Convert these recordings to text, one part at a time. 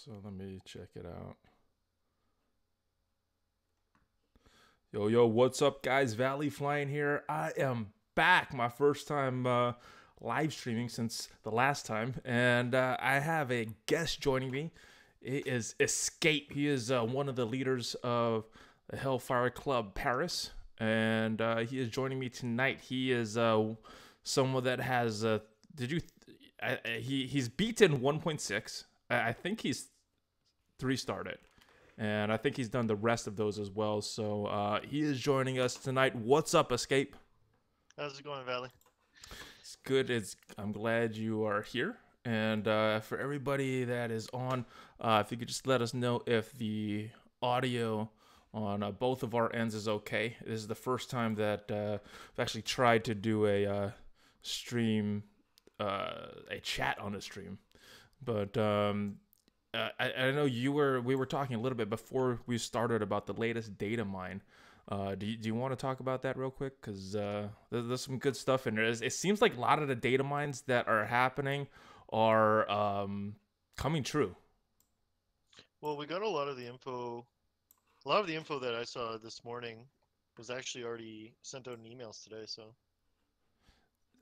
So let me check it out. Yo, what's up, guys? Valley Flying here. I am back. My first time live streaming since the last time. And I have a guest joining me. It is Escape. He is one of the leaders of the Hellfire Club Paris. And he is joining me tonight. He is someone that has. He's beaten 1.6. I think he's 3-starred it. And I think he's done the rest of those as well. So he is joining us tonight. What's up, Escape? How's it going, Valley? It's good. I'm glad you are here. And for everybody that is on, if you could just let us know if the audio on both of our ends is okay. This is the first time that I've actually tried to do a stream, a chat on a stream. But I know we were talking a little bit before we started about the latest data mine. Do you want to talk about that real quick? Because there's some good stuff in there. It seems like a lot of the data mines that are happening are coming true. Well, we got a lot of the info. A lot of the info that I saw this morning was actually already sent out in emails today. So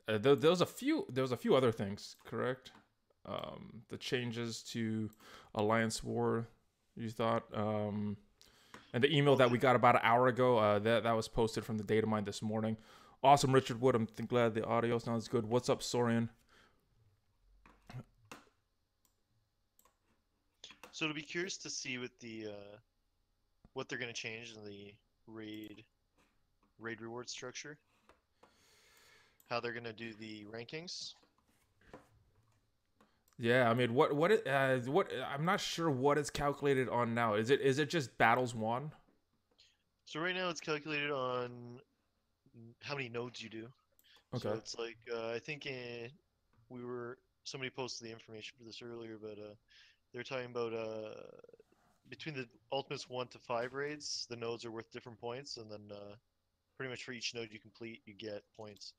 There was a few other things, correct? The changes to Alliance War, you thought, and the email that we got about an hour ago, that was posted from the data mine this morning. Awesome, Richard Wood. I'm glad the audio sounds good. What's up, Sorian? So it'll be curious to see with the what they're going to change in the raid reward structure. How they're going to do the rankings. Yeah, I mean, what I'm not sure what it's calculated on now. Is it just battles won? So right now it's calculated on how many nodes you do. So Okay. it's like I think somebody posted the information for this earlier, but they're talking about between the ultimates 1 to 5 raids, the nodes are worth different points, and then pretty much for each node you complete, you get points.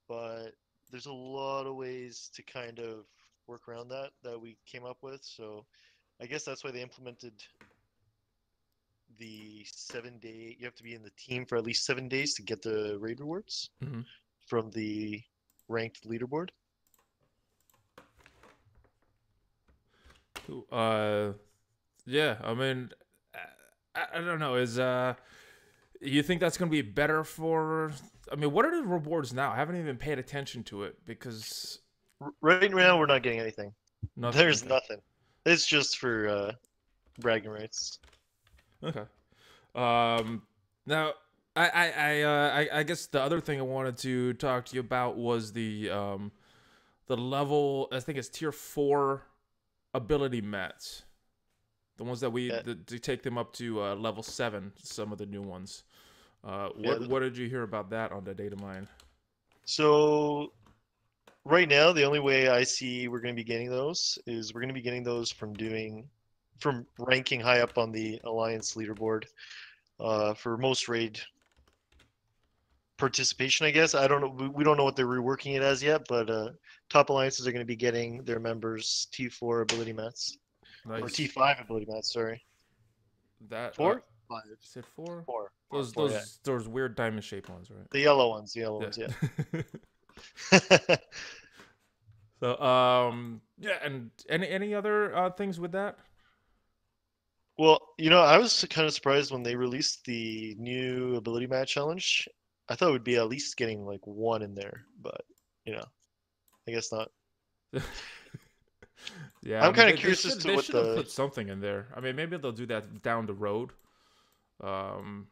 But there's a lot of ways to kind of work around that we came up with. So I guess that's why they implemented the 7-day. You have to be in the team for at least 7 days to get the raid rewards Mm-hmm. from the ranked leaderboard. Yeah. I mean, I don't know. You think that's gonna be better for? I mean, what are the rewards now? I haven't even paid attention to it because Right now, we're not getting anything. nothing. There's Okay. nothing. It's just for bragging rights. Okay. Um. Now, I guess the other thing I wanted to talk to you about was the level. I think it's tier 4 ability mats. The ones that Yeah, to take them up to level 7. Some of the new ones. yeah. What did you hear about that on the data mine? So right now, the only way I see we're going to be getting those is we're going to be getting those from ranking high up on the alliance leaderboard for most raid participation. I guess I don't know. We don't know what they're reworking it as yet, but top alliances are going to be getting their members T4 ability mats or Nice. T5 ability mats. Sorry, That four, five, is it 4? four, four, Those four. Yeah, weird diamond shaped ones, right? the yellow ones. The yellow ones. Yeah. Yeah. So yeah, and any other things with that? Well, I was kind of surprised when they released the new ability match challenge. I thought it would be at least getting like one in there, but you know, I guess not. Yeah, I I'm mean kind of curious as to they what should have the put something in there. I mean, maybe they'll do that down the road. Um,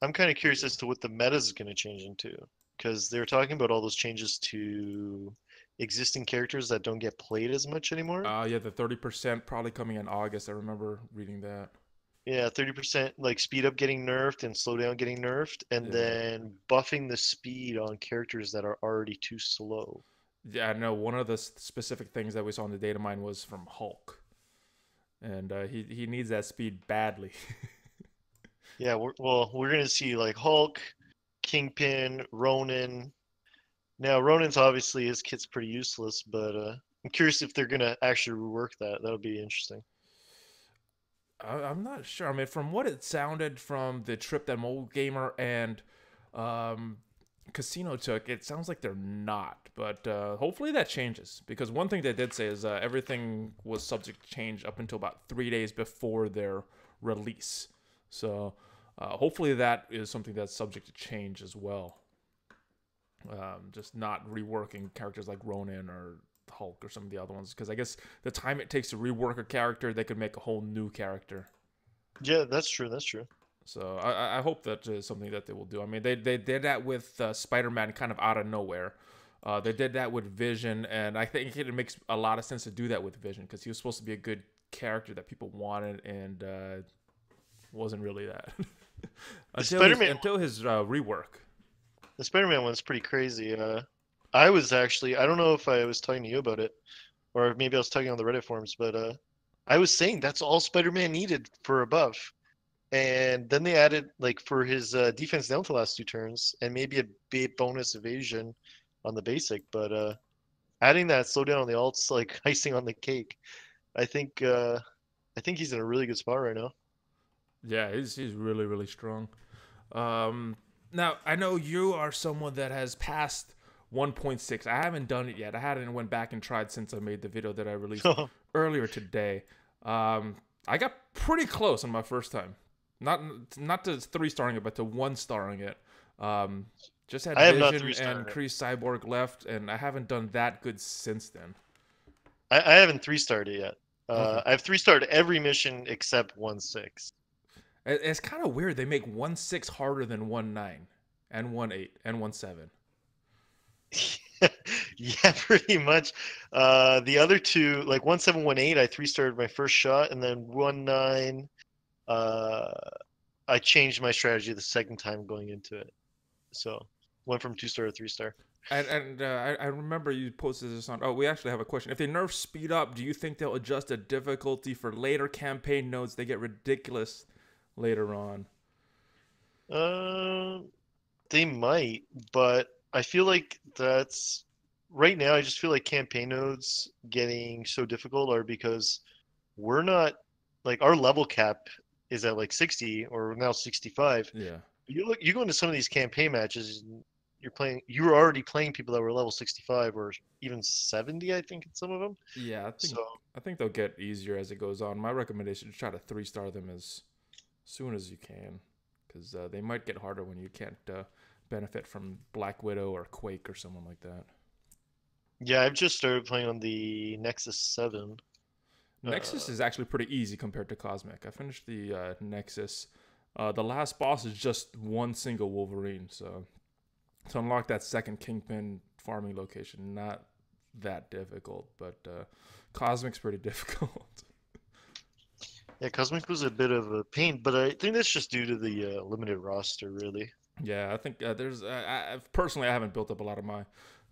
I'm kind of curious as to what the meta is going to change into, because they're talking about all those changes to existing characters that don't get played as much anymore. yeah, the 30% probably coming in August. I remember reading that. Yeah, 30% like speed up getting nerfed and slow down getting nerfed, and Yeah. then buffing the speed on characters that are already too slow. Yeah, no. One of the specific things that we saw in the data mine was from Hulk, and he needs that speed badly. Yeah, we're gonna see like Hulk, Kingpin, Ronin. Now Ronin's obviously his kit's pretty useless, but I'm curious if they're gonna actually rework that. That would be interesting. I'm not sure. I mean, from what it sounded from the trip that Mobile Gamer and um, Khasino took, it sounds like they're not. But hopefully that changes. Because one thing they did say is everything was subject to change up until about 3 days before their release. So hopefully that is something that's subject to change as well. Just not reworking characters like Ronin or Hulk or some of the other ones. Because I guess the time it takes to rework a character, they could make a whole new character. Yeah, that's true. That's true. So I hope that is something that they will do. I mean, they did that with Spider-Man kind of out of nowhere. They did that with Vision, and I think it makes a lot of sense to do that with Vision because he was supposed to be a good character that people wanted, and wasn't really that The Spider-Man, until his rework. the Spider-Man one's pretty crazy. I was actually, I don't know if I was talking to you about it, or maybe I was talking on the Reddit forums, but I was saying that's all Spider-Man needed for a buff. And then they added like for his defense down to last 2 turns, and maybe a bit bonus evasion on the basic. But adding that slowdown on the alts like icing on the cake. I think I think he's in a really good spot right now. Yeah, he's really strong. Now I know you are someone that has passed 1.6. I haven't done it yet. I hadn't went back and tried since I made the video that I released earlier today. I got pretty close on my first time. Not to 3-starring it, but to 1-starring it. Just had I have not Vision 3-starred and it. Kree Cyborg left, and I haven't done that good since then. I haven't 3-starred it yet. Okay. I've 3-starred every mission except 1.6. It's kind of weird. They make 1.6 harder than 1.9 and 1.8 and 1.7. Yeah, pretty much. The other two, like 1.7, 1.8, I 3-starred my first shot, and then 1.9, uh, I changed my strategy the second time going into it. So went from 2-star to 3-star. I remember you posted this on. Oh, we actually have a question. If they nerf speed up, do you think they'll adjust the difficulty for later campaign nodes? They get ridiculous later on. Uh, they might, but I feel like that's right now. I just feel like campaign nodes getting so difficult are because we're not like our level cap is at like 60 or now 65. Yeah. You go into some of these campaign matches, you're already playing people that were level 65 or even 70, I think, in some of them. Yeah, So I think they'll get easier as it goes on. My recommendation is try to 3-star them as soon as you can, because they might get harder when you can't benefit from Black Widow or Quake or someone like that. yeah, I've just started playing on the Nexus 7. Nexus is actually pretty easy compared to Cosmic. I finished the Nexus. The last boss is just one single Wolverine, so to unlock that second Kingpin farming location, not that difficult, but Cosmic's pretty difficult. Yeah, Cosmic was a bit of a pain, but I think that's just due to the limited roster, really. Yeah, I think there's. Personally, I haven't built up a lot of my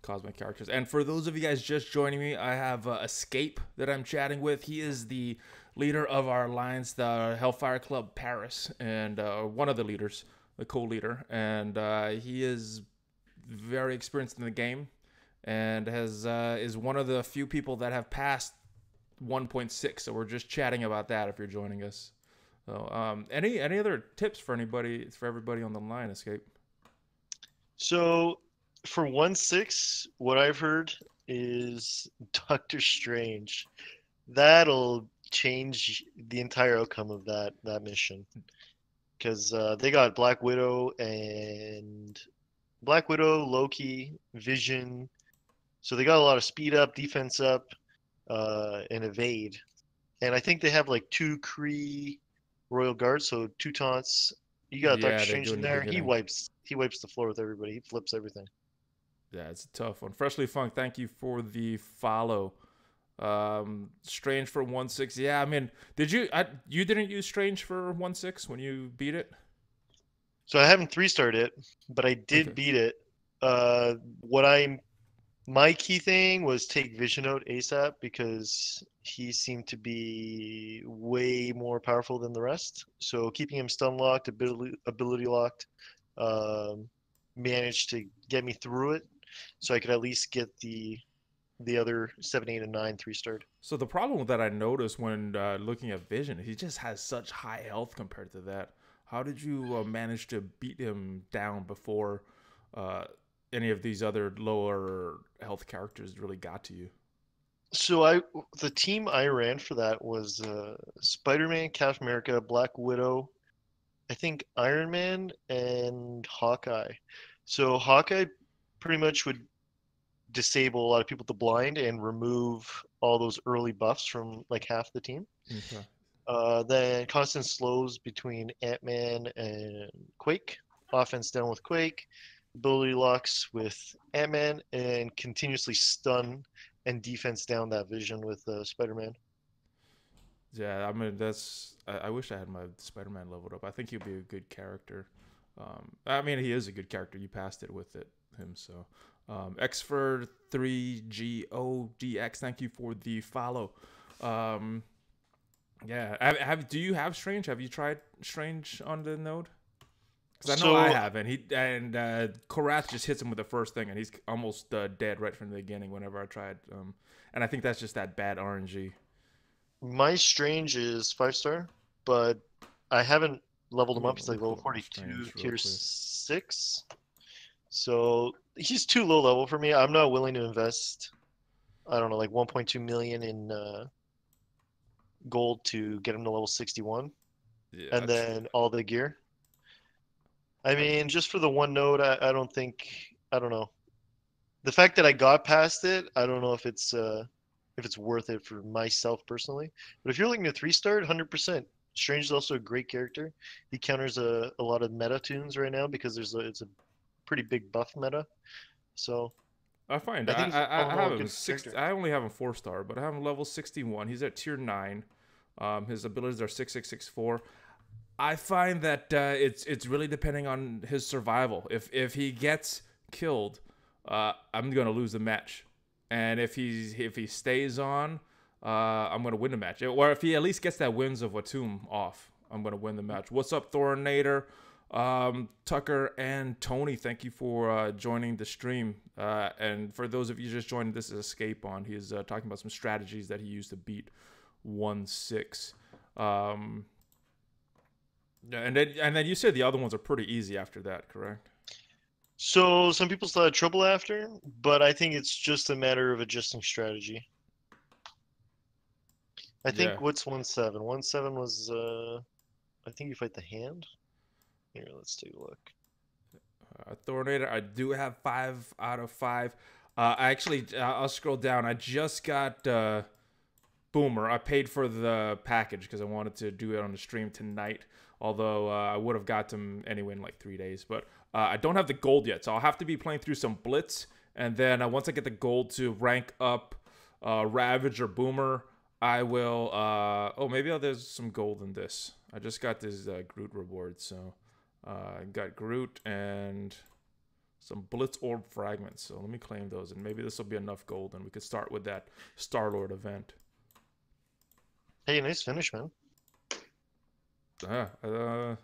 Cosmic characters. And for those of you guys just joining me, I have Escape that I'm chatting with. He is the leader of our alliance, the Hellfire Club Paris, and one of the leaders, the co-leader. And he is very experienced in the game, and has is one of the few people that have passed 1.6. So we're just chatting about that. If you're joining us. So, any other tips for everybody on the line, Escape? So for 1.6, what I've heard is Doctor Strange. That'll change the entire outcome of that mission because they got Black Widow, Loki, Vision. So they got a lot of speed up, defense up, and evade. And I think they have like 2 Kree Royal Guards, so 2 taunts. You got Doctor Yeah, they Strange do in in the there. beginning. He wipes the floor with everybody. He flips everything. Yeah, it's a tough one. Freshly Funk, thank you for the follow. Strange for 1.6. Yeah, I mean, you didn't use Strange for 1.6 when you beat it? So I haven't 3-starred it, but I did Okay. beat it. Uh, what I My key thing was take Vision out ASAP because he seemed to be way more powerful than the rest. So keeping him stun locked, ability locked, um, managed to get me through it, so I could at least get the the other 7, 8, and 9 3-starred. So the problem that I noticed when looking at Vision, he just has such high health compared to that. How did you manage to beat him down before uh, any of these other lower health characters really got to you? So the team I ran for that was Spider-Man, Captain America, Black Widow, I think Iron Man, and Hawkeye. So Hawkeye pretty much would disable a lot of people with the blind and remove all those early buffs from like half the team. Okay. Then constant slows between Ant-Man and Quake. Offense down with Quake. Ability locks with Ant-Man, and continuously stun and defense down that Vision with Spider-Man. Yeah, I mean that's. I wish I had my Spider-Man leveled up. I think he'd be a good character. I mean, he is a good character. You passed it with him. So, X for 3GODX. Thank you for the follow. Um, yeah, do you have Strange? Have you tried Strange on the node? Because I know I So haven't. Korath just hits him with the first thing, and he's almost dead right from the beginning. Whenever I tried, and I think that's just that bad RNG. my Strange is 5-star, but I haven't leveled him Ooh, up. He's let me like pull level up my 42, Strange real tier quick. 6. So he's too low level for me. I'm not willing to invest, I don't know, like 1.2 million in gold to get him to level 61, Yeah, and then all the gear. I mean, just for the one node, I don't think, I don't know. The fact that I got past it, I don't know if it's worth it for myself personally. But if you're looking to 3-star, 100%. Strange is also a great character. He counters a lot of meta tunes right now because it's a pretty big buff meta. So I find I think he's all I in all have a him good six. character. I only have him 4-star, but I have him level 61. He's at tier 9. His abilities are 6664. I find that it's really depending on his survival. If he gets killed, I'm gonna lose the match, and if he stays on, I'm gonna win the match. Or if he at least gets that Winds of Watum off, I'm gonna win the match. What's up, Thornator? Tucker and Tony, thank you for joining the stream. And for those of you just joining, this is Escape On. He's talking about some strategies that he used to beat 1-6. Um, and then you said the other ones are pretty easy after that, correct? So some people still had trouble after, but I think it's just a matter of adjusting strategy. I Yeah. think what's 1-7? 1-7 was I think you fight the hand. Here, let's take a look. Thornator, I do have 5 out of 5. I'll scroll down. I just got Boomer. I paid for the package because I wanted to do it on the stream tonight. Although I would have got them anyway in like 3 days. But I don't have the gold yet. So I'll have to be playing through some Blitz. And then once I get the gold to rank up Ravage or Boomer, I will. Maybe there's some gold in this. I just got this Groot reward. So I got Groot and some Blitz Orb fragments. So let me claim those. And maybe this will be enough gold. And we could start with that Star-Lord event. Hey, nice finish, man. I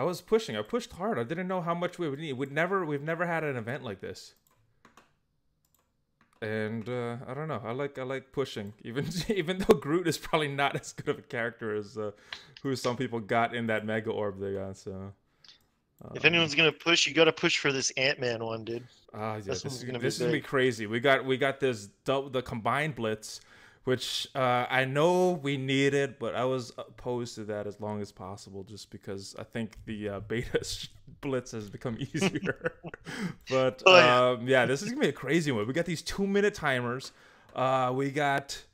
was pushing. I pushed hard. I didn't know how much we would need. We've never had an event like this. And I don't know. I like pushing. Even though Groot is probably not as good of a character as who some people got in that Mega Orb they got. So If anyone's gonna push, you gotta push for this Ant-Man one, dude. yeah, This this one's is gonna be this is gonna be big. crazy. We got this the combined blitz, which I know we needed, but I was opposed to that as long as possible, just because I think the beta blitz has become easier. But Oh yeah. yeah, this is gonna be a crazy one. We got these 2-minute timers. We got.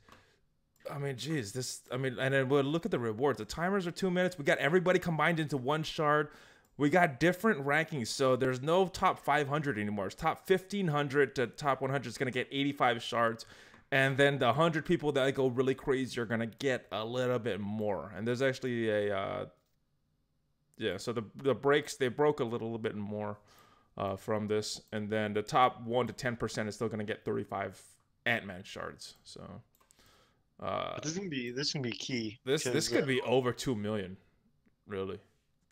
I mean, geez, and then we'll look at the rewards. The timers are 2 minutes. We got everybody combined into one shard. We got different rankings, so there's no top 500 anymore. It's top 1500 to top 100 is going to get 85 shards. And then the 100 people that go really crazy are going to get a little bit more. And there's actually a... so the breaks, they broke a little bit more from this. And then the top 1 to 10% is still going to get 35 Ant-Man shards. So... But this is gonna be key. This could be over 2 million, really,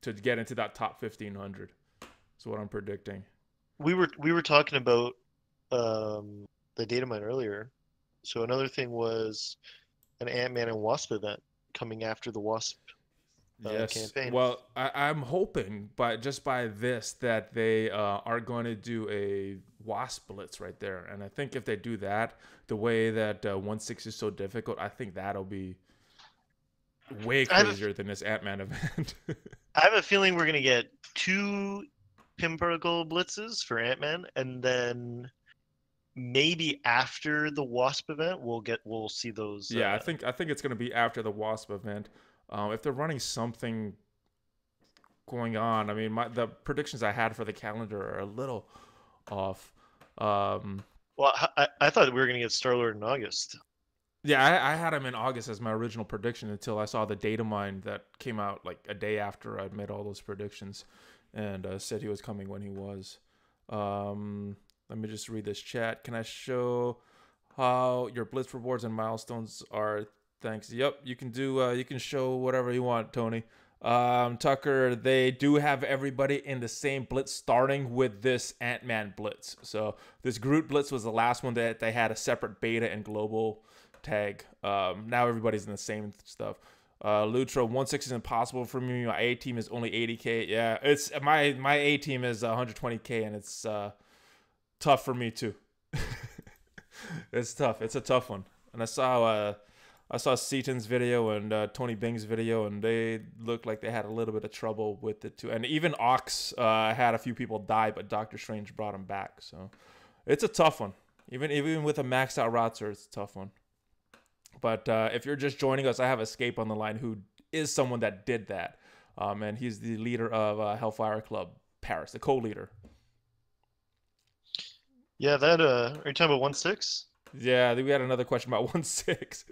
to get into that top 1500. That's what I'm predicting. We were talking about um the data mine earlier. So another thing was an Ant-Man and Wasp event coming after the Wasp Yes. campaign. Well, I'm hoping, but just by this, that they are going to do a Wasp Blitz right there. And I think if they do that, the way that 1/6 is so difficult, I think that'll be way I have a, crazier than this Ant-Man event. I have a feeling we're gonna get two Pim Particle blitzes for Ant-Man, and then maybe after the Wasp event, we'll see those. Yeah, I think it's going to be after the Wasp event. If they're running something going on, I mean, the predictions I had for the calendar are a little off. Um, Well, I thought we were gonna get Star-Lord in August. Yeah, I had him in August as my original prediction until I saw the data mine that came out like a day after I'd made all those predictions, and said he was coming when he was. Let me just read this chat. Can I show how your Blitz rewards and milestones are? Thanks. Yep, you can do. You can show whatever you want, Tony. Tucker, they do have everybody in the same Blitz starting with this Ant-Man Blitz. So this Groot Blitz was the last one that they had a separate beta and global tag. Now everybody's in the same stuff. Lutra 1/6 is impossible for me. My A team is only 80k. Yeah, it's my A team is 120k, and it's tough for me too. It's tough. It's a tough one. And I saw Seaton's video and Tony Bing's video, and they looked like they had a little bit of trouble with it too. And even Ox had a few people die, but Doctor Strange brought him back. So it's a tough one. Even with a maxed out roster, it's a tough one. But if you're just joining us, I have Escape on the line, who is someone that did that. And he's the leader of Hellfire Club Paris, the co-leader. Yeah, that. Are you talking about 1/6? Yeah, we had another question about 1/6.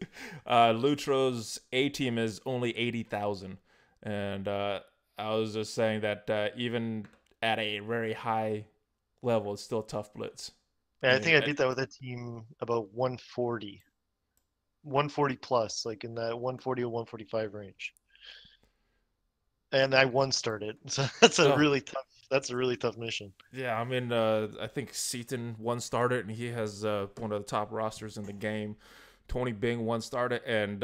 Lutro's A team is only 80,000. And I was just saying that even at a very high level, it's still a tough blitz. Yeah, I think I beat that with a team about 140. 140 plus, like in that 140 or 145 range. And I one started, so that's a really tough mission. Yeah, I mean, I think Seaton one started, and he has one of the top rosters in the game. Tony Bing one started, and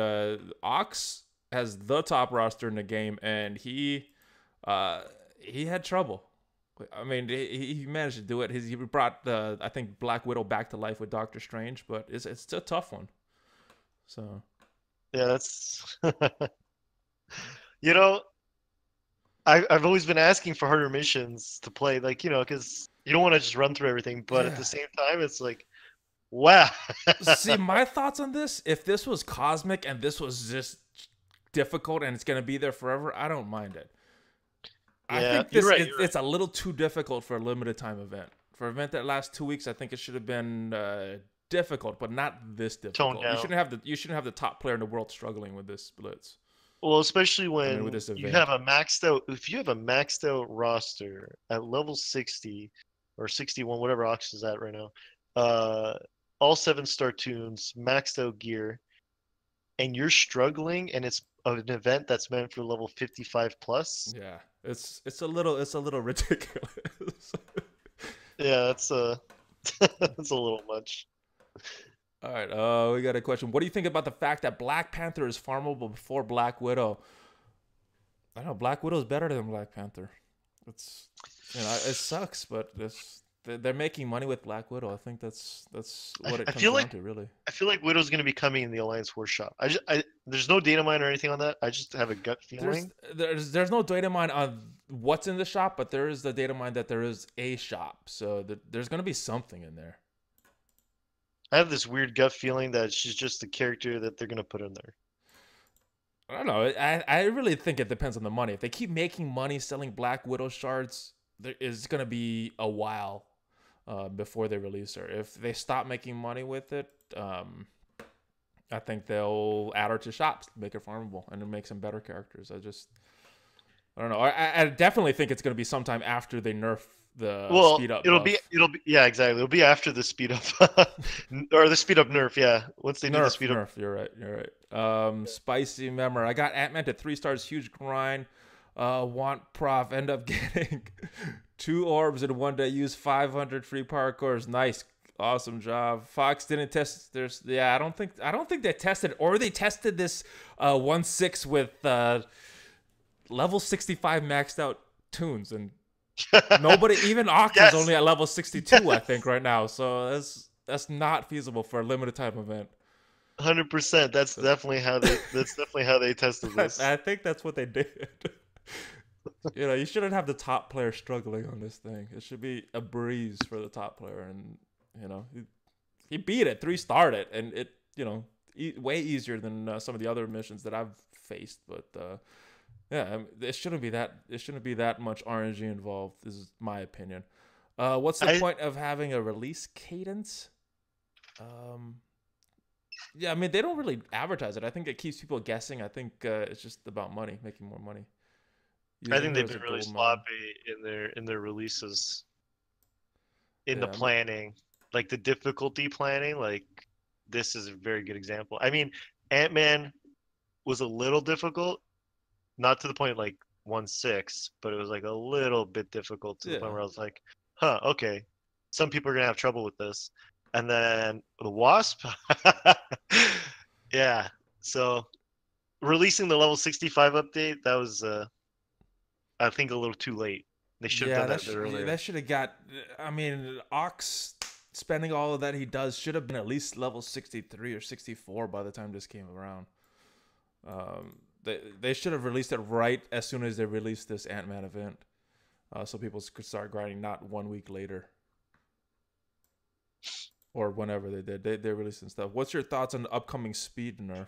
Ox has the top roster in the game, and he had trouble. I mean, he managed to do it. He brought I think Black Widow back to life with Doctor Strange, but it's a tough one. So yeah, that's you know, I've always been asking for harder missions to play, like, because you don't want to just run through everything, but at the same time, it's like, wow. See, my thoughts on this: if this was cosmic and this was just difficult and it's gonna be there forever, I don't mind it. I think this it's a little too difficult for a limited time event. For an event that lasts 2 weeks, I think it should have been difficult, but not this difficult. You shouldn't have the top player in the world struggling with this blitz. Well, especially when you have a maxed out roster at level 60 or 61, whatever Ox is at right now, all 7-star tunes, maxed out gear, and you're struggling, and it's an event that's meant for level 55 plus. Yeah, it's a little ridiculous. Yeah, that's that's a little much. All right, we got a question. What do you think about the fact that Black Panther is farmable before Black Widow? I don't know, Black Widow is better than Black Panther. It's it sucks, but they're making money with Black Widow. I think that's what it comes down to, really. I feel like Widow's going to be coming in the Alliance War shop. There's no data mine or anything on that. I just have a gut feeling. There's no data mine on what's in the shop, but there is the data mine that there is a shop. So there's going to be something in there. I have this weird gut feeling that she's just the character that they're going to put in there. I don't know. I really think it depends on the money. If they keep making money selling Black Widow shards, there is going to be a while before they release her. If they stop making money with it, I think they'll add her to shops, make her farmable, and then make some better characters. I don't know. I definitely think it's going to be sometime after they nerf the speed up. It'll be yeah, exactly. It'll be after the speed up or the speed up nerf. Yeah, once they do the speed up. You're right. Spicy member. I got Ant-Man to 3 stars. Huge grind. Want prof. End up getting 2 orbs in one day. Use 500 free power cores. Nice. Awesome job. Fox didn't test. There's yeah. I don't think they tested, or they tested this 1/6 with level 65 maxed out tunes, and nobody, even Ox is Yes, only at level 62, I think, yes, right now. So that's not feasible for a limited time event. 100%. That's So definitely how they. That's definitely how they tested this. I think that's what they did. You shouldn't have the top player struggling on this thing. It should be a breeze for the top player, and he beat it, 3-starred it, and it way easier than some of the other missions that I've faced. But yeah, I mean, it shouldn't be that. It shouldn't be that much RNG involved. This is my opinion. What's the I point of having a release cadence? Um, yeah, I mean they don't really advertise it. I think it keeps people guessing. I think it's just about money, making more money, I using think it they've as a been really gold mine. sloppy in their releases, in the Yeah, I mean, planning, like the difficulty planning. Like this is a very good example. I mean, Ant-Man was a little difficult, not to the point like 1/6, but it was like a little bit difficult to the point yeah, where I was like, huh, okay, some people are gonna have trouble with this. And then the Wasp, yeah. So releasing the level 65 update, that was I think a little too late. They should have yeah. done that a bit That earlier. should have got. I mean, Ox spending all of that he does should have been at least level 63 or 64 by the time this came around. They should have released it right as soon as they released this Ant-Man event, so people could start grinding not 1 week later or whenever they did. They released some stuff. What's your thoughts on the upcoming speed nerf?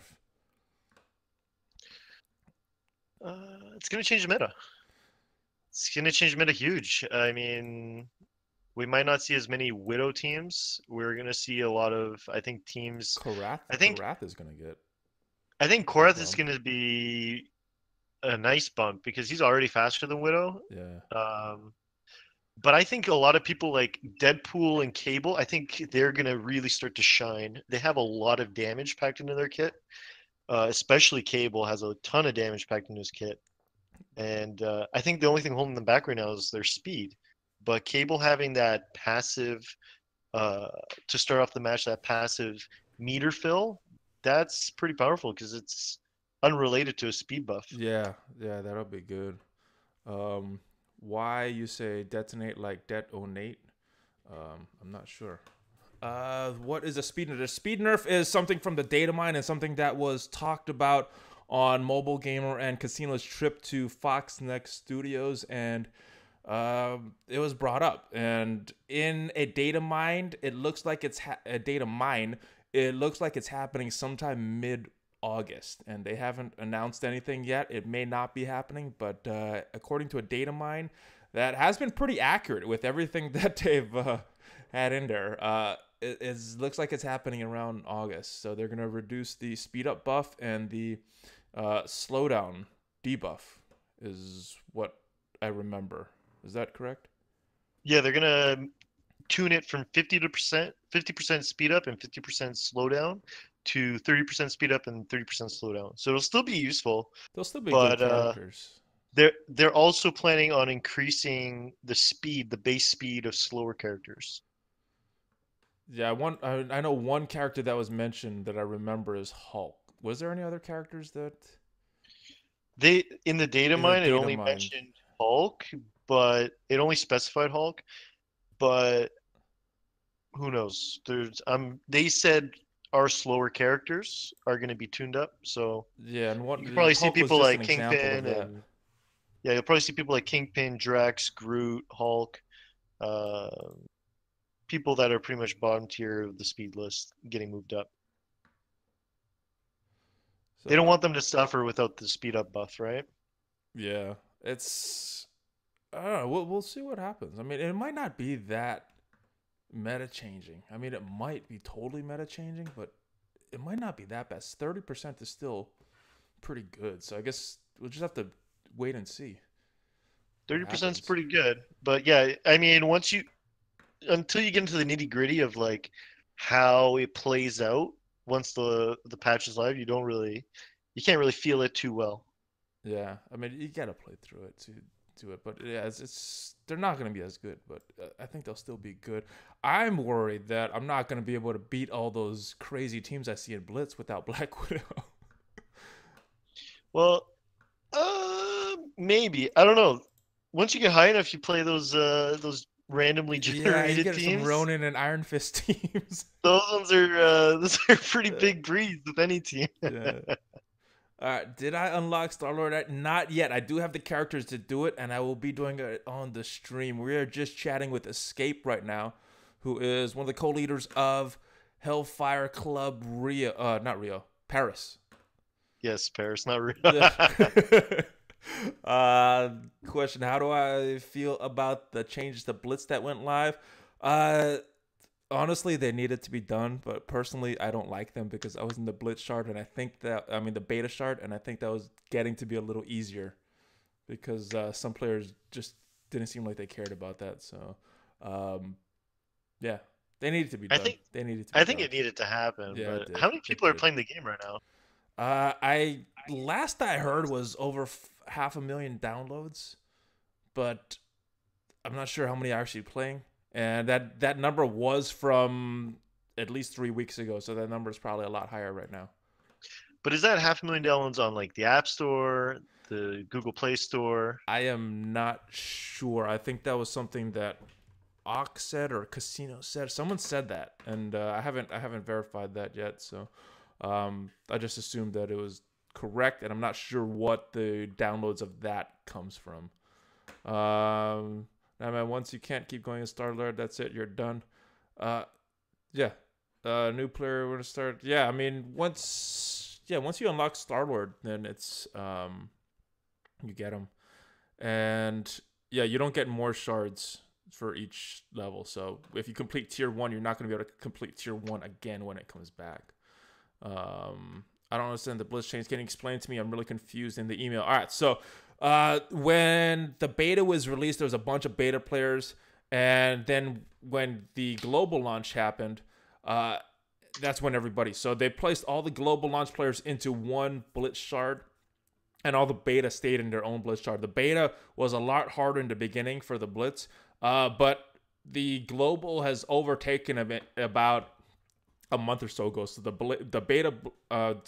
It's gonna change the meta. It's gonna change the meta huge. I mean, we might not see as many Widow teams. We're gonna see a lot of, I think, teams. Karath I think Karath is gonna get I think a Korath is bump. gonna be a nice bump because he's already faster than Widow. Yeah, Um, but I think a lot of people like Deadpool and Cable, I think they're gonna really start to shine. They have a lot of damage packed into their kit. Especially Cable has a ton of damage packed into his kit. And I think the only thing holding them back right now is their speed. But Cable having that passive uh, to start off the match, that passive meter fill, that's pretty powerful because it's unrelated to a speed buff. yeah. That'll be good. Um, why you say detonate like detonate? I'm not sure. What is a speed nerf? A speed nerf is something from the data mine and something that was talked about on Mobile Gamer and Khasino's trip to Fox Next Studios, and it was brought up. And in a data mine, it looks like a data mine. It looks like it's happening sometime mid August, and they haven't announced anything yet. It may not be happening, but according to a data mine that has been pretty accurate with everything that they've had in there. It looks like it's happening around August. So they're going to reduce the speed up buff and the slowdown debuff, is what I remember. Is that correct? Yeah, they're gonna tune it from 50% speed up and 50% slowdown to 30% speed up and 30% slowdown. So it'll still be useful, They'll still be good but characters. they're also planning on increasing the speed, the base speed of slower characters. Yeah, I know one character that was mentioned that I remember is Hulk. Was there any other characters that They in the data in the mine it data only mined? mentioned Hulk, but it only specified Hulk. But who knows? There's they said our slower characters are going to be tuned up, so Yeah, and you what could probably see Hulk was people just an like example of Kingpin that. and yeah, you'll probably see people like Kingpin, Drax, Groot, Hulk, uh, people that are pretty much bottom tier of the speed list getting moved up. They don't So want them to suffer without the speed up buff, right? yeah, it's I don't know. We'll see what happens. I mean, it might not be that meta changing. I mean, it might be totally meta changing, but it might not be that bad. 30% is still pretty good. So I guess we'll just have to wait and see what 30% is happens. pretty good, but yeah, I mean, once you until you get into the nitty gritty of like how it plays out once the patch is live, you can't really feel it too well. Yeah, I mean, you gotta play through it do it. But yeah, they're not going to be as good, but I think they'll still be good. I'm worried that I'm not going to be able to beat all those crazy teams I see in Blitz without Black Widow. Well, maybe. I don't know. Once you get high enough, you play those randomly Yeah, you generated get some teams. Ronin and Iron Fist teams. Those are pretty big breeds with any team. Yeah. Did I unlock Star-Lord? Not yet. I do have the characters to do it, and I will be doing it on the stream. We are just chatting with Escape right now, who is one of the co-leaders of Hellfire Club Paris. Yes, Paris, not real. Question: how do I feel about the changes to Blitz that went live? Honestly, they needed to be done, but personally, I don't like them because I was in the Blitz shard, and the beta shard, and I think that was getting to be a little easier because some players just didn't seem like they cared about that. So, yeah, they needed to be done. I think it needed to happen. Yeah, but how many people are playing the game right now? Last I heard was over 500,000 downloads, but I'm not sure how many are actually playing. And that number was from at least 3 weeks ago, so that number is probably a lot higher right now. But is that 500,000 downloads on like the App Store, the Google Play Store? I am not sure. I think that was something that Ox said or Khasino said. Someone said that, and I haven't verified that yet. So I just assumed that it was correct, and I'm not sure what the downloads of that comes from. Now, man, once you can't keep going in Star-Lord, that's it. You're done. Yeah. New player, we're going to start. Yeah, I mean, once you unlock Star-Lord, then it's, you get them. And, yeah, you don't get more shards for each level. So, if you complete Tier 1, you're not going to be able to complete Tier 1 again when it comes back. I don't understand the Blitz change. Can you explain to me? I'm really confused in the email. All right, so... when the beta was released, there was a bunch of beta players, and then when the global launch happened, that's when everybody. So they placed all the global launch players into one Blitz shard, and all the beta stayed in their own Blitz shard. The beta was a lot harder in the beginning for the Blitz, but the global has overtaken it about a month or so ago. So the beta, I'm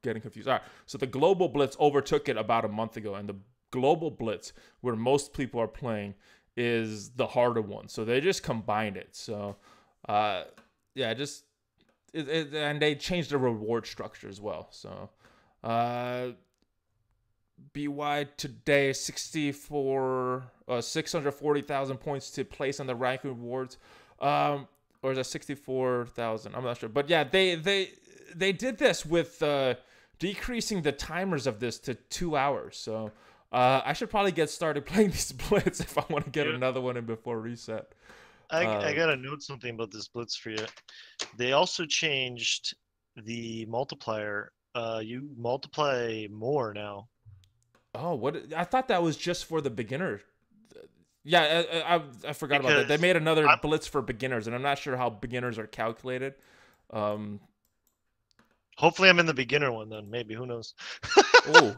getting confused. All right, so the global Blitz overtook it about a month ago, and the global Blitz, where most people are playing, is the harder one. So they just combined it. So, and they changed the reward structure as well. So, BY today 640,000 points to place on the ranking rewards. Or is that 64,000? I'm not sure. But yeah, they did this with decreasing the timers of this to 2 hours. So I should probably get started playing these Blitz if I want to get another one in before reset. I got to note something about this Blitz for you. They also changed the multiplier. You multiply more now. Oh, what? I thought that was just for the beginner. Yeah, I forgot about that. They made another Blitz for beginners, and I'm not sure how beginners are calculated. Hopefully, I'm in the beginner one then. Maybe, who knows? Oh,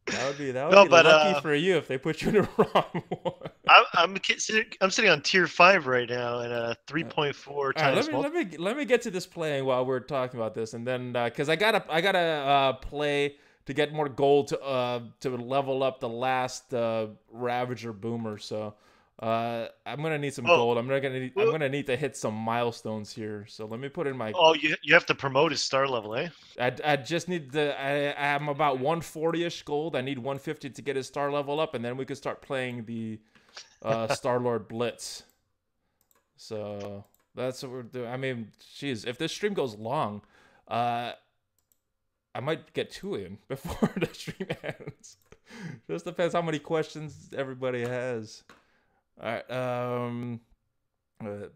that would be lucky for you if they put you in the wrong one. I'm sitting on tier 5 right now, and 3.4 times. Let me get to this playing while we're talking about this, and then because I gotta play to get more gold to level up the last Ravager Boomer. So I'm gonna need some gold. I'm gonna need to hit some milestones here. So let me put in my. Oh, you have to promote his star level, eh? I just need I'm about 140ish gold. I need 150 to get his star level up, and then we could start playing the Star-Lord Blitz. So that's what we're doing. I mean, geez, if this stream goes long, I might get 2 in before the stream ends. Just depends how many questions everybody has. All right.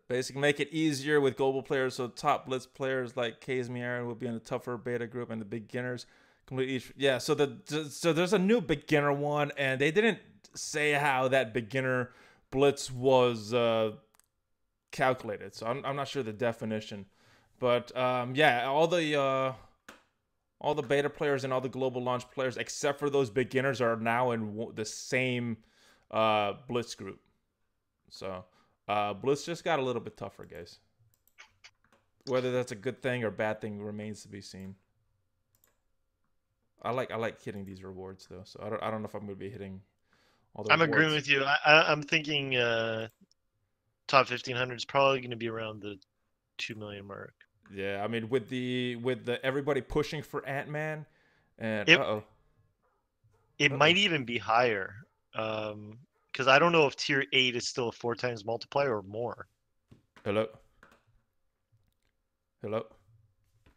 Basically, make it easier with global players. So top Blitz players like Kazmi Aaron will be in the tougher beta group, and the beginners completely. Yeah. So there's a new beginner one, and they didn't say how that beginner Blitz was calculated. So I'm not sure the definition, but yeah, all the all the beta players and all the global launch players, except for those beginners, are now in the same Blitz group. So Blitz just got a little bit tougher, guys. Whether that's a good thing or bad thing remains to be seen. I like hitting these rewards though, so I don't know if I'm gonna be hitting all the I'm rewards. agreeing with you. I'm thinking top 1500 is probably going to be around the 2 million mark. Yeah, I mean with the everybody pushing for Ant-Man, and It might even be higher, because I don't know if tier 8 is still a 4 times multiplier or more. Hello.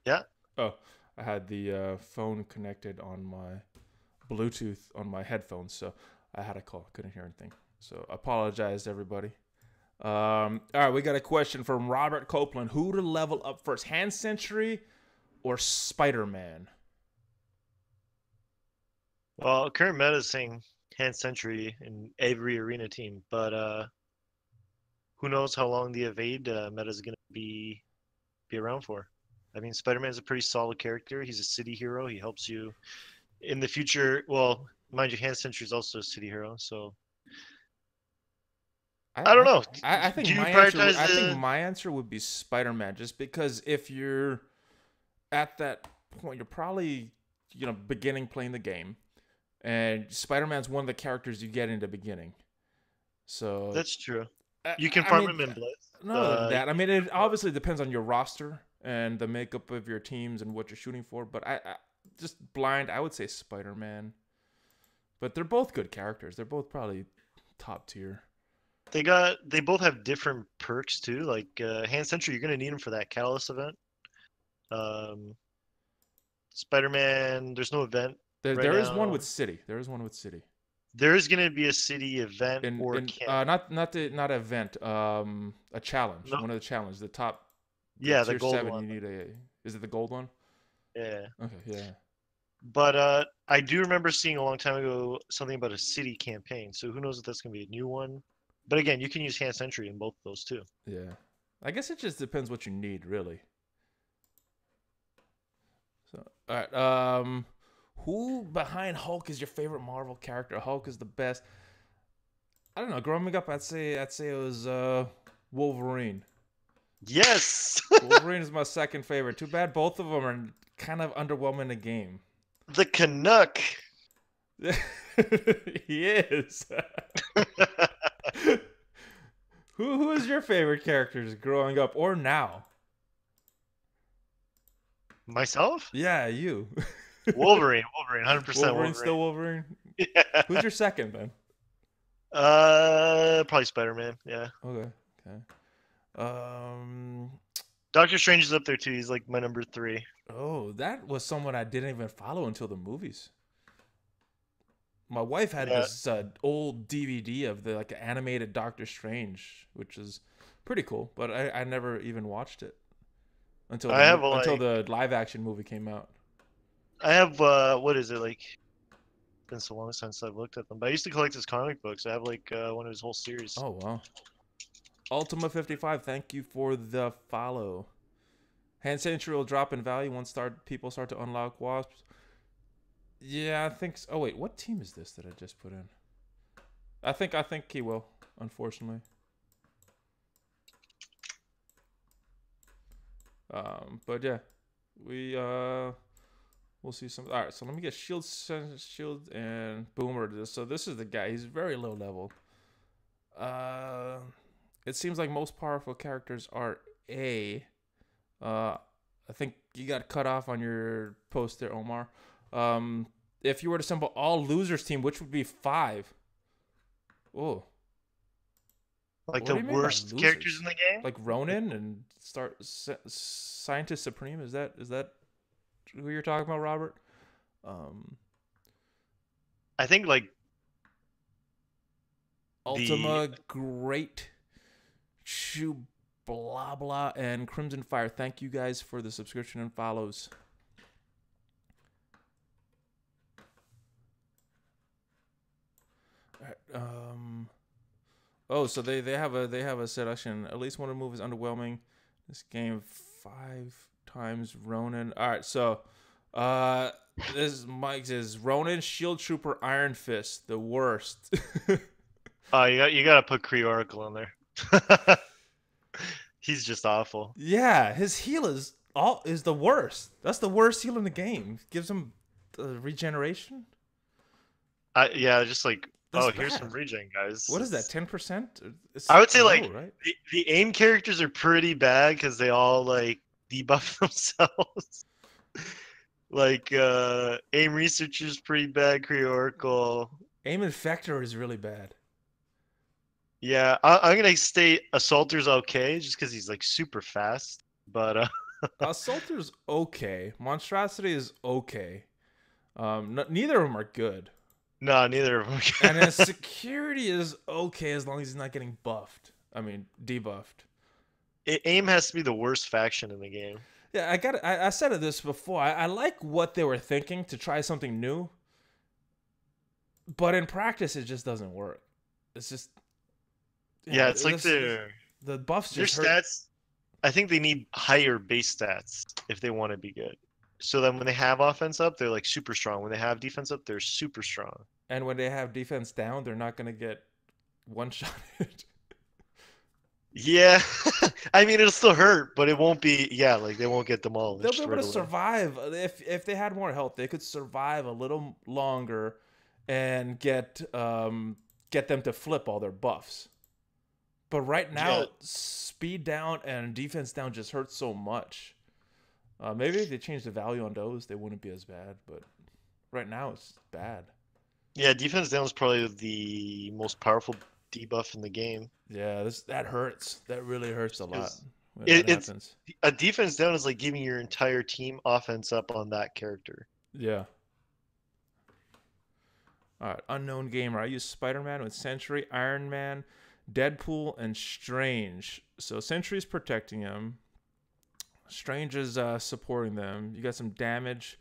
Yeah. Oh, I had the phone connected on my Bluetooth on my headphones, so I had a call. Couldn't hear anything. So apologize, everybody. All right, we got a question from Robert Copeland. Who to level up first, Hand Sentry or Spider-Man? Well, current meta is saying Hand Sentry in every arena team, but who knows how long the evade meta is going to be around for. I mean, Spider-Man's a pretty solid character. He's a city hero. He helps you in the future. Well, mind you, Hand Sentry is also a city hero, so I don't know. I think Do you my prioritize answer. I think my answer would be Spider-Man, just because if you're at that point, you're probably beginning playing the game, and Spider-Man's one of the characters you get in the beginning. So that's true. You can farm him in Blitz. No, that. I mean, it obviously depends on your roster and the makeup of your teams and what you're shooting for. But I just blind, I would say Spider-Man. But they're both good characters. They're both probably top tier. They both have different perks too. Like Hand Sentry, you're gonna need him for that Catalyst event. Spider-Man, there's no event. There is one with City. There is one with City. There is gonna be a city event or camp. Not event. A challenge. No. One of the challenges. The top. Yeah, tier the gold 7, one. You need Is it the gold one? Yeah. Okay. Yeah. But I do remember seeing a long time ago something about a city campaign. So who knows if that's gonna be a new one. But again, you can use Hand Sentry in both of those too. Yeah. I guess it just depends what you need, really. So, all right. Who behind Hulk is your favorite Marvel character? Hulk is the best. I don't know. Growing up, I'd say it was Wolverine. Yes. Wolverine is my second favorite. Too bad both of them are kind of underwhelming the game. The Canuck. He is. Who is your favorite characters growing up or now? Myself? Yeah, you. Wolverine, 100% Wolverine. Still Wolverine? Yeah. Who's your second then? Probably Spider-Man, yeah. Okay. Doctor Strange is up there too. He's like my number 3. Oh, that was someone I didn't even follow until the movies. My wife had this old DVD of the animated Doctor Strange, which is pretty cool, but I never even watched it until the live action movie came out. I have what is it like? It's been so long since I've looked at them, but I used to collect his comic books. I have like one of his whole series. Oh wow! Ultima 55, thank you for the follow. Hand Sentry will drop in value once people start to unlock wasps. Yeah, I think so. Oh wait, what team is this that I just put in? I think he will, unfortunately. But yeah, we'll see some. All right, so let me get shield and boomer. So this is the guy. He's very low level. It seems like most powerful characters are A. I think you got cut off on your post there, Omar. If you were to assemble all losers team, which would be 5? Oh. Like the worst characters in the game? Like Ronin and Scientist Supreme? Is that who you're talking about, Robert? I think like Ultima, Great, Chew, blah blah, and Crimson Fire. Thank you guys for the subscription and follows. Oh, so they have a selection. At least one of the movies underwhelming. This game 5 times Ronin. All right, so Uh, this Mike says Ronin, Shield Trooper, Iron Fist, the worst. Oh, you gotta put Kree Oracle in there. He's just awful. Yeah, his heal is the worst. That's the worst heal in the game. Gives him regeneration. Yeah, just like, That's oh, here's some bad. regen, guys. What is that? 10%? It's I would say low, like right? the aim characters are pretty bad because they all like debuff themselves. Like aim researcher's pretty bad, Kree Oracle. Aim Infector is really bad. Yeah, I'm gonna say Assaulter's okay just because he's like super fast. But Assaulter's okay. Monstrosity is okay. Neither of them are good. no, neither of And then them. security is okay as long as he's not getting buffed. I mean, debuffed. Aim has to be the worst faction in the game. Yeah, I said this before. I like what they were thinking to try something new, but in practice, it just doesn't work. It's just, Yeah, it's like the buffs their just hurt. stats. I think they need higher base stats if they want to be good. So then when they have offense up, they're like super strong. When they have defense up, they're super strong. And when they have defense down, they're not gonna get one shotted. Yeah, I mean it'll still hurt, but it won't be. Yeah, like they won't get They'll be demolished able to right away. survive if they had more health. They could survive a little longer and get them to flip all their buffs. But right Yeah, now, speed down and defense down just hurts so much. Maybe if they change the value on those, they wouldn't be as bad. But right now, it's bad. yeah. Defense down is probably the most powerful debuff in the game Yeah, that hurts. That really hurts a lot because when that it's happens. a defense down is like giving your entire team offense up on that character. Yeah. All right, unknown gamer. I use Spider-Man with Sentry, Iron Man, Deadpool, and Strange. So Sentry's protecting him. Strange is supporting them. You got some damage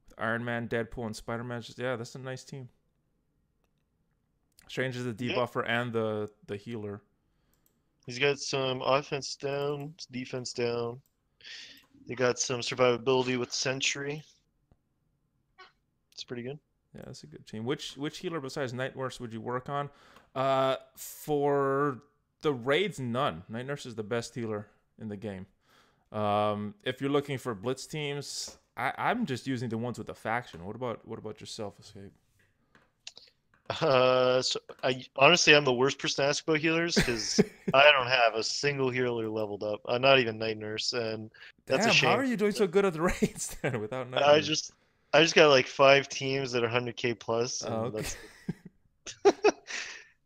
with Iron Man, Deadpool, and Spider-Man. Yeah, that's a nice team. Strange is the Yeah, debuffer and the healer. he's got some offense down, defense down. They got some survivability with Sentry. It's pretty good. Yeah, that's a good team. Which healer besides Night Nurse would you work on? For the raids, none. Night Nurse is the best healer in the game. If you're looking for blitz teams, I'm just using the ones with the faction. What about yourself, Escape? So I honestly I'm the worst person to ask about healers because I don't have a single healer leveled up. Not even Night Nurse, and that's a Damn, how shame. are you doing so good at the raids then without Night I Nurse? just I just got like 5 teams that are 100K plus, Oh, and okay. that's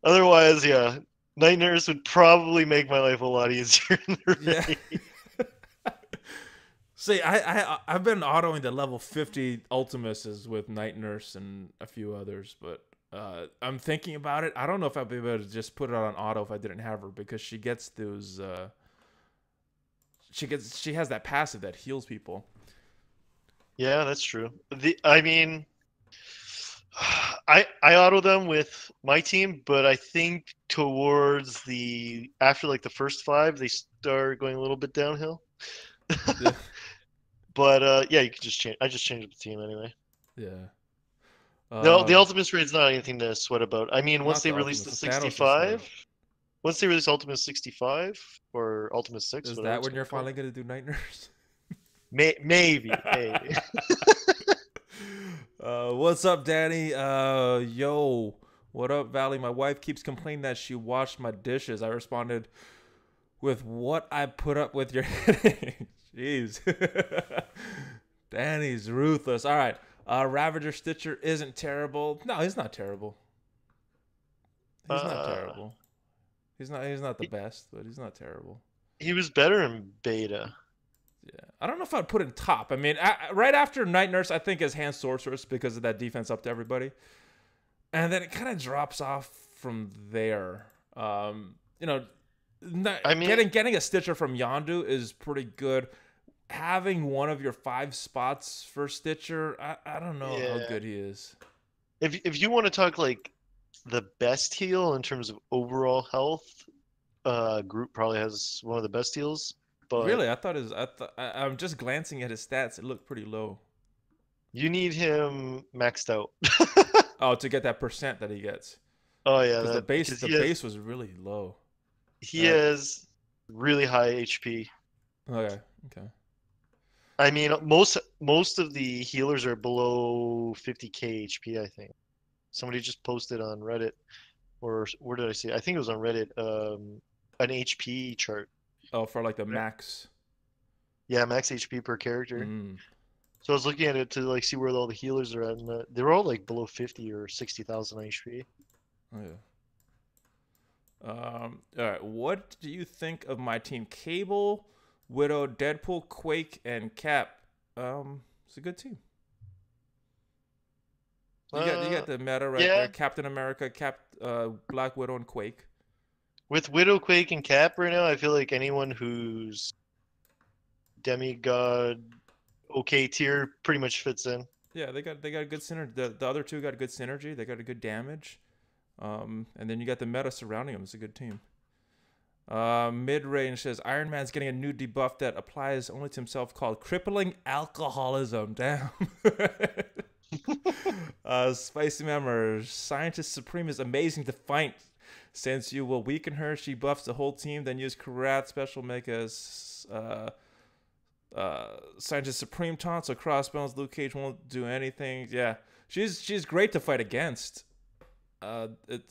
otherwise, yeah. Night Nurse would probably make my life a lot easier in the Yeah. raid. See, I've been autoing the level 50 Ultimuses with Night Nurse and a few others, but I'm thinking about it. I don't know if I'd be able to just put it on auto if I didn't have her because she gets those. She has that passive that heals people. Yeah, that's true. I mean, I auto them with my team, but I think towards the after like the first 5, they start going a little bit downhill. Yeah, But yeah, you can just change. I just changed the team anyway. yeah. No, the Um, Ultimate Raid's not anything to sweat about. I mean, once Not they the release Ultimus. the The Thanos is hard. 65, once they release Ultimate 65 or Ultimate 6, Is whatever that it's when gonna you're be called, finally gonna do Night Nurse? maybe. What's up, Danny? Yo, what up, Valley? My wife keeps complaining that she washed my dishes. I responded with what I put up with your headache. Jeez. Danny's ruthless. All right. Ravager Stitcher isn't terrible. No, he's not terrible. He's not Uh, terrible. He's not the he, best, but he's not terrible. he was better in beta. Yeah, I don't know if I'd put him top. I mean, right after Night Nurse, I think is Hand Sorceress because of that defense up to everybody, and then it kind of drops off from there. You know, I mean, getting a Stitcher from Yondu is pretty good. Having one of your 5 spots for Stitcher, I don't know how yeah. good he is. If you want to talk like the best heal in terms of overall health, Group probably has one of the best heals. But Really, I thought I'm just glancing at his stats. It looked pretty low. You need him maxed out. Oh, to get that percent that he gets, Oh yeah, because the that base because the base was really low. he Uh, has really high HP. okay, okay. I mean, most of the healers are below 50k HP, I think. Somebody just posted on Reddit, or where did I see it? I think it was on Reddit, an HP chart. Oh, for like the Right. max. Yeah, max HP per character. Mm, So I was looking at it to like see where all the healers are at, and they're all like below 50 or 60,000 HP. oh yeah. All right. What do you think of my team? Cable, Widow, Deadpool, Quake, and Cap. It's a good team. You got the meta right Yeah, there. Captain America, Black Widow, and Quake. with Widow, Quake, and Cap right now, I feel like anyone who's demigod okay tier pretty much fits in. Yeah, they got a good synergy. The other two got a good synergy. They got a good damage. And then you got the meta surrounding them. It's a good team. Mid range says Iron Man's getting a new debuff that applies only to himself called crippling alcoholism. Damn. Spicy members. Scientist Supreme is amazing to fight. Since you will weaken her, she buffs the whole team. Then use Karat special make as Scientist Supreme taunts. So crossbones. Luke Cage won't do anything. Yeah, she's great to fight against.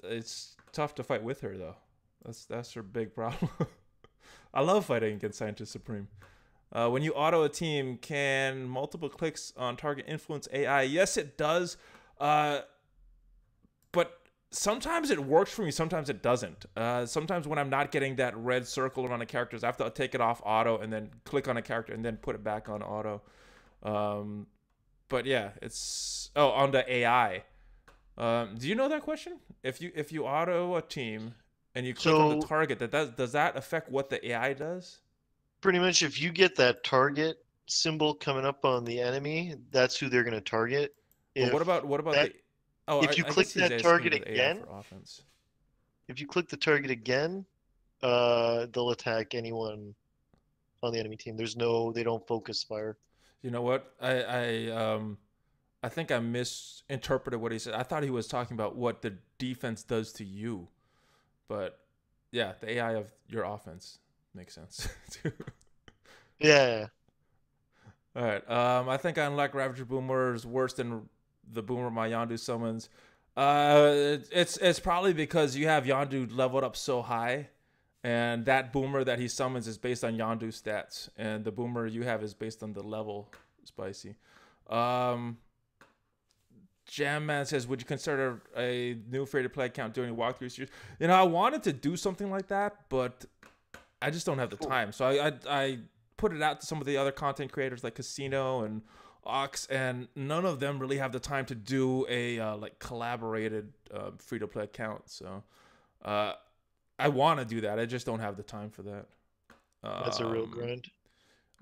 It's tough to fight with her though. That's her big problem. I love fighting against Scientist Supreme. When you auto a team, can multiple clicks on target influence AI? Yes, it does. But sometimes it works for me. Sometimes it doesn't. Sometimes when I'm not getting that red circle around the characters, I have to take it off auto and then click on a character and then put it back on auto. But yeah, it's on the AI. Do you know that question? If you auto a team and you click on the So target, does that affect what the AI does? pretty much if you get that target symbol coming up on the enemy, that's who they're going to target. But If what about that the? Oh, if you I guess click he's that asking target with AI again, for offense. if you click the target again, they'll attack anyone on the enemy team. They don't focus fire. You know what? I think I misinterpreted what he said. I thought he was talking about what the defense does to you, but yeah, the AI of your offense makes sense too. Yeah. All right. I think I unlocked Ravager Boomer is worse than the Boomer my Yondu summons. It's probably because you have Yondu leveled up so high, and that Boomer that he summons is based on Yondu stats, and the Boomer you have is based on the level. Spicy. Um, Jam Man says, "Would you consider a new free-to-play account doing walkthroughs?" You know, I wanted to do something like that, but I just don't have the time. So I put it out to some of the other content creators like Khasino and Ox, and none of them really have the time to do a like collaborated free to play account. So I want to do that. I just don't have the time for that. That's a real Um, grind.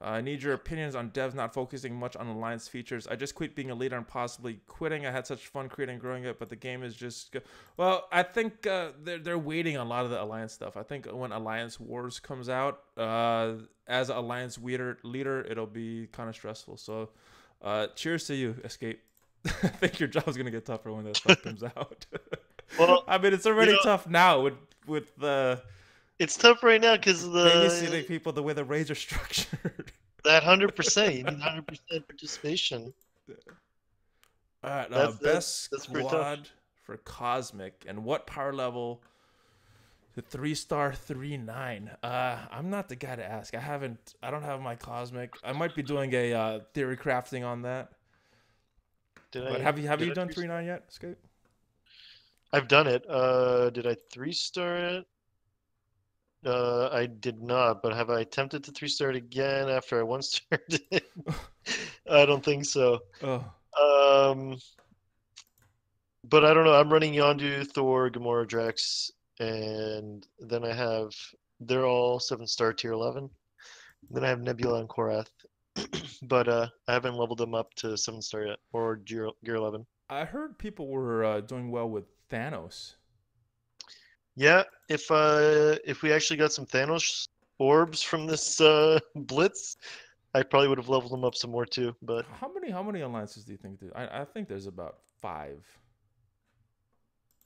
I need your opinions on devs not focusing much on alliance features. I just quit being a leader and possibly quitting. I had such fun creating and growing it, but the game is just well. I think they're waiting on a lot of the alliance stuff. I think when Alliance Wars comes out, as an alliance leader, it'll be kind of stressful. So, cheers to you, Escape. I think your job's gonna get tougher when that stuff comes out. Well, I mean, it's you already know, tough now with the it's tough right now because babysitting people the way the raids are structured. that 100%. You need 100% participation. All right, That's best that's pretty tough. squad for Cosmic and what power level? The 3-star 3-9. I'm not the guy to ask. I don't have my Cosmic. I might be doing a theory crafting on that. Did But I have did you I done three? 3-9 yet, Scoot? I've done it. Did I 3-star it? I did not, but have I attempted to 3-star it again after I 1-starred it? I don't think so. Oh, Um, but I don't know. I'm running Yondu, Thor, Gamora, Drax, and then they're all 7-star tier 11. Then I have Nebula and Korath, but I haven't leveled them up to 7-star yet or gear 11. I heard people were doing well with Thanos. Yeah, if we actually got some Thanos orbs from this Blitz, I probably would have leveled them up some more too. But How many alliances do you think? I think there's about 5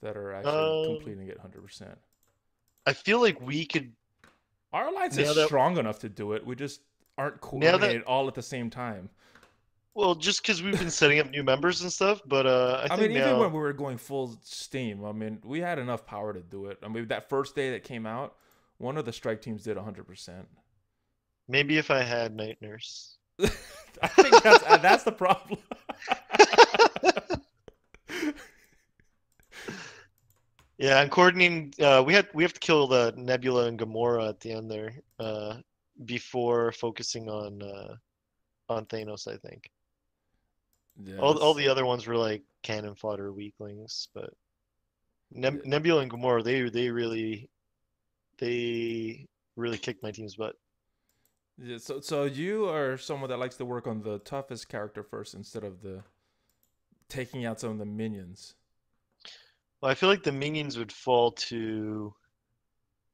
that are actually um, completing it 100%. I feel like we could Our alliance is now that strong enough to do it. We just aren't now that coordinated all at the same time. well, just because we've been setting up new members and stuff. But I I think mean, even now when we were going full steam, I mean, we had enough power to do it. I mean, that first day that came out, one of the strike teams did 100%. maybe if I had Night Nurse. I think that's the problem. Yeah, I'm coordinating. We have to kill the Nebula and Gamora at the end there, before focusing on Thanos. I think all Yes. the other ones were like cannon fodder weaklings, but Yeah. Nebula and Gamora they really kicked my team's butt. Yeah, so you are someone that likes to work on the toughest character first instead of the taking out some of the minions. Well, I feel like the minions would fall to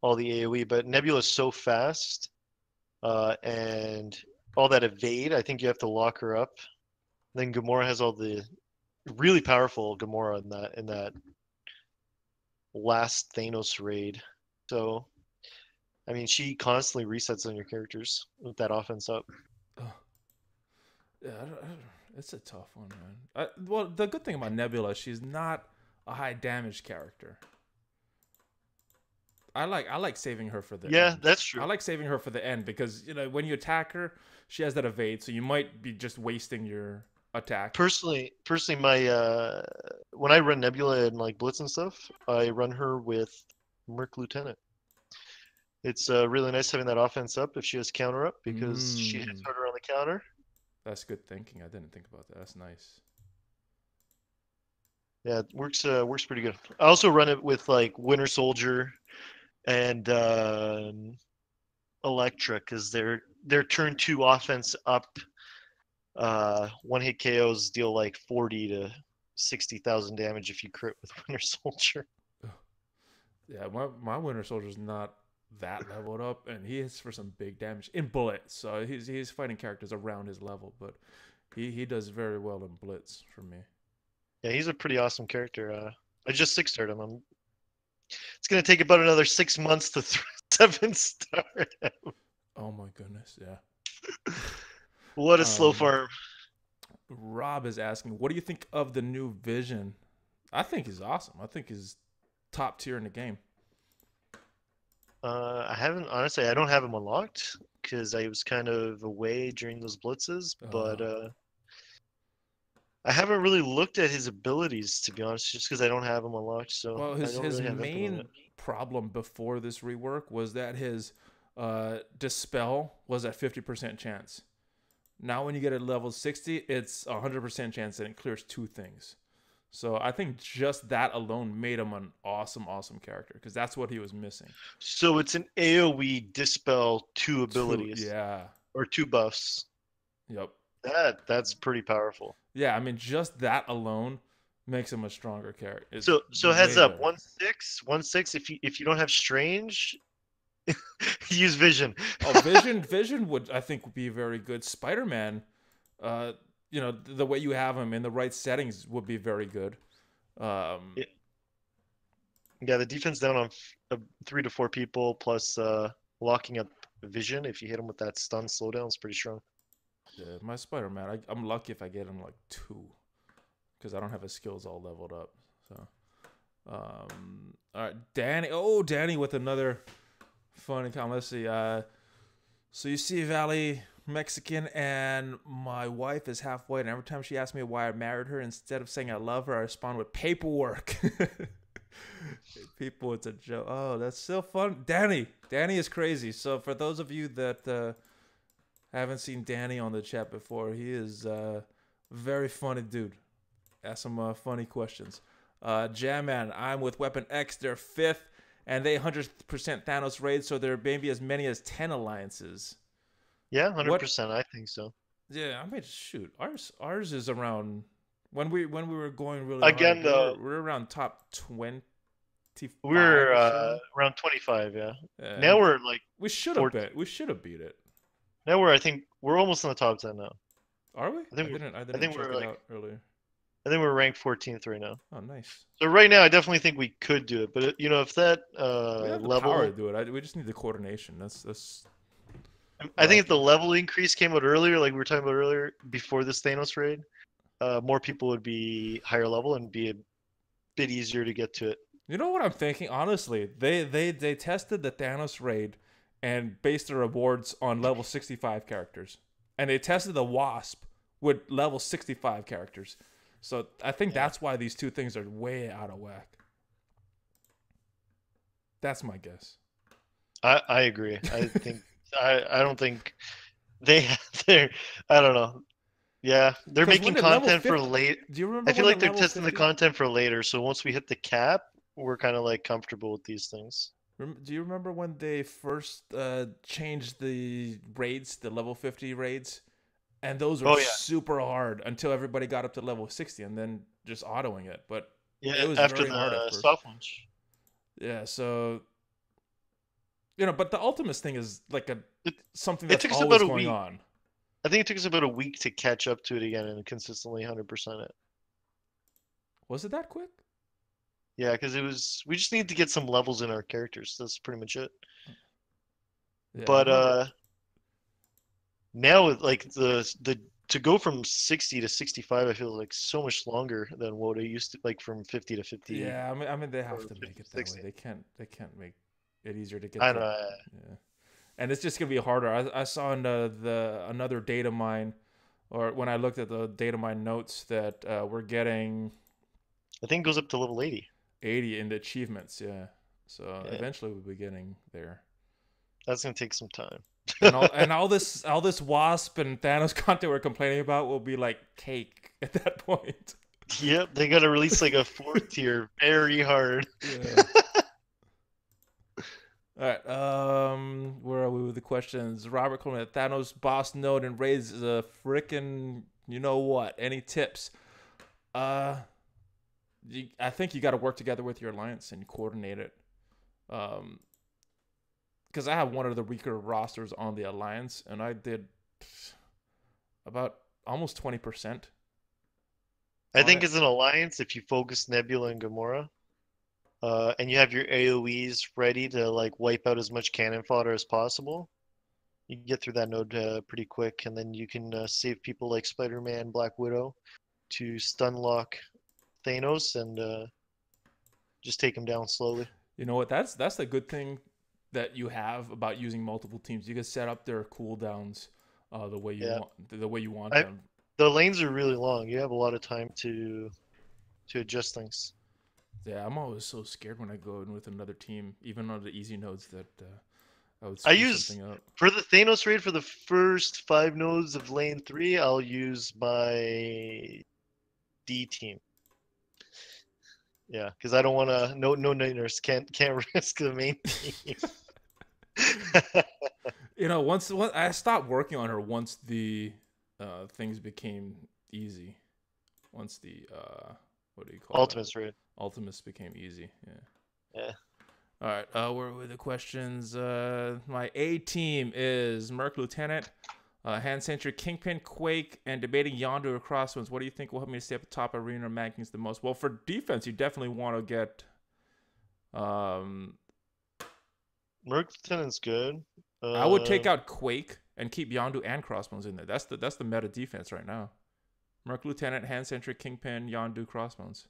all the AoE, but Nebula's so fast, and all that evade. I think you have to lock her up. Then Gamora has all the really powerful Gamora in that last Thanos raid. So I mean, she constantly resets on your characters with that offense up. Oh, yeah, it's a tough one, man. Well, the good thing about Nebula, she's not a high damage character. I like saving her for the Yeah, end. that's I true. like saving her for the end because when you attack her, she has that evade, so you might be just wasting your attack. Personally, my when I run Nebula and like Blitz and stuff, I run her with Merc Lieutenant. It's really nice having that offense up if she has counter up because she hits Mm, harder on the counter. that's good thinking. I didn't think about that. That's nice. Yeah, it works pretty good. I also run it with like Winter Soldier and Electra because their turn two offense up. One hit KOs deal like 40 to 60,000 damage if you crit with Winter Soldier. Yeah, my Winter Soldier's not that leveled up, and he hits for some big damage in Blitz. So he's fighting characters around his level, but he does very well in Blitz for me. Yeah, he's a pretty awesome character. I just 6-starred him. It's gonna take about another 6 months to 7-star. Oh my goodness, yeah. What a slow Um, farm. Rob is asking, what do you think of the new Vision? I think he's awesome. I think he's top tier in the game. I haven't honestly. I don't have him unlocked because I was kind of away during those blitzes, but Uh, I haven't really looked at his abilities to be honest, just because I don't have him unlocked. So well, I his don't his really have input on main it. problem before this rework was that his dispel was at 50% chance. Now when you get at level 60, it's 100% chance that it clears 2 things. So I think just that alone made him an awesome, awesome character because that's what he was missing. So it's an AOE dispel two Two, abilities yeah, or two buffs. yep, That's pretty powerful. yeah. I mean, just that alone makes him a stronger character. It's So heads way up, better. 1/6. If you don't have strange, use vision. Oh, Vision would I think would be very good. Spider-Man, uh, the way you have him in the right settings would be very good. Um, Yeah, the defense down on 3 to 4 people plus locking up vision. If you hit him with that stun slowdown, is pretty strong. yeah, my Spider-Man, I'm lucky if I get him like 2 because I don't have his skills all leveled up. So, all right, Danny. Oh, Danny with another funny comment. Let's see. So you see, Valley Mexican, and my wife is half white, and every time she asks me why I married her, instead of saying I love her, I respond with paperwork. People, it's a joke. Oh, that's so fun. Danny is crazy. So for those of you that haven't seen Danny on the chat before, he is a very funny dude. Ask some funny questions. Jam Man, I'm with Weapon X. They're 5th, and they 100% Thanos raid, so there may be as many as 10 alliances. Yeah, What? 100%. I think so. Yeah, I mean, shoot. Ours is around when we were going really hard. Again, though, We're around top 25 we're or so. around 25. Yeah. Now And we're like we should have 14. bet. We should have beat it. Now I think we're almost in the top 10 now. Are we? I think I I didn't think check we're it like out earlier. I think we're ranked 14th right now. Oh, nice. So right now, I definitely think we could do it. But if that We have the power level, to do it. We just need the coordination. That's I think if the lacking. level increase came out earlier, like we were talking about earlier, before this Thanos raid, more people would be higher level and be a bit easier to get to it. You know what I'm thinking? Honestly, they tested the Thanos raid and based their rewards on level 65 characters, and they tested the Wasp with level 65 characters. So I think Yeah, that's why these two things are way out of whack. That's my guess. I agree. I don't think they they're I don't know. Yeah, they're Because when making did level content for 50? late. Do you I remember feel when the like they're level testing the 50? content for later. So once we hit the cap, we're kind of like comfortable with these things. Do you remember when they first changed the raids, the level 50 raids? And those were Oh yeah, super hard until everybody got up to level 60 and then just autoing it. But it yeah. was After very hard at the first. soft launch, Yeah, so but the Ultimus thing is like a it, something it that's took us always about a going week. on. I think it took us about a week to catch up to it again and consistently 100% it. Was it that quick? Yeah, because we just need to get some levels in our characters. That's pretty much it. Yeah, I But remember. now with like the to go from 60 to 65, I feel like so much longer than what it used to, like from 50 to 50 Yeah, I mean they have or to 50 make to it that way. 60. They can't make it easier to get I the know. yeah. And it's just gonna be harder. I saw in the another data mine, or when I looked at the data mine notes that we're getting I think it goes up to level 80. 80 in the achievements. Yeah, so Yeah, eventually we'll be getting there. that's gonna take some time. And all this Wasp and Thanos content we're complaining about will be like cake at that point. Yep, they gotta release like a fourth tier very hard. Yeah. All right. Where are we with the questions? Robert Coleman, Thanos boss node and raids is a freaking you know what? Any tips? Uh, I think you got to work together with your alliance and coordinate it. Um, because I have one of the weaker rosters on the alliance, and I did about almost 20% I on think it. as an alliance, if you focus Nebula and Gamora, and you have your AoEs ready to like wipe out as much cannon fodder as possible, you can get through that node pretty quick, and then you can save people like Spider-Man, Black Widow to stun lock Thanos and just take him down slowly. You know what? That's the good thing that you have about using multiple teams. You can set up their cooldowns Yeah, the way you want I them. the lanes are really long. You have a lot of time to adjust things. Yeah, I'm always so scared when I go in with another team, even on the easy nodes, that I would I screw use something up. for the Thanos raid for the first 5 nodes of lane 3. I'll use my D team. Yeah, because I don't want to. No nighters can't risk the main team. Once I stopped working on her once the things became easy. Once the what do you call that? Ultimates raid. Ultimates became easy. Yeah. Yeah. All right. Where were the questions? My A team is Merc Lieutenant, Hand Sentry, Kingpin, Quake, and debating Yondu or Crosswinds. What do you think will help me to stay at the top arena rankings the most? Well, for defense, you definitely want to get. Um, Merc Lieutenant's good. I would take out Quake and keep Yondu and Crossbones in there. That's the meta defense right now. Merc Lieutenant, Hand Sentry, Kingpin, Yondu, Crossbones.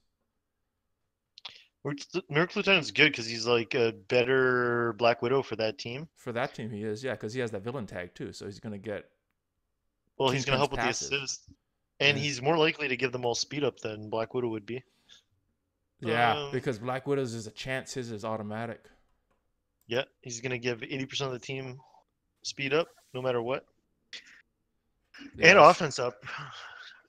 Merc Lieutenant's good because he's like a better Black Widow for that team. For that team, he is, yeah, because he has that villain tag too, so he's gonna get Well, he's gonna Kingpin's help with the passive. assist, and Yeah, he's more likely to give them all speed up than Black Widow would be. yeah, Um, because Black Widow's is a chance, his is automatic. yeah, he's gonna give 80% of the team speed up no matter what, and Yes, offense up.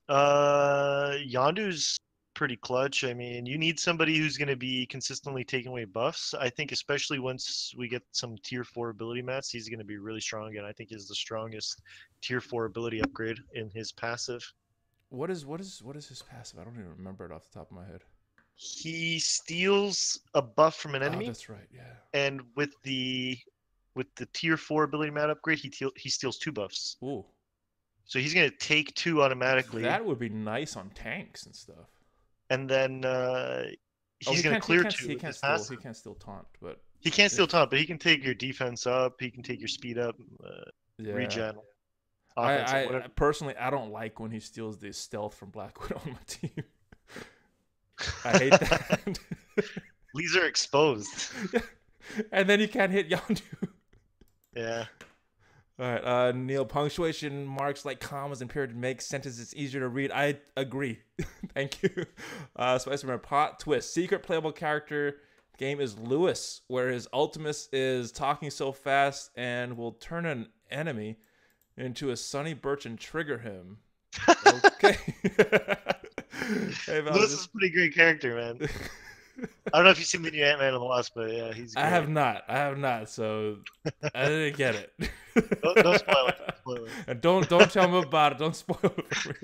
Yondu's pretty clutch. I mean, you need somebody who's going to be consistently taking away buffs. I think, especially once we get some tier 4 ability mats, he's going to be really strong. And I think he's the strongest tier 4 ability upgrade in his passive. what is his passive? I don't even remember it off the top of my head. He steals a buff from an Oh, enemy, that's right. Yeah. and with the with the tier 4 ability mat upgrade, he steals 2 buffs. Ooh. So he's gonna take 2 automatically. That would be nice on tanks and stuff. And then he's gonna clear 2 with his passive. He can't still taunt, but he can't steal taunt, but he can take your defense up. He can take your speed up, regen. I personally, I don't like when he steals the stealth from Black Widow on my team. I hate that. These are exposed. And then you can't hit Yondu. Yeah. All right. Neil, punctuation marks like commas and period make sentences easier to read. I agree. Thank you. Spicer-Man, plot twist. Secret playable character game is Lewis, where his ultimate is talking so fast and will turn an enemy into a Sonny Birch and trigger him. Okay. Hey, Lewis is a pretty great character, man. I don't know if you've seen the new Ant-Man and the Wasp, but yeah, he's great. I have not, so I didn't get it. Don't spoil it. And don't tell me about it. Don't spoil it for me.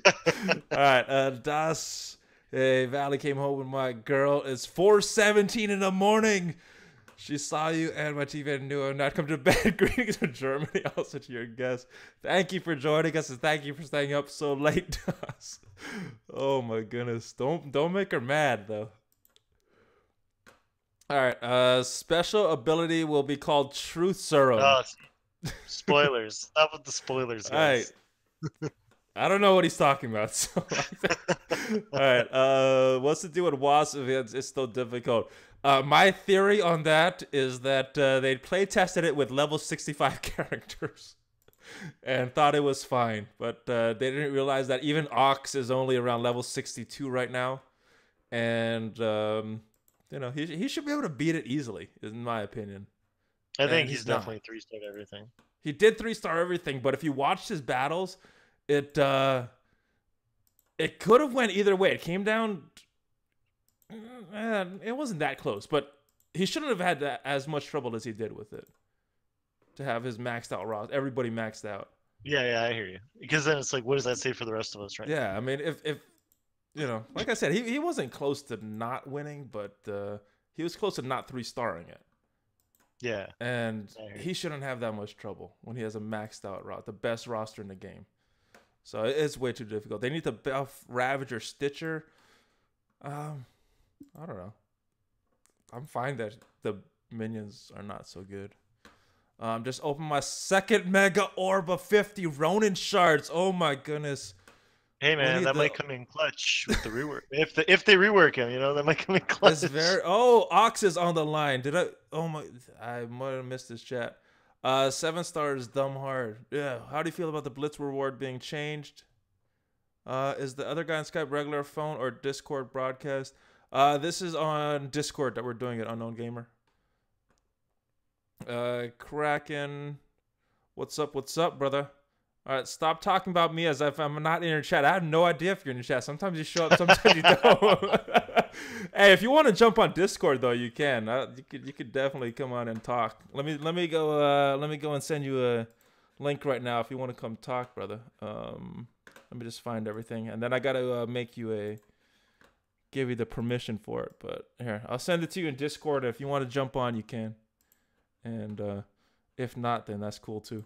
All right, Das. Hey, Valley came home with my girl. It's 4:17 in the morning. She saw you and my TV and knew I'm not come to bed. Greetings from Germany. Also to your guest. Thank you for joining us and thank you for staying up so late, Das. Oh my goodness. Don't make her mad though. All right. Special ability will be called Truth Serum. Spoilers. Stop with the spoilers, guys. All right. I don't know what he's talking about. So all right. What's to do with Wasp events? It's still difficult. My theory on that is that they play tested it with level 65 characters and thought it was fine, but they didn't realize that even Ox is only around level 62 right now, and you know he should be able to beat it easily, in my opinion. I think he's definitely 3-starred everything. He did 3-star everything, but if you watched his battles, it could have went either way. It came down. It wasn't that close, but he shouldn't have had as much trouble as he did with it. To have his maxed out roster, everybody maxed out. Yeah, I hear you. Because then it's like, what does that say for the rest of us, right? Yeah, I mean, if you know, like I said, he wasn't close to not winning, but he was close to not 3-starring it. Yeah. And he shouldn't have that much trouble when he has a maxed out roster, the best roster in the game. So it's way too difficult. They need to buff Ravager, Stitcher. I don't know. I'm fine that the minions are not so good. Just open my second Mega Orb of 50 Ronin shards. Oh my goodness. Hey man, that might come in clutch with the rework. if they rework him, you know, that might come in clutch. Oh, Ox is on the line. I might have missed this chat. 7 stars, dumb hard. Yeah. How do you feel about the Blitz reward being changed? Is the other guy on Skype regular phone or Discord broadcast? This is on Discord that we're doing it, Unknown Gamer. Kraken. What's up, brother? All right, stop talking about me as if I'm not in your chat. I have no idea if you're in your chat. Sometimes you show up, sometimes you don't. Hey, if you want to jump on Discord though, you can. You could definitely come on and talk. Let me go and send you a link right now if you want to come talk, brother. Let me just find everything, and then I gotta give you the permission for it. But here, I'll send it to you in Discord. If you want to jump on, you can, and if not, then that's cool too.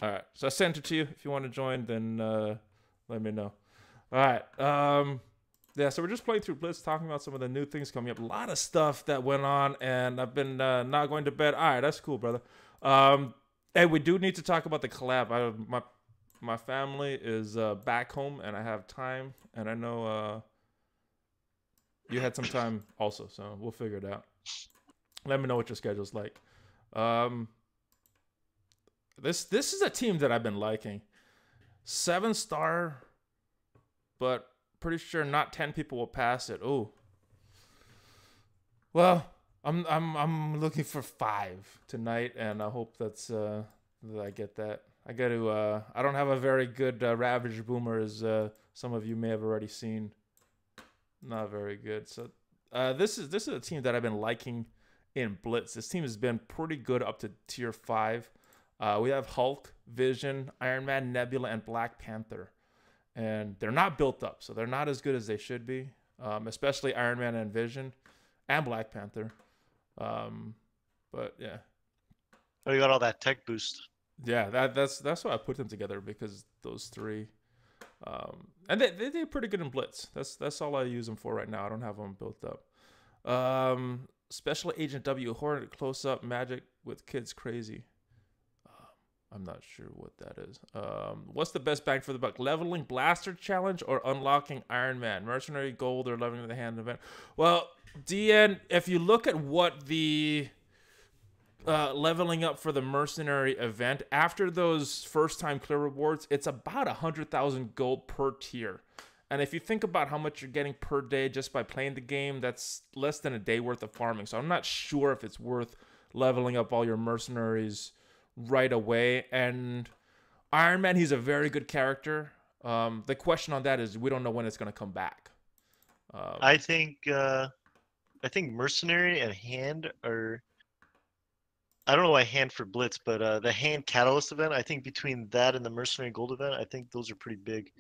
All right, so I sent it to you. If you want to join, then let me know. All right, yeah. So we're just playing through Blitz, talking about some of the new things coming up. A lot of stuff that went on, and I've been not going to bed. All right, that's cool, brother. Hey, we do need to talk about the collab. My family is back home, and I have time, and I know you had some time also, so we'll figure it out. Let me know what your schedule's like. This is a team that I've been liking. 7-star, but pretty sure not 10 people will pass it. Oh. Well, I'm looking for 5 tonight, and I hope that I get that. I got to. I don't have a very good Ravage Boomer, as some of you may have already seen. Not very good. So this is a team that I've been liking in Blitz. This team has been pretty good up to tier 5. We have Hulk, Vision, Iron Man, Nebula, and Black Panther. And they're not built up, so they're not as good as they should be, especially Iron Man and Vision and Black Panther. But yeah. Oh, you got all that tech boost. Yeah, that's why I put them together, because those three, and they're pretty good in Blitz. That's all I use them for right now. I don't have them built up. Special Agent W, Hornet, close up magic with kids crazy. I'm not sure what that is. What's the best bang for the buck? Leveling Blaster Challenge or unlocking Iron Man? Mercenary Gold or Leveling the Hand event? Well, DN, if you look at what the leveling up for the Mercenary event, after those first-time clear rewards, it's about 100,000 gold per tier. And if you think about how much you're getting per day just by playing the game, that's less than a day worth of farming. So I'm not sure if it's worth leveling up all your mercenaries right away. And Iron Man, he's a very good character. The question on that is we don't know when it's going to come back. I think Mercenary and Hand are. I don't know why Hand for Blitz, but the Hand Catalyst event. I think between that and the Mercenary Gold event, I think those are pretty big.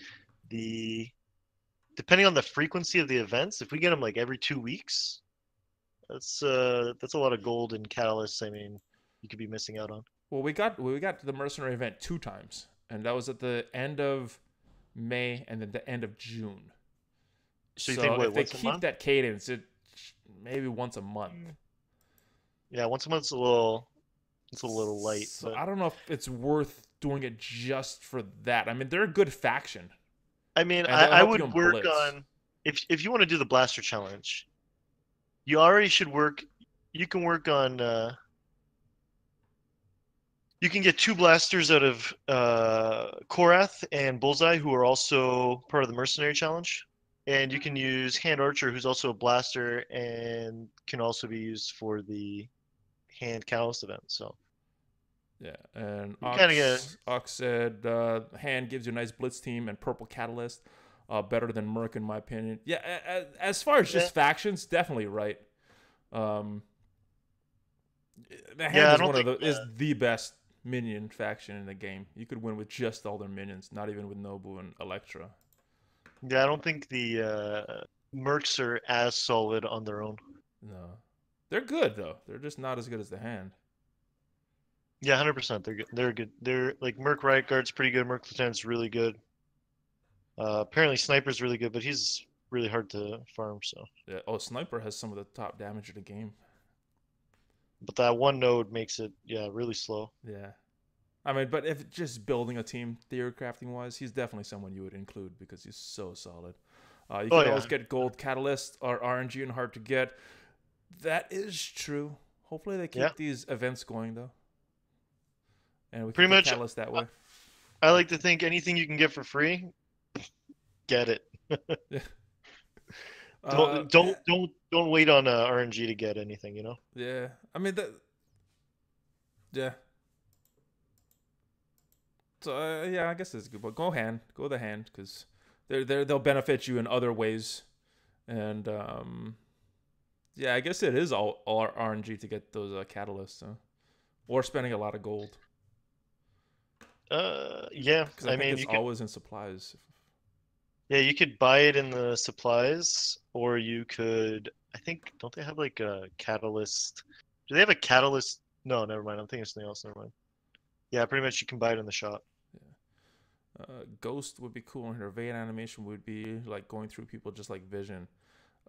Depending on the frequency of the events, if we get them like every 2 weeks, that's a lot of gold and catalysts. I mean, you could be missing out on. Well, we got to the Mercenary event 2 times, and that was at the end of May and then the end of June. So you think if they once a keep month? that cadence, it maybe once a month. Yeah, once a month's a little light. So But I don't know if it's worth doing it just for that. I mean, they're a good faction. I mean, And they'll I help would you in work Blitz. on if you want to do the Blaster Challenge, you already should work. You can work on. You can get 2 blasters out of Korath and Bullseye, who are also part of the Mercenary Challenge. And you can use Hand Archer, who's also a blaster and can also be used for the Hand Catalyst event. So Yeah, and you kind of get. Ox said Hand gives you a nice Blitz team and Purple Catalyst, better than Merc in my opinion. Yeah, as far as just factions, definitely right. The Hand Yeah, I is don't think is the best minion faction in the game. You could win with just all their minions, not even with Nobu and Electra. Yeah, I don't think the Mercs are as solid on their own. No, they're good though. They're just not as good as the Hand. Yeah, 100%. They're good. They're good. They're like Merc Riot Guard's pretty good. Merc Lieutenant's really good. Apparently Sniper's really good, but he's really hard to farm. So. Yeah. Oh, Sniper has some of the top damage of the game. But that one node makes it really slow. Yeah. I mean, but if just building a team theory crafting wise, he's definitely someone you would include because he's so solid. You can always get gold catalyst or RNG and hard to get. That is true. Hopefully they keep these events going though, and we can get catalyst that way. I like to think anything you can get for free, get it. Don't wait on RNG to get anything. You know. Yeah, I mean that. Yeah. So yeah, I guess it's good. But go the Hand, because they'll benefit you in other ways, and yeah, I guess it is all RNG to get those catalysts, or spending a lot of gold. Yeah, because I think it's always in supplies. Yeah, you could buy it in the supplies, or you could. I think don't they have like a catalyst? Do they have a catalyst? No, never mind. I'm thinking of something else. Never mind. Yeah, pretty much you can buy it in the shop. Yeah. Ghost would be cool, and her vein animation would be like going through people just like Vision.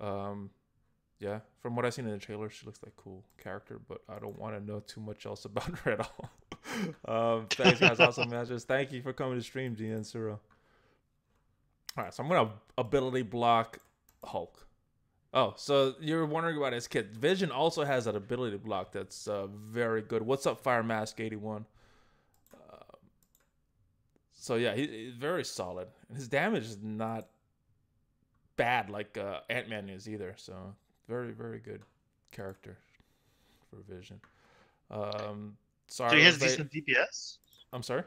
Yeah, from what I've seen in the trailer, she looks like a cool character, but I don't want to know too much else about her at all. Thanks, guys. Awesome matches. Thank you for coming to stream, GN Suro. All right, so I'm going to ability block Hulk. Oh, so you're wondering about his kit. Vision also has that ability block that's very good. What's up, Fire Mask 81? So yeah, he's very solid. And his damage is not bad like Ant-Man is either. So very, very good character for Vision. Sorry. So he has decent DPS? I'm sorry?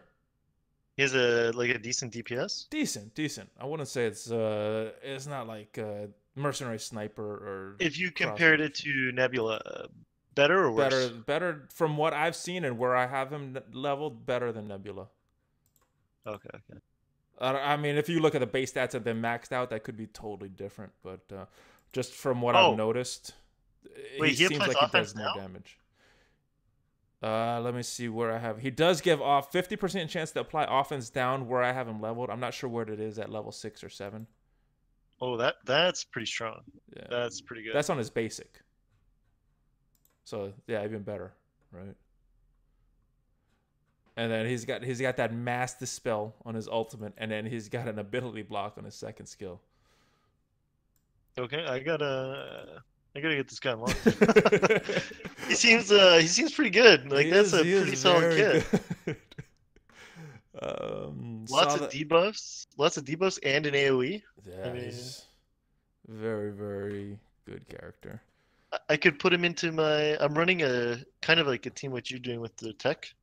He has a decent DPS? Decent. I wouldn't say it's not like Mercenary Sniper or. If you compared it to Nebula, better or worse? Better from what I've seen and where I have him leveled, better than Nebula. Okay. I mean, if you look at the base stats and then maxed out, that could be totally different. But just from what I've noticed, he seems like he does more damage. Let me see where I have. He does give off 50% chance to apply offense down where I have him leveled. I'm not sure where it is at level 6 or 7. Oh, that's pretty strong. Yeah. That's pretty good. That's on his basic. So yeah, even better, right? And then he's got that mass dispel on his ultimate, and then he's got an ability block on his second skill. Okay, I gotta get this guy unlocked. He seems pretty good. Like that's a pretty solid kid. Lots of debuffs and an AoE. Yeah, he's very, very good character. I could put him into my. I'm running a kind of like a team what you're doing with the tech,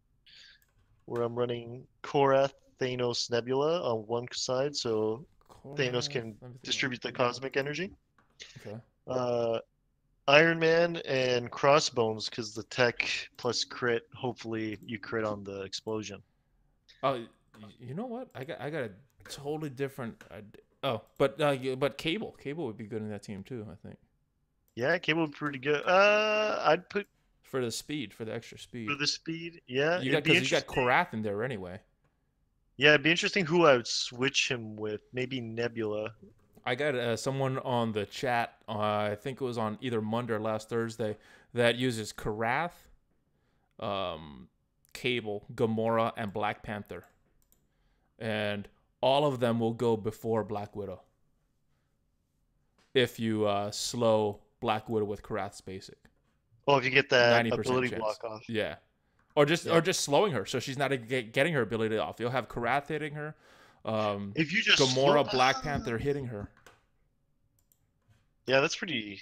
where I'm running Korath, Thanos, Nebula on one side, so Thanos can distribute the cosmic energy. Okay. Iron Man and Crossbones because the tech plus crit. Hopefully, you crit on the explosion. Oh, you know what? I got a totally different. But Cable would be good in that team too. I think. Yeah, Cable would be pretty good. I'd put for the speed, for the extra speed. For the speed, yeah. You got Korath in there anyway. Yeah, it'd be interesting who I would switch him with. Maybe Nebula. I got someone on the chat. I think it was on either Monday or last Thursday that uses Korath, Cable, Gamora, and Black Panther, and all of them will go before Black Widow. If you slow Black Widow with Korath's basic. Oh, if you get that ability chance. block off. Yeah. Or just slowing her so she's not getting her ability off. You'll have Korath hitting her. If you just Gamora, Black Panther hitting her. Yeah, that's pretty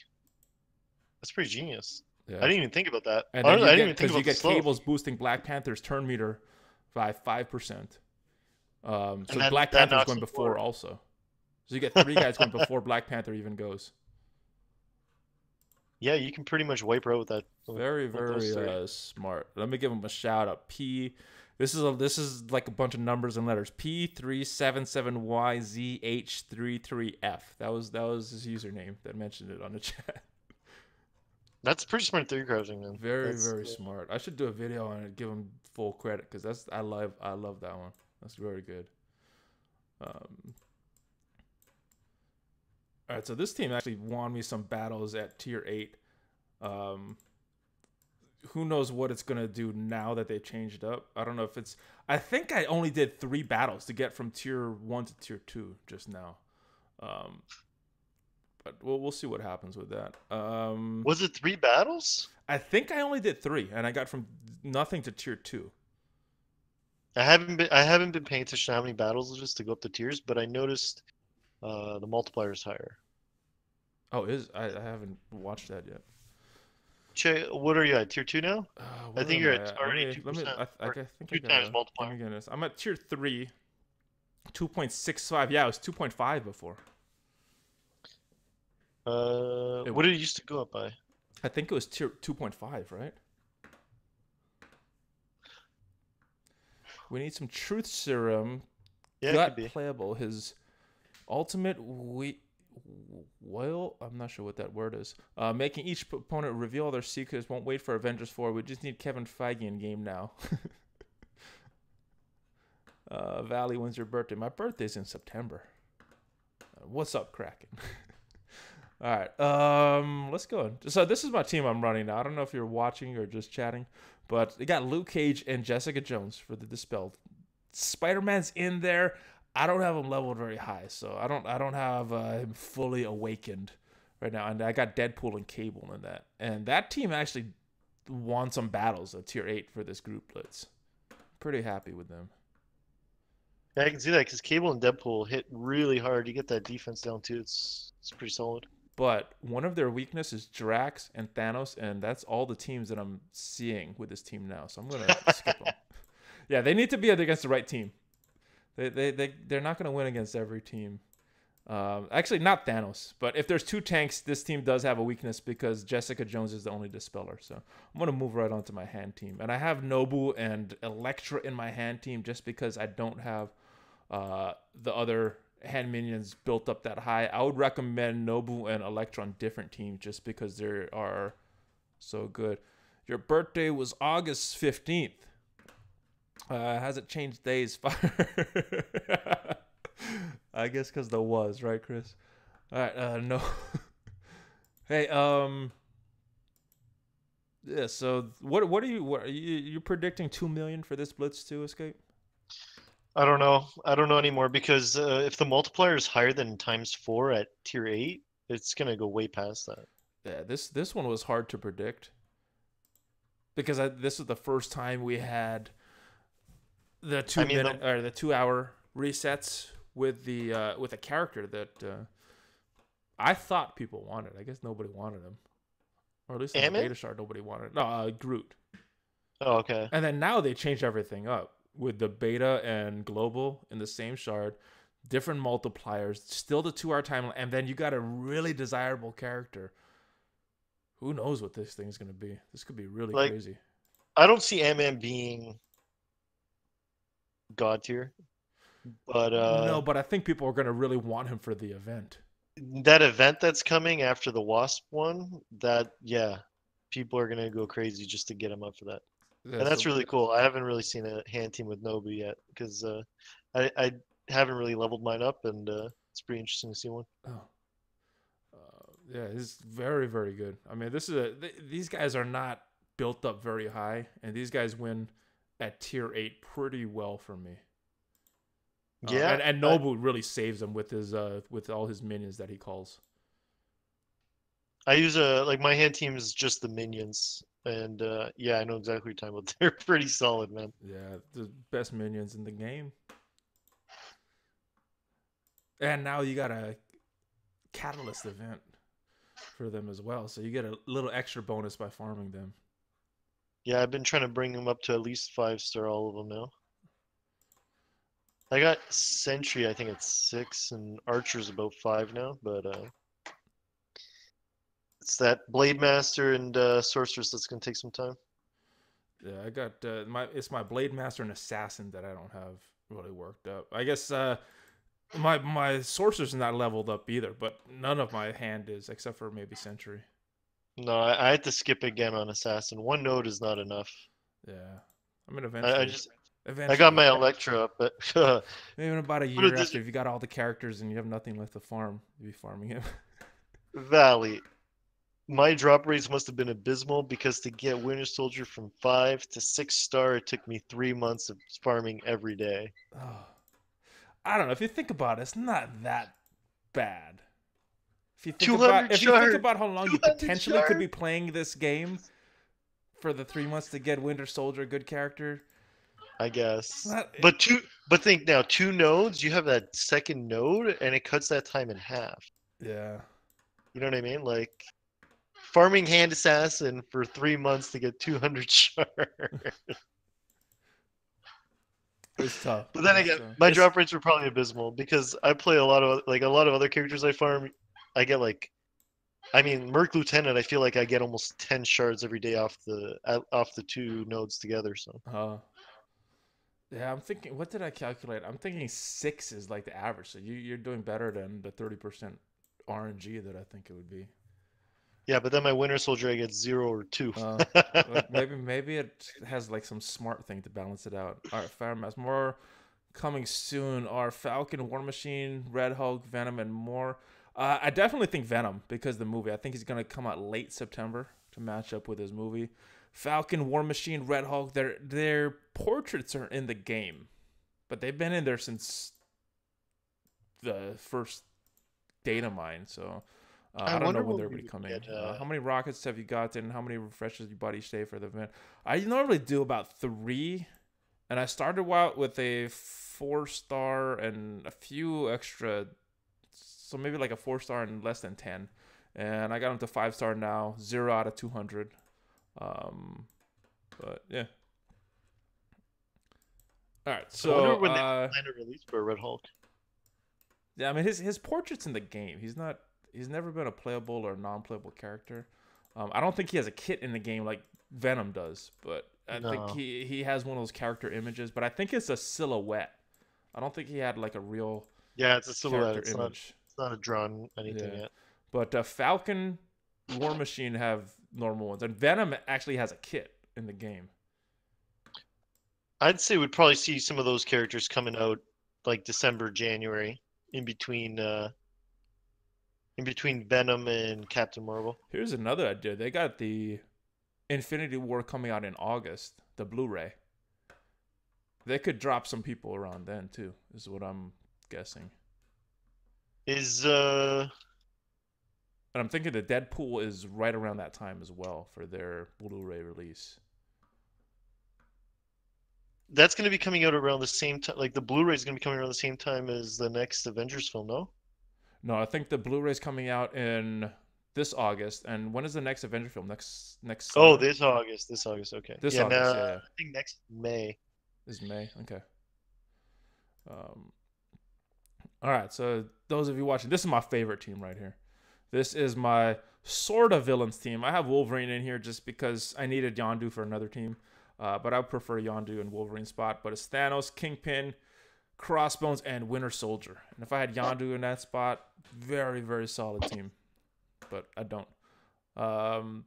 genius. Yeah. I didn't even think about that. And then you get Cable's boosting Black Panther's turn meter by 5%. So Black Panther's going before also. So you get 3 guys going before Black Panther even goes. Yeah, you can pretty much wipe her out with that. Very, very smart. Let me give him a shout out. This is like a bunch of numbers and letters. P377YZH33F. That was his username that mentioned it on the chat. That's pretty smart theory crafting, man. Very smart. I should do a video on it, give him full credit because I love that one. That's very good. All right, so this team actually won me some battles at tier 8. Who knows what it's gonna do now that they changed up? I don't know if it's. I think I only did 3 battles to get from tier 1 to tier 2 just now. But we'll see what happens with that. Was it 3 battles? I think I only did 3, and I got from nothing to tier 2. I haven't been paying attention to how many battles it is to go up the tiers, but I noticed the multiplier is higher. Oh, I haven't watched that yet. Che, what are you at? Tier 2 now? I think you're at already 2%. I think 2 times multiplier. I'm at tier 3, 2.65. Yeah, it was 2.5 before. What did it used to go up by? I think it was tier 2.5, right? We need some truth serum. Yeah, Gut it could be playable. His ultimate well, I'm not sure what that word is. Making each opponent reveal their secrets. Won't wait for Avengers 4. We just need Kevin Feige in game now. Valley, when's your birthday? My birthday's in September. What's up, Kraken? All right, let's go. So this is my team I'm running now. I don't know if you're watching or just chatting, but they got Luke Cage and Jessica Jones for the Dispelled. Spider-Man's in there. I don't have him leveled very high, so I don't have him fully awakened right now. And I got Deadpool and Cable in that. And that team actually won some battles at tier 8 for this group blitz. Pretty happy with them. Yeah, I can see that because Cable and Deadpool hit really hard. You get that defense down too. It's pretty solid. But one of their weaknesses is Drax and Thanos, and that's all the teams that I'm seeing with this team now. So I'm gonna skip them. Yeah, they need to be against the right team. They're not gonna win against every team. Actually, not Thanos. But if there's 2 tanks, this team does have a weakness because Jessica Jones is the only dispeller. So I'm gonna move right on to my hand team, and I have Nobu and Elektra in my hand team just because I don't have the other hand minions built up that high. I would recommend Nobu and Elektra on different teams just because they are so good. Your birthday was August 15th. Hasn't changed days. I guess because the was, right, Chris? All right, no. Hey, yeah, so what are you predicting 2 million for this Blitz 2 escape? I don't know. I don't know anymore because if the multiplier is higher than ×4 at tier 8, it's gonna go way past that. Yeah, this one was hard to predict because this was the first time we had the 2 minute or the 2 hour resets with a character that I thought people wanted. I guess nobody wanted him, or at least in the Ant-Man? beta shard nobody wanted. No, Groot. Oh, okay. And then now they changed everything up with the beta and global in the same shard, different multipliers, still the 2 hour timeline, and then you got a really desirable character. Who knows what this thing is going to be? This could be really crazy. I don't see Ant-Man being god tier, but no, but I think people are going to really want him for the event. that event that's coming after the Wasp one, that people are gonna go crazy just to get him up for that. Yeah, And that's really cool. I haven't really seen a hand team with Nobu yet because I haven't really leveled mine up, and it's pretty interesting to see one. Oh. Yeah, it's very, very good. I mean, these guys are not built up very high, and these guys win at tier 8 pretty well for me. Yeah, and Nobu really saves them with his with all his minions that he calls. I use my hand team is just the minions, and I know exactly what you're talking about. They're pretty solid, man. Yeah, the best minions in the game. And now you got a catalyst event for them as well, so you get a little extra bonus by farming them. Yeah, I've been trying to bring them up to at least 5-star, all of them now. I got Sentry, I think it's 6, and Archer's about 5 now, but it's that Blade Master and Sorceress that's gonna take some time. Yeah, I got it's my Blade Master and Assassin that I don't have really worked up. I guess my Sorcerer's not leveled up either, but none of my hand is except for maybe Sentry. No, I had to skip again on Assassin. One node is not enough. Yeah, I mean eventually. I got my Electra up, but maybe in about a year after, if you got all the characters and you have nothing left to farm, you'll be farming him. Valley. My drop rates must have been abysmal because to get Winter Soldier from 5 to 6-star, it took me 3 months of farming every day. Oh, I don't know. If you think about it, it's not that bad. If you think about how long you potentially could be playing this game for the 3 months to get Winter Soldier, a good character, I guess. But think now, 2 nodes, you have that second node, and it cuts that time in half. Yeah. You know what I mean? Like, farming Hand Assassin for 3 months to get 200 shards. It's tough. But then again, my drop rates were probably abysmal because I play a lot of other characters I farm. I get Merc Lieutenant. I feel like I get almost 10 shards every day off the 2 nodes together. So. Yeah, I'm thinking. What did I calculate? I'm thinking 6 is like the average. So you're doing better than the 30% RNG that I think it would be. Yeah, but then my Winter Soldier I get 0 or 2. maybe it has like some smart thing to balance it out. All right, Firemask, more coming soon. Are Falcon, War Machine, Red Hulk, Venom, and more. I definitely think Venom because the movie. I think he's gonna come out late September to match up with his movie. Falcon, War Machine, Red Hulk. Their portraits are in the game, but they've been in there since the first data mine. So. I don't know when they're going to come in. How many rockets have you gotten? How many refreshes you bought each day for the event? I normally do about 3, and I started out with a 4-star and a few extra, so maybe like a 4-star and less than 10. And I got them to 5-star now, 0 out of 200. But yeah. All right, so I wonder when they plan to release for Red Hulk. Yeah, I mean his portrait's in the game. He's never been a playable or non-playable character. I don't think he has a kit in the game like Venom does, but I think he has one of those character images. But I think it's a silhouette. I don't think he had like a real it's a silhouette. It's not a drawn anything yet. But Falcon, War Machine have normal ones. And Venom actually has a kit in the game. I'd say we'd probably see some of those characters coming out like December, January, in between Venom and Captain Marvel. Here's another idea. They got the Infinity War coming out in August, the Blu-ray. They could drop some people around then too, is what I'm guessing. Is And I'm thinking the Deadpool is right around that time as well for their Blu-ray release. that's going to be coming out around the same time? Like the Blu-ray is going to be coming around the same time as the next Avengers film, no? No, I think the Blu-ray is coming out in this August. And when is the next Avenger film? Next summer? Oh, this August. This August. Okay. This yeah, August, no, yeah. I think next May. Is May? Okay. All right, so those of you watching, this is my favorite team right here. This is my sort of villains team. I have Wolverine in here just because I needed Yondu for another team. But I prefer Yondu and Wolverine spot. But it's Thanos, Kingpin, Crossbones, and Winter Soldier. And if I had Yondu in that spot, very, very solid team. But I don't.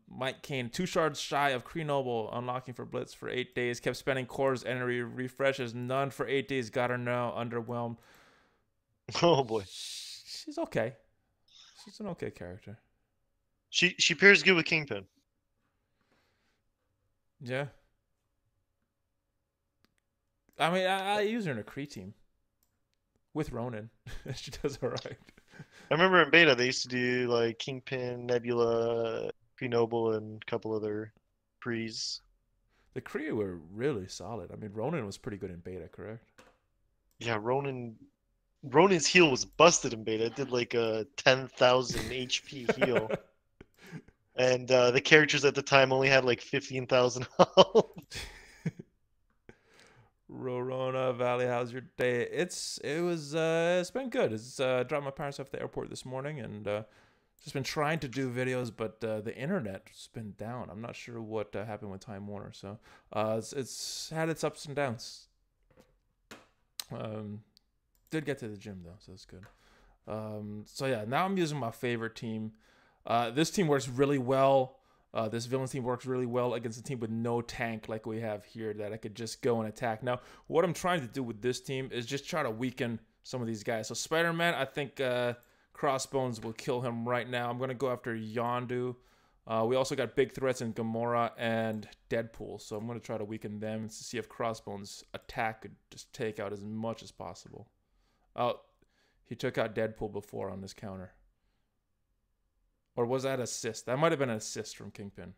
Mike Kane, 2 shards shy of Kree Noble, unlocking for Blitz for 8 days. Kept spending cores, energy refreshes, none for 8 days. Got her now, underwhelmed. Oh boy. She's okay. She's an okay character. She pairs good with Kingpin. Yeah. I mean, I use her in a Kree team with Ronan. She does all right. I remember in beta they used to do like Kingpin, Nebula, Kree Noble, and a couple other Krees. The Kree were really solid. I mean, Ronan was pretty good in beta, correct? Yeah, Ronan's heal was busted in beta. It did like a 10,000 HP heal. And the characters at the time only had like 15,000 health. Rorona Valley, how's your day? It's been good. It's dropped my parents off at the airport this morning and just been trying to do videos, but the internet's been down. I'm not sure what happened with Time Warner, so it's had its ups and downs. Did get to the gym though, so that's good. So yeah, now I'm using my favorite team. This team works really well. This villain team works really well against a team with no tank like we have here that I could just go and attack. Now, what I'm trying to do with this team is just try to weaken some of these guys. So Spider-Man, I think Crossbones will kill him right now. I'm going to go after Yondu. We also got big threats in Gamora and Deadpool. So I'm going to try to weaken them to see if Crossbones' attack could just take out as much as possible. Oh, he took out Deadpool before on this counter. Or was that assist? That might have been an assist from Kingpin.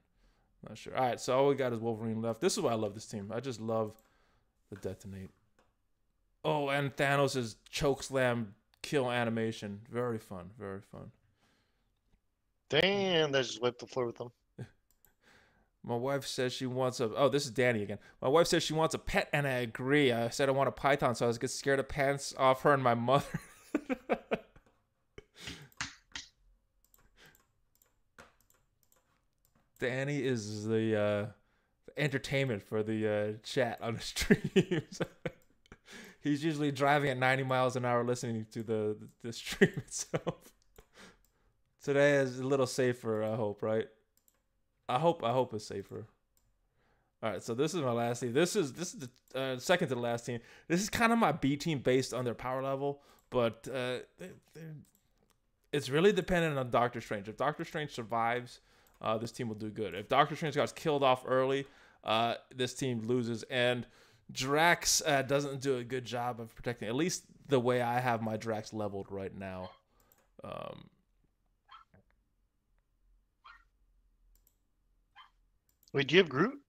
Not sure. All right, so all we got is Wolverine left. This is why I love this team. I just love the detonate. Oh, and Thanos' chokeslam kill animation. Very fun. Very fun. Damn, that just wiped the floor with them. My wife says she wants a... Oh, this is Danny again. My wife says she wants a pet, and I agree. I said I want a python, so I was get scared of pants off her and my mother. Danny is the entertainment for the chat on the streams. He's usually driving at 90 miles an hour listening to the stream itself. Today is a little safer, I hope, right? I hope it's safer. All right, so this is my last team. This is the second to the last team. This is kind of my B team based on their power level, but it's really dependent on Doctor Strange. If Doctor Strange survives, this team will do good. If Doctor Strange got killed off early, this team loses. And Drax doesn't do a good job of protecting, at least the way I have my Drax leveled right now. Wait, do you have Groot?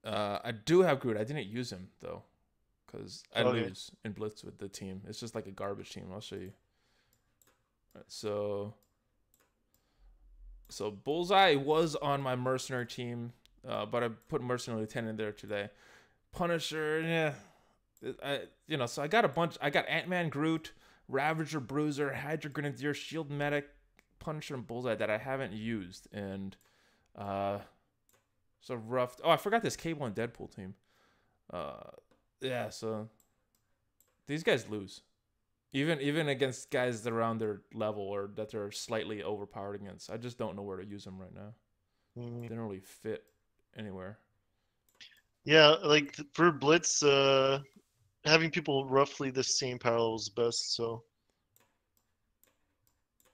I do have Groot. I didn't use him, though, because I lose in Blitz with the team. It's just like a garbage team. I'll show you. All right, so Bullseye was on my mercenary team, but I put Mercenary Lieutenant in there today. Punisher, yeah. So I got a bunch. I got Ant-Man, Groot, Ravager, Bruiser, Hydra, Grenadier, Shield Medic, Punisher, and Bullseye that I haven't used. And so rough. Oh, I forgot this Cable and Deadpool team. Yeah, so these guys lose. Even against guys that are around their level or that they're slightly overpowered against. I just don't know where to use them right now. Mm. They don't really fit anywhere. Yeah, like for Blitz, having people roughly the same power level is best. So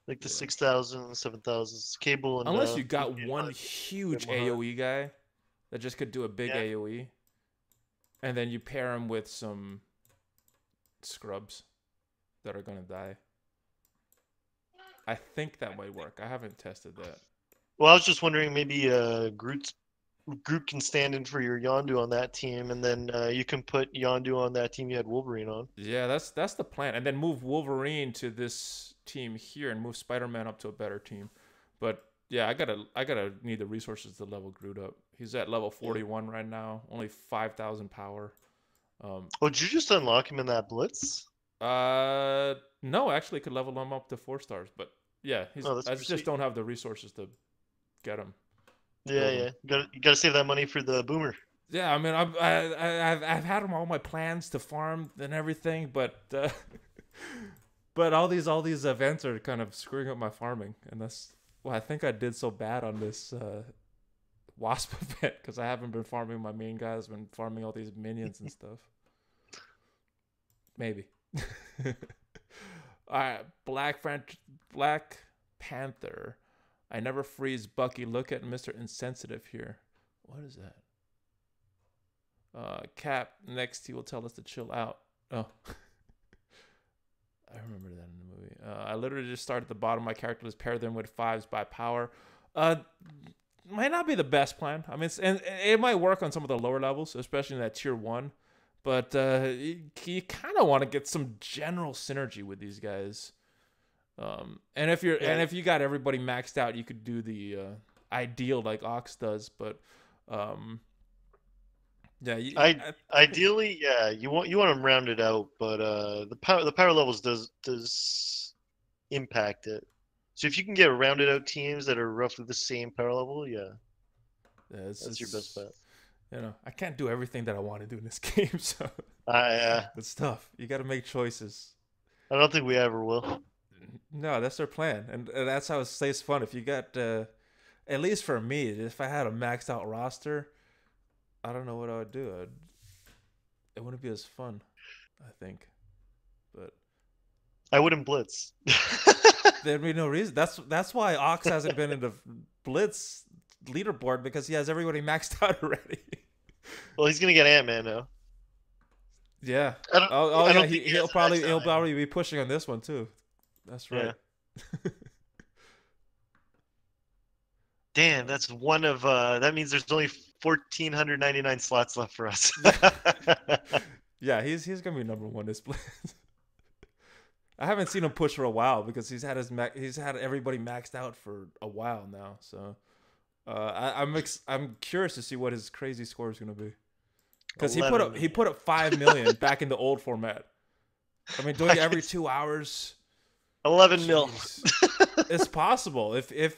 like the Yeah. 6,000, 7,000 cable and Unless you got PK one 5 a bit huge more hard. AoE guy that just could do a big Yeah. AoE, and then you pair him with some scrubs that are gonna die. I think that might work. I haven't tested that. Well, I was just wondering maybe Groot can stand in for your Yondu on that team, and then you can put Yondu on that team you had Wolverine on. Yeah, that's the plan, and then move Wolverine to this team here, and move Spider-Man up to a better team. But yeah, I gotta need the resources to level Groot up. He's at level Yeah. 41 right now, only 5,000 power. Um, Oh, did you just unlock him in that Blitz? no, actually, could level him up to 4 stars, but yeah, Oh, that's I pretty just sweet. don't have the resources to get him, Yeah, build him. yeah. You gotta save that money for the Boomer. Yeah, I mean, I've had all my plans to farm and everything, but but all these events are kind of screwing up my farming, and that's well, I think I did so bad on this wasp event because I haven't been farming my main guys, been farming all these minions and stuff. Maybe. All right, Black Panther. I never freeze Bucky. Look at Mr. Insensitive here. What is that? Cap next he will tell us to chill out. Oh. I remember that in the movie. I literally just started at the bottom. My character was paired them with 5s by power. Uh, might not be the best plan. I mean, and it might work on some of the lower levels, especially in that tier 1. But you kind of want to get some general synergy with these guys. And Yeah. if you got everybody maxed out, you could do the ideal like Ox does. But yeah, Ideally, yeah, you want them rounded out, but the power levels does impact it. So if you can get rounded out teams that are roughly the same power level, yeah, yeah, that's your best bet. I can't do everything that I want to do in this game, so I it's tough. You got to make choices. I don't think we ever will. No, that's their plan, and that's how it stays fun. If you got, at least for me, if I had a maxed out roster, I don't know what I would do. It wouldn't be as fun, I think. But I wouldn't blitz. there'd be no reason. That's why Ox hasn't been in the Blitz leaderboard because he has everybody maxed out already. Well, he's gonna get Ant-Man now. Yeah. I don't. Oh I yeah. don't think he has He'll a max probably out Ant-Man. be pushing on this one too. That's Yeah. right. Damn, that's one of. That means there's only 1,499 slots left for us. Yeah, he's gonna be number one this play. I haven't seen him push for a while because he's had everybody maxed out for a while now. So I'm curious to see what his crazy score is gonna be because 11 he put up 5 million back in the old format. I mean, doing it every 2 hours. 11 mil. It's possible if if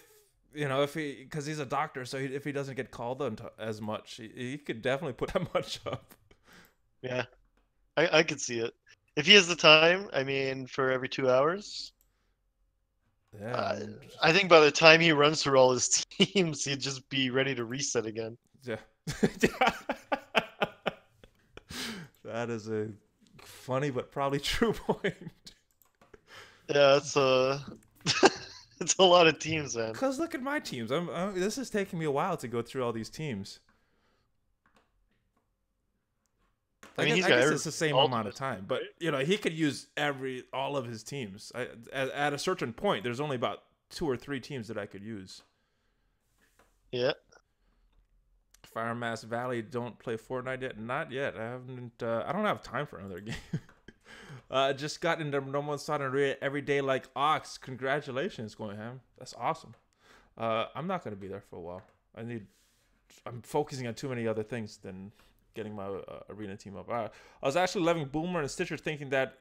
he because he's a doctor, so if he doesn't get called on as much, he could definitely put that much up. Yeah, I could see it. If he has the time, I mean, for every 2 hours, Yeah, I think by the time he runs through all his teams, he'd just be ready to reset again. yeah. That is a funny but probably true point. Yeah, it's it's a lot of teams, man. Cause look at my teams. This is taking me a while to go through all these teams. I mean, he's I got guess it's the same amount of ultimate, time, but right? he could use all of his teams. At a certain point, there's only about 2 or 3 teams that I could use. Yeah. Fire Mass Valley don't play Fortnite yet. Not yet. I haven't. I don't have time for another game. Just got into number 1 slot every day like Ox. Congratulations, going ham. That's awesome. I'm not gonna be there for a while. I'm focusing on too many other things than getting my arena team up. I was actually loving Boomer and Stitcher, thinking that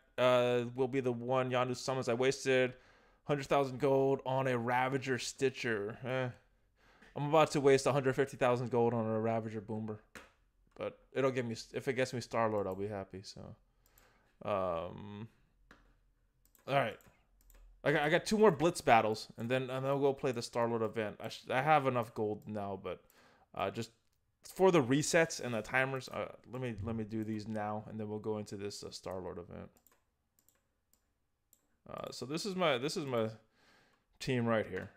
will be the one Yondu summons. I wasted 100,000 gold on a Ravager Stitcher. I'm about to waste 150,000 gold on a Ravager Boomer, but it'll give me, if it gets me Star Lord, I'll be happy. So, all right. I got 2 more Blitz battles, and then I'll go play the Star-Lord event. I have enough gold now, but just for the resets and the timers, let me do these now, and then we'll go into this Star-Lord event. So this is my team right here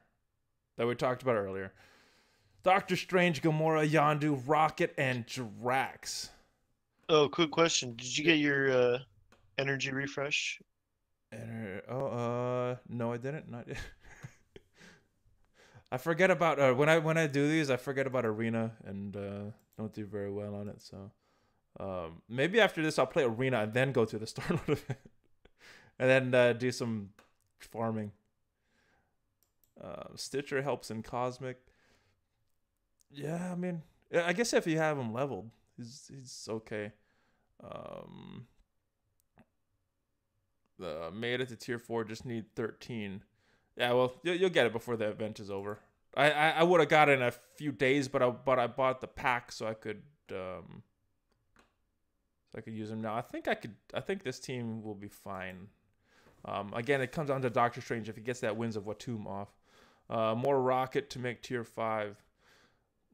that we talked about earlier. Doctor Strange, Gamora, Yondu, Rocket, and Drax. Oh, quick question. Did you get your energy refresh? No, I didn't. Not yet. I forget about when I do these. I forget about Arena and don't do very well on it. So maybe after this, I'll play Arena and then go to the Star-Lord event, and then do some farming. Stitcher helps in Cosmic. Yeah, I mean, I guess if you have him leveled, he's okay. Um, Made it to tier 4. Just need 13. Yeah, well, you'll get it before the event is over. I would have got it in a few days, but I bought the pack so I could use him now. I think this team will be fine. Again, it comes down to Doctor Strange if he gets that Winds of Watum off. More Rocket to make tier 5.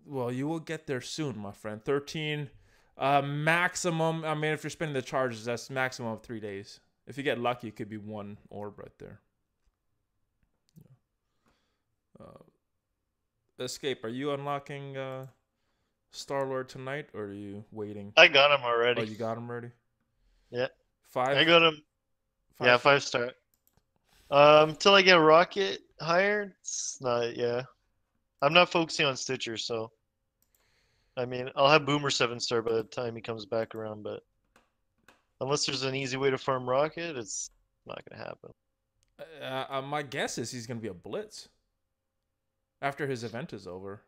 Well, you will get there soon, my friend. 13 maximum. I mean, if you're spending the charges, that's maximum of 3 days. If you get lucky, it could be 1 orb right there. Escape, are you unlocking Star-Lord tonight, or are you waiting? I got him already. Oh, you got him already? Yeah. 5? I got him. 5 Yeah, 5-star. Till I get Rocket higher, it's not. Yeah, I'm not focusing on Stitcher, so I mean, I'll have Boomer 7-star by the time he comes back around. But unless there's an easy way to farm Rocket, it's not gonna happen. My guess is he's gonna be a Blitz after his event is over.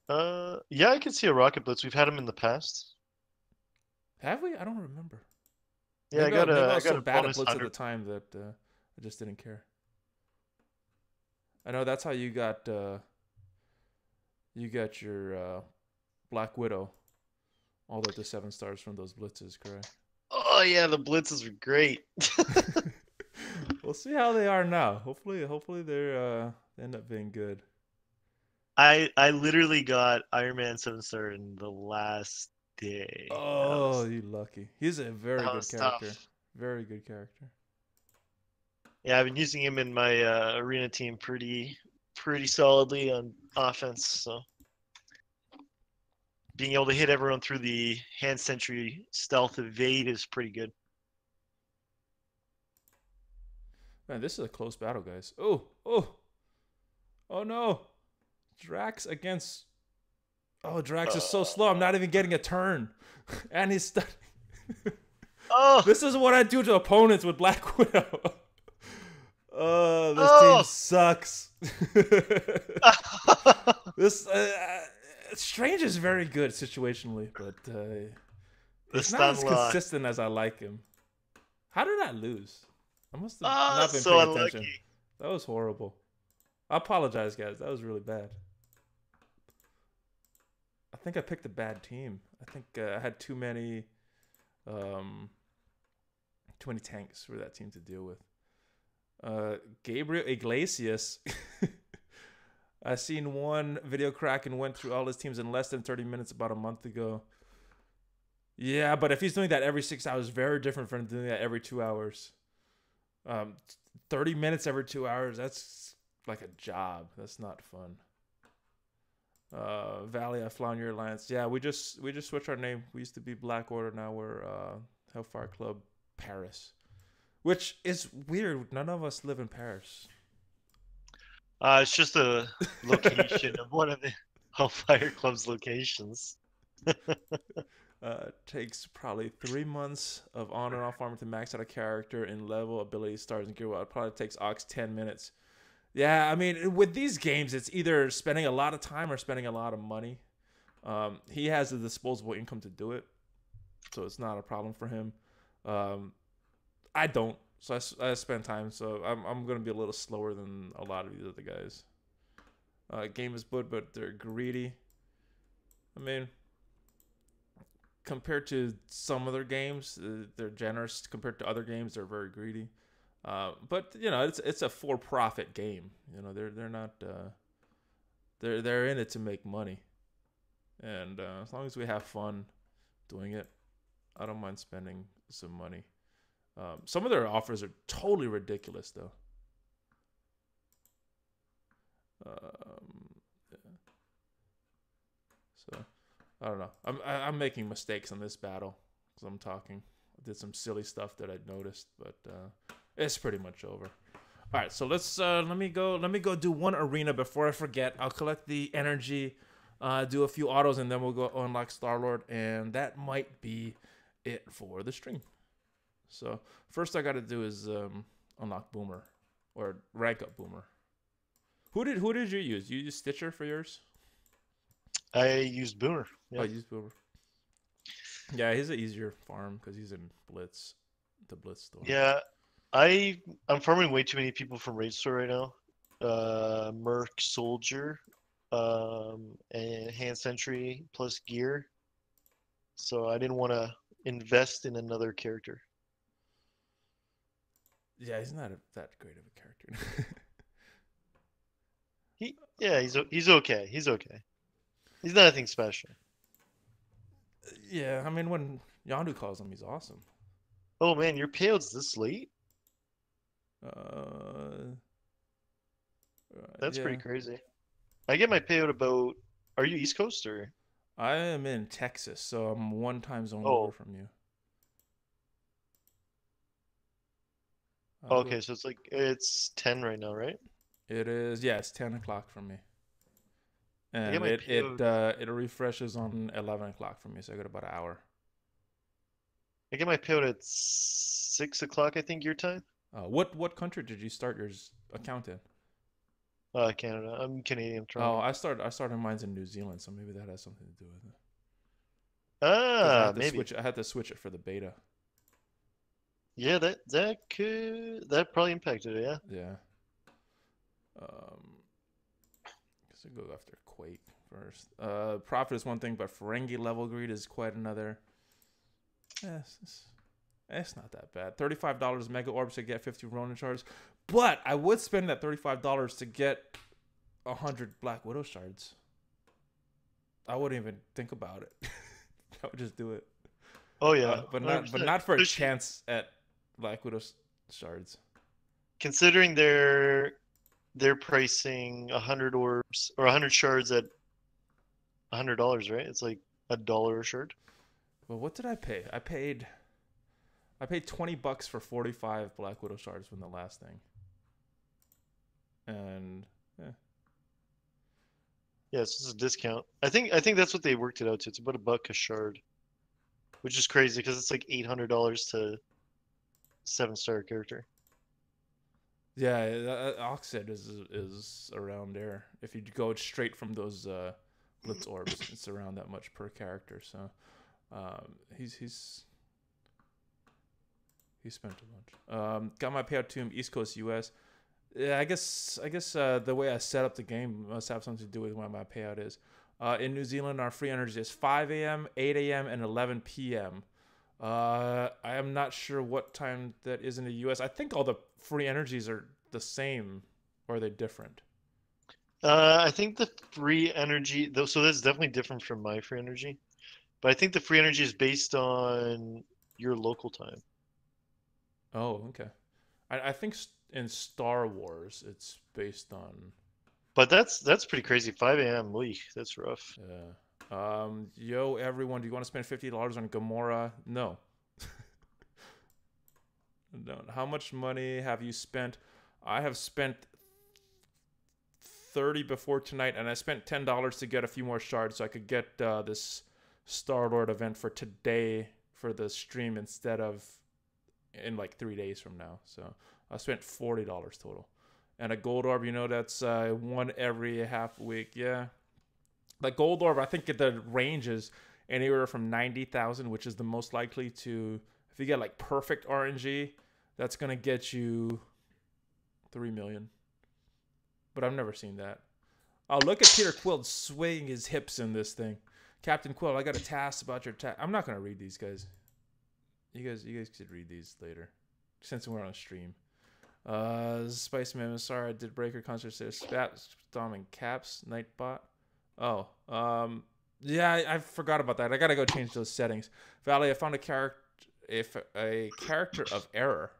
Yeah, I can see a Rocket Blitz. We've had him in the past. Have we? I don't remember. Yeah, Maybe I was so bad at Blitz 100. at the time that I just didn't care. I know that's how you got your Black Widow all the way to 7 stars from those blitzes, correct? Oh yeah, the blitzes were great. We'll see how they are now. Hopefully they end up being good. I literally got Iron Man 7-star in the last day. Oh, you lucky. He's a very good character. Tough. Very good character. Yeah, I've been using him in my arena team pretty solidly on offense. So being able to hit everyone through the hand sentry stealth evade is pretty good. Man, this is a close battle, guys. Oh no. Drax against... Oh, Drax is so slow. I'm not even getting a turn. And he's stuck. Oh! This is what I do to opponents with Black Widow. This team sucks. This Strange is very good situationally, but it's not as consistent as I like him. How did I lose? I must have not been paying attention. That was horrible. I apologize, guys. That was really bad. I think I picked a bad team. I think I had too many tanks for that team to deal with. Gabriel Iglesias. I seen one video crack and went through all his teams in less than 30 minutes about a month ago. Yeah, but if he's doing that every 6 hours, very different from doing that every 2 hours. 30 minutes every 2 hours, that's like a job. That's not fun. Valley, I fly on your alliance. Yeah, we just switched our name. We used to be Black Order, now we're Hellfire Club Paris. Which is weird. None of us live in Paris. It's just a location of one of the Hellfire Club's locations. Takes probably 3 months of on and off farming to max out a character in level, ability, stars, and gear. It probably takes Ox 10 minutes. Yeah, I mean, with these games, it's either spending a lot of time or spending a lot of money. He has the disposable income to do it, so it's not a problem for him. I don't, so I spend time. So I'm gonna be a little slower than a lot of these other guys. Game is good, but they're greedy. I mean, compared to some other games, they're generous. Compared to other games, they're very greedy. But you know, it's a for-profit game. You know, they're not they're in it to make money, and as long as we have fun doing it, I don't mind spending some money. Some of their offers are totally ridiculous, though. Yeah. So I don't know. I'm making mistakes on this battle because I'm talking. I did some silly stuff that I noticed, but it's pretty much over. All right, so let's let me go do one arena before I forget. I'll collect the energy, do a few autos, and then we'll go unlock Star-Lord, and that might be it for the stream. So first I got to do is unlock Boomer or rank up Boomer. Who did you use? You used Stitcher for yours? I used Boomer. Yeah. Oh, you used Boomer. Yeah, he's an easier farm because he's in Blitz, the Blitz store. Yeah, I'm farming way too many people from Raid Store right now. Merc Soldier, and Hand Sentry plus gear. So I didn't want to invest in another character. Yeah, he's not that great of a character. He's okay. He's okay. He's nothing special. Yeah, I mean when Yondu calls him, he's awesome. Oh man, your payout's this late? That's pretty crazy. I get my payout about. Are you East Coast or? I am in Texas, so I'm one time zone over from you. Okay, so it's 10 right now, right? It is. Yeah, it's 10 o'clock for me. And it refreshes on 11 o'clock for me, so I got about an hour. I get my payout at 6 o'clock, I think, your time. What country did you start your account in? Canada. I'm Canadian. Oh, I started mine's in New Zealand, so maybe that has something to do with it. Maybe. I had to switch it for the beta. Yeah, that probably impacted it. Yeah. Yeah. Guess I'll go after Quake first. Profit is one thing, but Ferengi level greed is quite another. It's not that bad. $35 Mega Orbs to get 50 Ronin shards, but I would spend that $35 to get 100 Black Widow shards. I wouldn't even think about it. I would just do it. Oh yeah, but not for a chance at Black Widow shards. Considering they're pricing 100 orbs or 100 shards at $100, right? It's like $1 a shard. Well, what did I pay? I paid $20 for 45 Black Widow shards from the last thing. And yeah, it's just a discount. I think that's what they worked it out to. It's about $1 a shard, which is crazy because it's like $800 to 7-star character. Yeah, Oxid is around there. If you go straight from those Blitz orbs, it's around that much per character. So he's spent a bunch. Got my payout to him, East Coast US. Yeah, I guess the way I set up the game must have something to do with what my payout is. In New Zealand, our free energy is 5 a.m., 8 a.m., and 11 p.m. I am not sure what time that is in the US. I think all the free energies are the same, or are they different? I think the free energy, though, so that's definitely different from my free energy. But I think the free energy is based on your local time. Oh, okay. I think in Star Wars it's based on. But that's pretty crazy. 5 a.m. Leak. That's rough. Yeah. Yo, everyone, do you want to spend $50 on Gamora? No. No. How much money have you spent? I have spent $30 before tonight, and I spent $10 to get a few more shards so I could get this Star-Lord event for today for the stream instead of in like 3 days from now. So I spent $40 total. And a gold orb, that's one every half week. Yeah. The gold orb, I think the range is anywhere from 90,000, which is the most likely to, if you get like perfect RNG, that's going to get you 3 million. But I've never seen that. Oh, look at Peter Quill swaying his hips in this thing. Captain Quill, I got a task about your task. I'm not going to read these, guys. You guys should read these later, since we're on a stream. Spiceman, sorry, I did Breaker concert there. Spat, Storm, and Caps, Nightbot. Oh, yeah, I forgot about that. I gotta go change those settings. Valley, I found a character, if a character of error.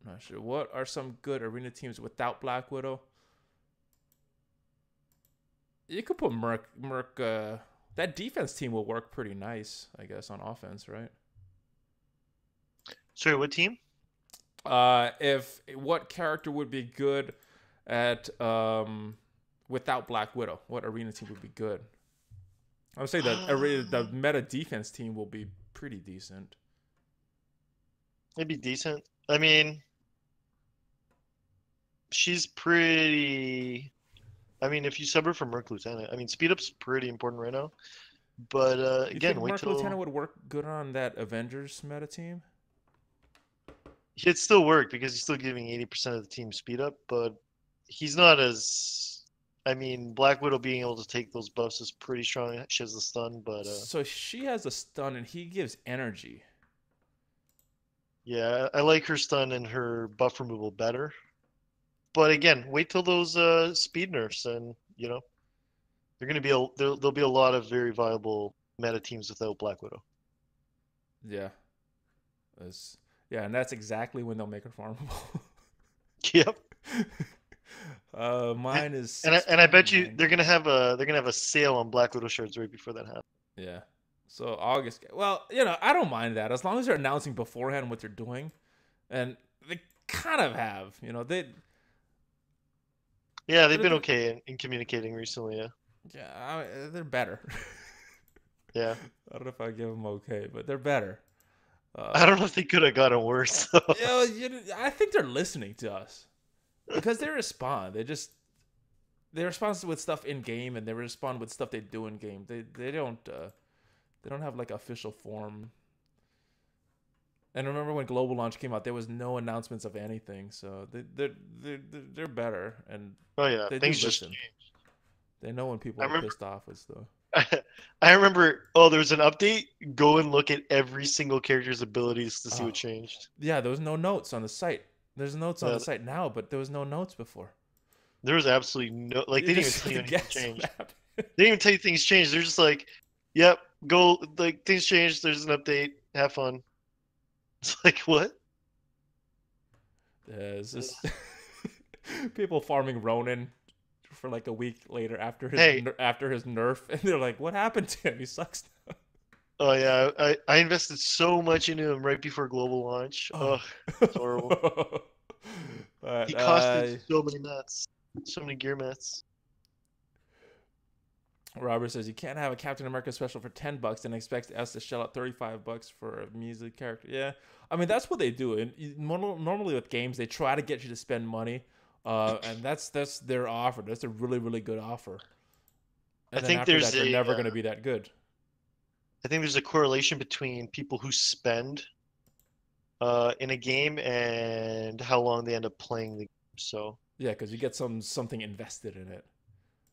Not sure. What are some good arena teams without Black Widow? You could put Merc. That defense team will work pretty nice, I guess, on offense, right? Sorry, what team? If what character would be good at without Black Widow? What arena team would be good? I would say that the meta defense team will be pretty decent. It'd be decent. I mean, she's pretty. I mean, if you sub her for Merc Lieutenant, I mean, speed up's pretty important right now. But You again, think wait Merc till Lieutenant would work good on that Avengers meta team? it'd still work because he's still giving 80% of the team speed up, but he's not as. I mean, Black Widow being able to take those buffs is pretty strong. She has the stun, but So she has a stun and he gives energy. yeah, I like her stun and her buff removal better. But again, wait till those speed nerfs, and they're gonna be there'll be a lot of very viable meta teams without Black Widow. Yeah. Yeah, and that's exactly when they'll make her farmable. Yep. Mine is And I bet you 6.9. they're gonna have a sale on Black Widow shards right before that happens. Yeah. So August. Well, I don't mind that as long as they're announcing beforehand what they're doing, and they kind of have. Yeah, they've been okay in communicating recently. Yeah. Yeah, they're better. Yeah. I don't know if I give them okay, but they're better. I don't know if they could have gotten worse. I think they're listening to us because they respond. They respond with stuff in game, and they respond with stuff they do in game. They don't have like official form. And remember when Global Launch came out, there was no announcements of anything. So they're better, and Oh yeah, they things do just listen. changed. They know when people I are remember. pissed off with stuff. I remember. Oh, there was an update. Go and look at every single character's abilities to see what changed. Yeah, there was no notes on the site. There's notes on Yeah, the site now, but there was no notes before. there was absolutely no. Like they You didn't even just tell you have to anything guess changed. what happened. They didn't even tell you things changed. They're just like, "Yep, go." Like things changed. There's an update. Have fun. It's like what? Yeah, it's just people farming Ronin for like a week later after his Hey. after his nerf, and they're like, "What happened to him? He sucks now." Oh yeah, I invested so much into him right before global launch. Oh. Ugh, it's horrible. But, He costed so many mats, so many gear mats. Robert says you can't have a Captain America special for $10 and expect us to shell out $35 for a music character. Yeah, I mean that's what they do. And normally with games, they try to get you to spend money, and that's their offer. That's a really really good offer. And I then think after there's that, they're never going to be that good. I think there's a correlation between people who spend in a game and how long they end up playing the game. So Yeah, because you get something invested in it.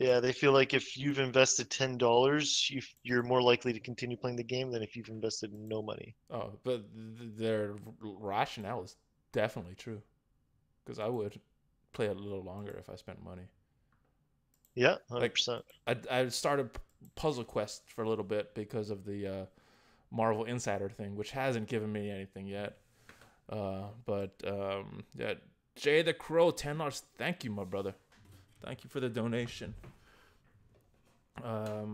yeah, they feel like if you've invested $10, you're more likely to continue playing the game than if you've invested no money. Oh, but their rationale is definitely true. Because I would play a little longer if I spent money. Yeah, 100%. I started Puzzle Quest for a little bit because of the Marvel Insider thing, which hasn't given me anything yet. Yeah, Jay the Crow, $10. Thank you, my brother. Thank you for the donation. What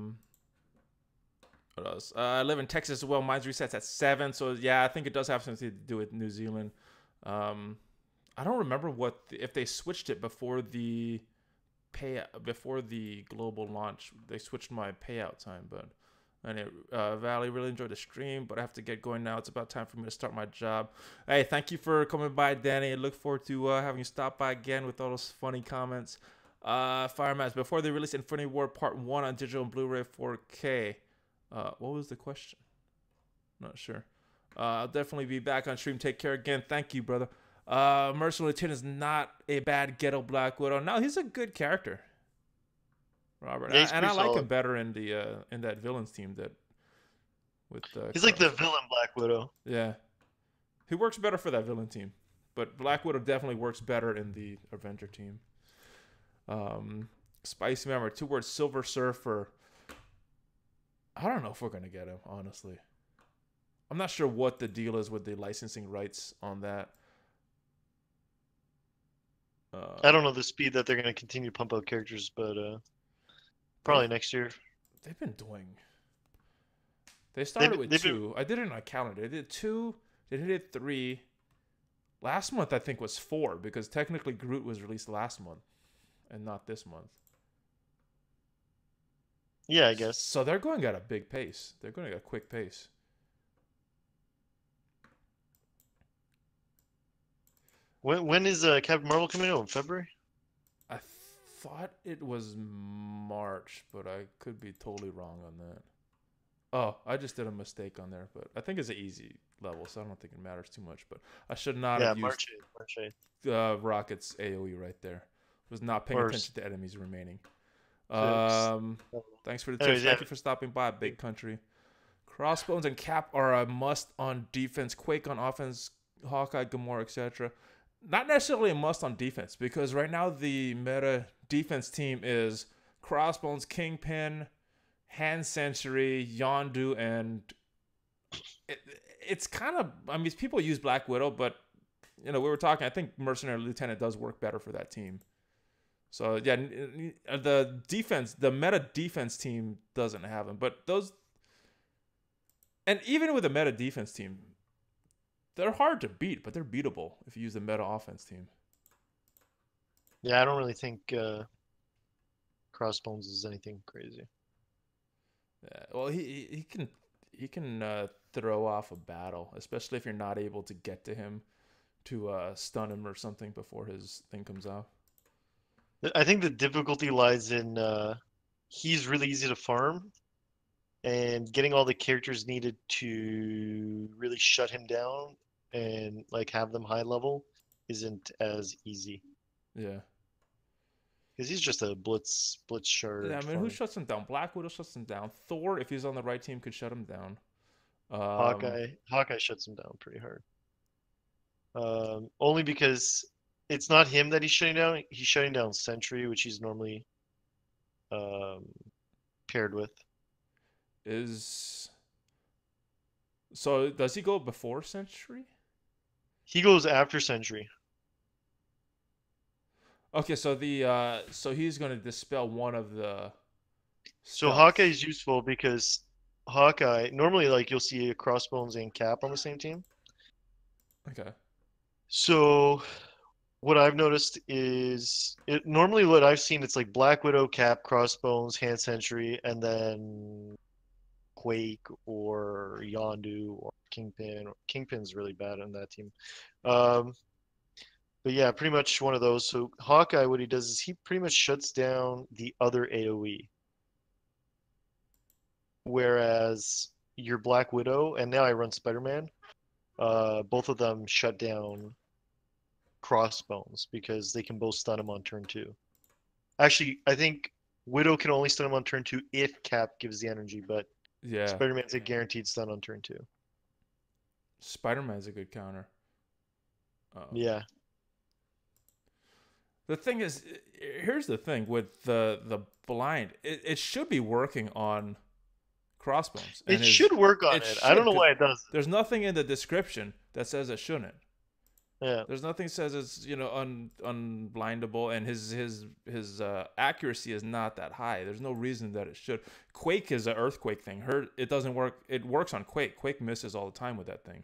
else? I live in Texas as well. Mine's resets at 7, so yeah, I think it does have something to do with New Zealand. I don't remember if they switched it before the global launch. They switched my payout time, but anyway, Valley, really enjoyed the stream, but I have to get going now. It's about time for me to start my job. Hey, thank you for coming by, Danny. I look forward to having you stop by again with all those funny comments. Firemats, before they release Infinity War Part 1 on digital and Blu-ray 4K, what was the question? Not sure. I'll definitely be back on stream. Take care again. Thank you, brother. Mercenary Lieutenant is not a bad ghetto Black Widow. No, he's a good character, Robert. Yeah, I like solid. him better in the in that villains team that with He's like the villain Black Widow. Yeah, he works better for that villain team. But Black Widow definitely works better in the Avenger team. Spicy Member, 2 words, Silver Surfer. I don't know if we're going to get him, honestly. I'm not sure what the deal is with the licensing rights on that. I don't know the speed that they're going to continue to pump out characters, but probably next year. They've been doing. They started with 2. I did it on a calendar. They did 2. They did 3. Last month, I think, was 4 because technically Groot was released last month and not this month. Yeah, I guess. So they're going at a big pace. They're going at a quick pace. When is Captain Marvel coming out? In February? I thought it was March, but I could be totally wrong on that. Oh, I just did a mistake on there, but I think it's an easy level, so I don't think it matters too much. But I should not have used March 8th. Rocket's AoE right there. Was not paying attention to enemies remaining. Thanks for the tips. Thank you for stopping by, Big Country. Crossbones and Cap are a must on defense. Quake on offense. Hawkeye, Gamora, etc. Not necessarily a must on defense because right now the meta defense team is Crossbones, Kingpin, Hand Century, Yondu, and it's kind of, I mean, people use Black Widow, but we were talking, I think Mercenary Lieutenant does work better for that team. So yeah, the meta defense team doesn't have them, but those, and even with a meta defense team, they're hard to beat, but they're beatable if you use the meta offense team. Yeah, I don't really think Crossbones is anything crazy. Yeah, well, he can throw off a battle, especially if you're not able to get to him to stun him or something before his thing comes out. I think the difficulty lies in he's really easy to farm, and getting all the characters needed to really shut him down and like have them high level isn't as easy. Yeah. Because he's just a blitz shard. Yeah, I mean, who shuts him down? Black Widow shuts him down. Thor, if he's on the right team, could shut him down. Hawkeye shuts him down pretty hard. Only because it's not him that he's shutting down. He's shutting down Sentry, which he's normally paired with. So does he go before Sentry? He goes after Sentry. Okay, so so he's going to dispel one of the. So Hawkeye is useful because Hawkeye normally, like, you'll see a Crossbones and Cap on the same team. Okay. So what I've noticed is normally what I've seen, it's like Black Widow, Cap, Crossbones, Hand Sentry, and then Quake or Yondu or Kingpin. Kingpin's really bad on that team. But yeah, pretty much one of those. So Hawkeye, what he does is he pretty much shuts down the other AoE. Whereas your Black Widow, and now I run Spider-Man, both of them shut down Crossbones because they can both stun him on turn 2. Actually, I think Widow can only stun him on turn 2 if Cap gives the energy, but yeah, Spider-Man's a guaranteed stun on turn 2. Spider-Man's a good counter. Yeah. The thing is, here's the thing with the blind, it should be working on Crossbones. It should work on it. I don't know why it doesn't. There's nothing in the description that says it shouldn't. Yeah. There's nothing that says it's unblindable, and his accuracy is not that high. There's no reason that it should. Quake is an earthquake thing. It doesn't work. It works on Quake. Quake misses all the time with that thing.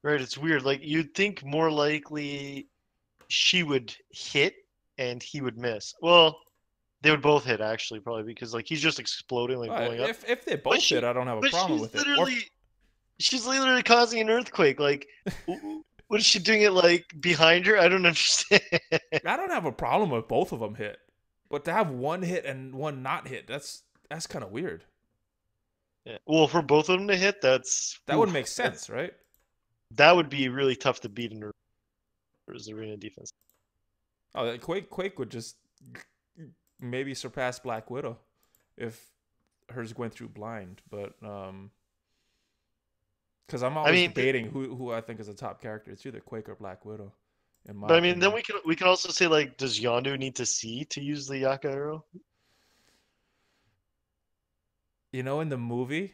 Right. It's weird. Like, you'd think more likely she would hit and he would miss. Well, they would both hit, actually, probably, because like he's just exploding, like blowing up. If they both hit, I don't have a problem with it. She's literally causing an earthquake. Like, what is she doing it like behind her? I don't understand. I don't have a problem with both of them hit, but to have one hit and one not hit, that's kind of weird. Yeah. Well, for both of them to hit, that would make sense, right? That would be really tough to beat in his arena defense. Oh, Quake would just maybe surpass Black Widow if hers went through blind, but Because I'm I always mean, debating who I think is the top character. It's either Quake or Black Widow, in my but I mean, then opinion. we can also say like, does Yondu need to see to use the Yaka arrow? You know, in the movie,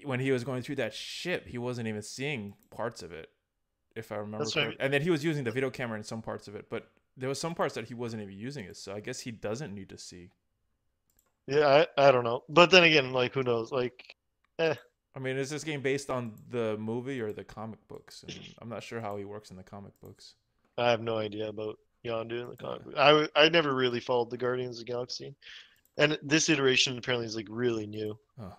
when he was going through that ship, he wasn't even seeing parts of it, if I remember That's what I mean. correctly. And then he was using the video camera in some parts of it, but there was some parts that he wasn't even using it. So I guess he doesn't need to see. Yeah, I don't know. But then again, like, who knows? Like, eh, I mean, is this game based on the movie or the comic books? And I'm not sure how he works in the comic books. I have no idea about Yondu in the Uh, comic book. I never really followed the Guardians of the Galaxy, and this iteration apparently is like really new. huh.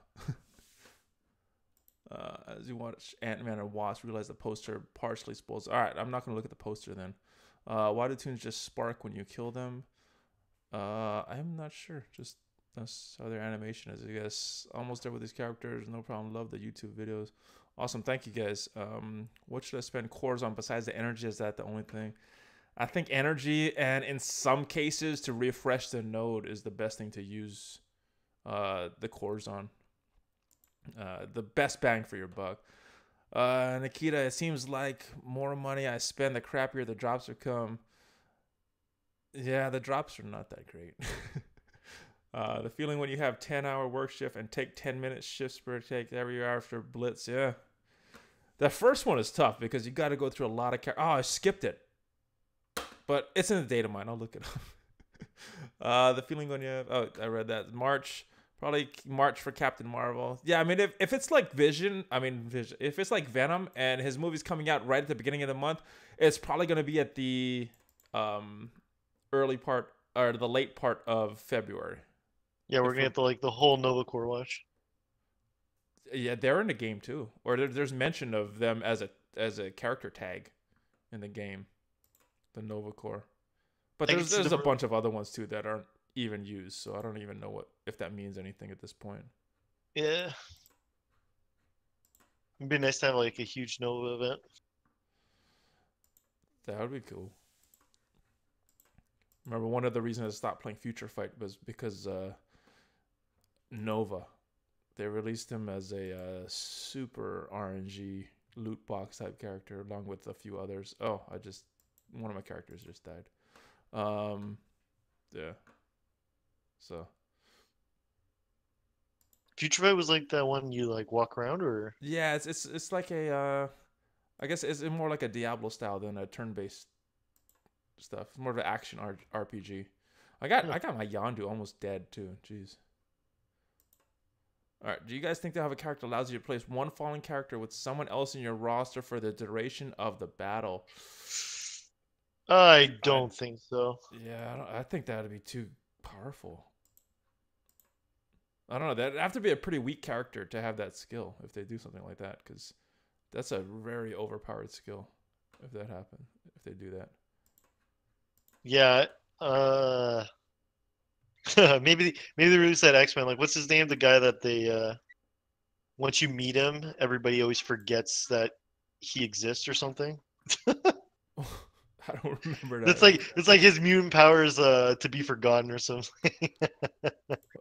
As you watch Ant-Man and Wasp, realize the poster partially spoils. All right, I'm not gonna look at the poster then. Why do tunes just spark when you kill them? I'm not sure. Just that's how their animation is. I guess almost there with these characters. No problem. Love the YouTube videos. Awesome. Thank you guys. What should I spend cores on besides the energy? Is that the only thing? I think energy, and in some cases to refresh the node is the best thing to use the cores on. The best bang for your buck. Nikita, it seems like more money I spend, the crappier the drops become. Yeah, the drops are not that great. The feeling when you have 10-hour work shift and take 10-minute shifts per take every hour after Blitz. Yeah. The first one is tough because you got to go through a lot of... Oh, I skipped it. But it's in the data mine. I'll look it up. The feeling when you have... Oh, I read that. March. Probably March for Captain Marvel. Yeah, I mean, if it's like Vision, if it's like Venom and his movie's coming out right at the beginning of the month, it's probably going to be at the early part or the late part of February. Yeah, we're If gonna we're, get the whole Nova Corps watch. yeah, they're in the game too, or there's mention of them as a character tag in the game, the Nova Corps. But I can see there's a them. bunch of other ones too that aren't even used, so I don't even know if that means anything at this point. Yeah, it'd be nice to have like a huge Nova event. That would be cool. Remember, one of the reasons I stopped playing Future Fight was because Nova. They released him as a super RNG loot box type character, along with a few others. Oh, one of my characters just died. Yeah. So. Future Fight was like that one you like walk around, or Yeah, it's like a I guess it's more like a Diablo style than a turn-based stuff. It's more of an action RPG. yeah. I got my Yondu almost dead too. Jeez. All right. Do you guys think they'll have a character that allows you to place one fallen character with someone else in your roster for the duration of the battle? I I don't think so. Yeah, I think that would be too powerful. I don't know. That'd have to be a pretty weak character to have that skill if they do something like that, because that's a very overpowered skill if that happens. If they do that. Yeah, maybe they released that X-Men. Like, what's his name? The guy that they once you meet him, everybody always forgets that he exists or something. I don't remember It's that. like his mutant powers to be forgotten or something.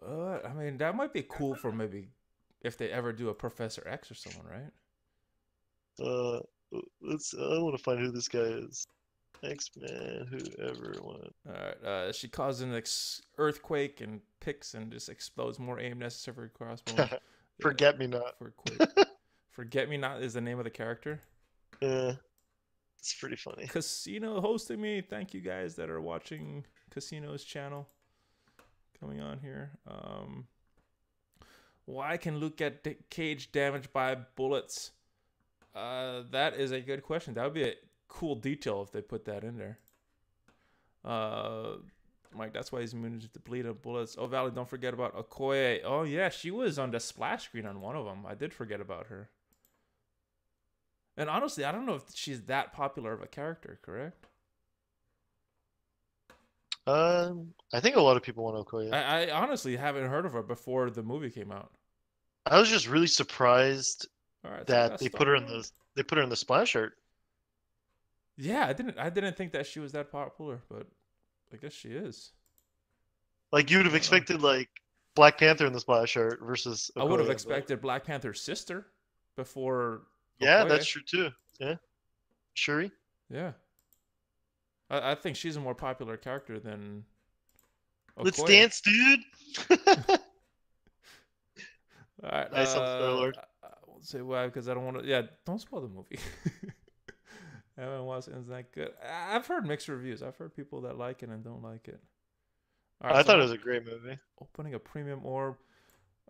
I mean, that might be cool for maybe if they ever do a Professor X or someone, right? uh, I want to find who this guy is. X-Men, whoever won. All right. She causes an earthquake and picks and just explodes. More aim necessary for crossbow. Yeah, Forget me not. for Quake. Forget Me Not is the name of the character. Yeah, it's pretty funny. Khasino hosting me. Thank you guys that are watching Khasino's channel. Coming on here. Why can Luke get cage damaged by bullets? That is a good question. That would be a cool detail if they put that in there. Mike, that's why he's immune to bleed of bullets. Oh, Valley, don't forget about Okoye. Oh, yeah, she was on the splash screen on one of them. I did forget about her. And honestly, I don't know if she's that popular of a character, correct? I think a lot of people want Okoye. I honestly haven't heard of her before the movie came out. I was just really surprised All right, so we that got they put her in Star-Lord. the splash art. Yeah, I didn't think that she was that popular, but I guess she is. Like you would I have don't know. expected like Black Panther in the splash art versus I would have Okoye, but expected Black Panther's sister, before. Yeah, Okoye. that's true too. Yeah, Shuri. Yeah, I think she's a more popular character than Let's Okoye. dance, dude. All right. Nice one, Star Lord. I won't say why because I don't want to. Yeah, don't spoil the movie. I haven't watched it. It's that good. I've heard mixed reviews. I've heard people that like it and don't like it. All right, I so thought it I'm was a great movie. opening a premium orb.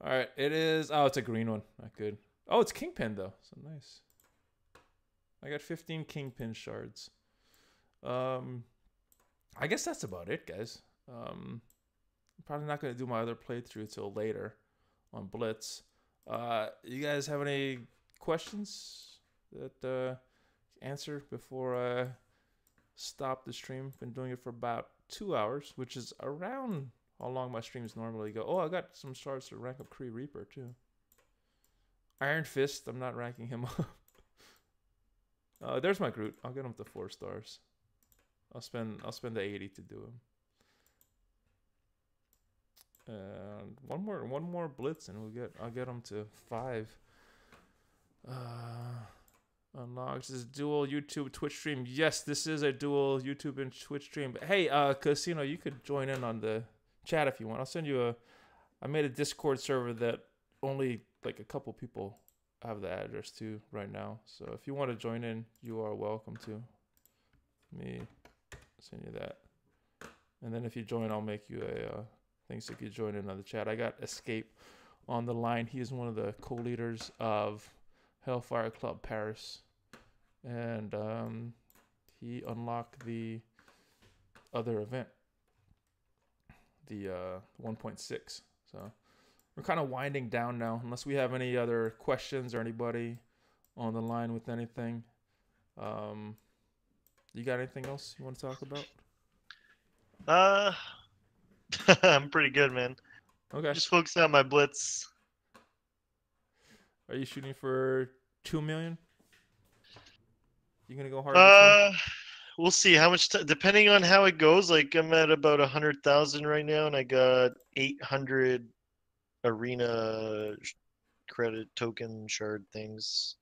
All right, it is. Oh, it's a green one. Not good. Oh, it's Kingpin though. So nice. I got 15 Kingpin shards. I guess that's about it, guys. I'm probably not gonna do my other playthrough till later on Blitz. You guys have any questions that answer before I stop the stream? Been doing it for about 2 hours, which is around how long my streams normally go. Oh, I got some shards to rank up Kree Reaper too. Iron Fist, I'm not ranking him up. There's my Groot. I'll get him to 4 stars. I'll spend the 80 to do him. And one more blitz and I'll get him to 5. Unlocks this dual YouTube Twitch stream. Yes, this is a dual YouTube and Twitch stream. But hey, Khasino, you could join in on the chat if you want. I'll send you I made a Discord server that only like a couple people have the address to right now. So if you want to join in, you are welcome to. Let me send you that. And then if you join, I'll make you a thing so you can join in on the chat. I got Escape on the line. He is one of the co-leaders of Hellfire Club Paris. And he unlocked the other event, the 1.6. So we're kind of winding down now, unless we have any other questions or anybody on the line with anything. You got anything else you want to talk about? I'm pretty good, man. Okay. Just focusing on my blitz. Are you shooting for 2 million? You gonna go hard? We'll see how much. Depending on how it goes, like I'm at about 100,000 right now, and I got 800 arena credit token shard things,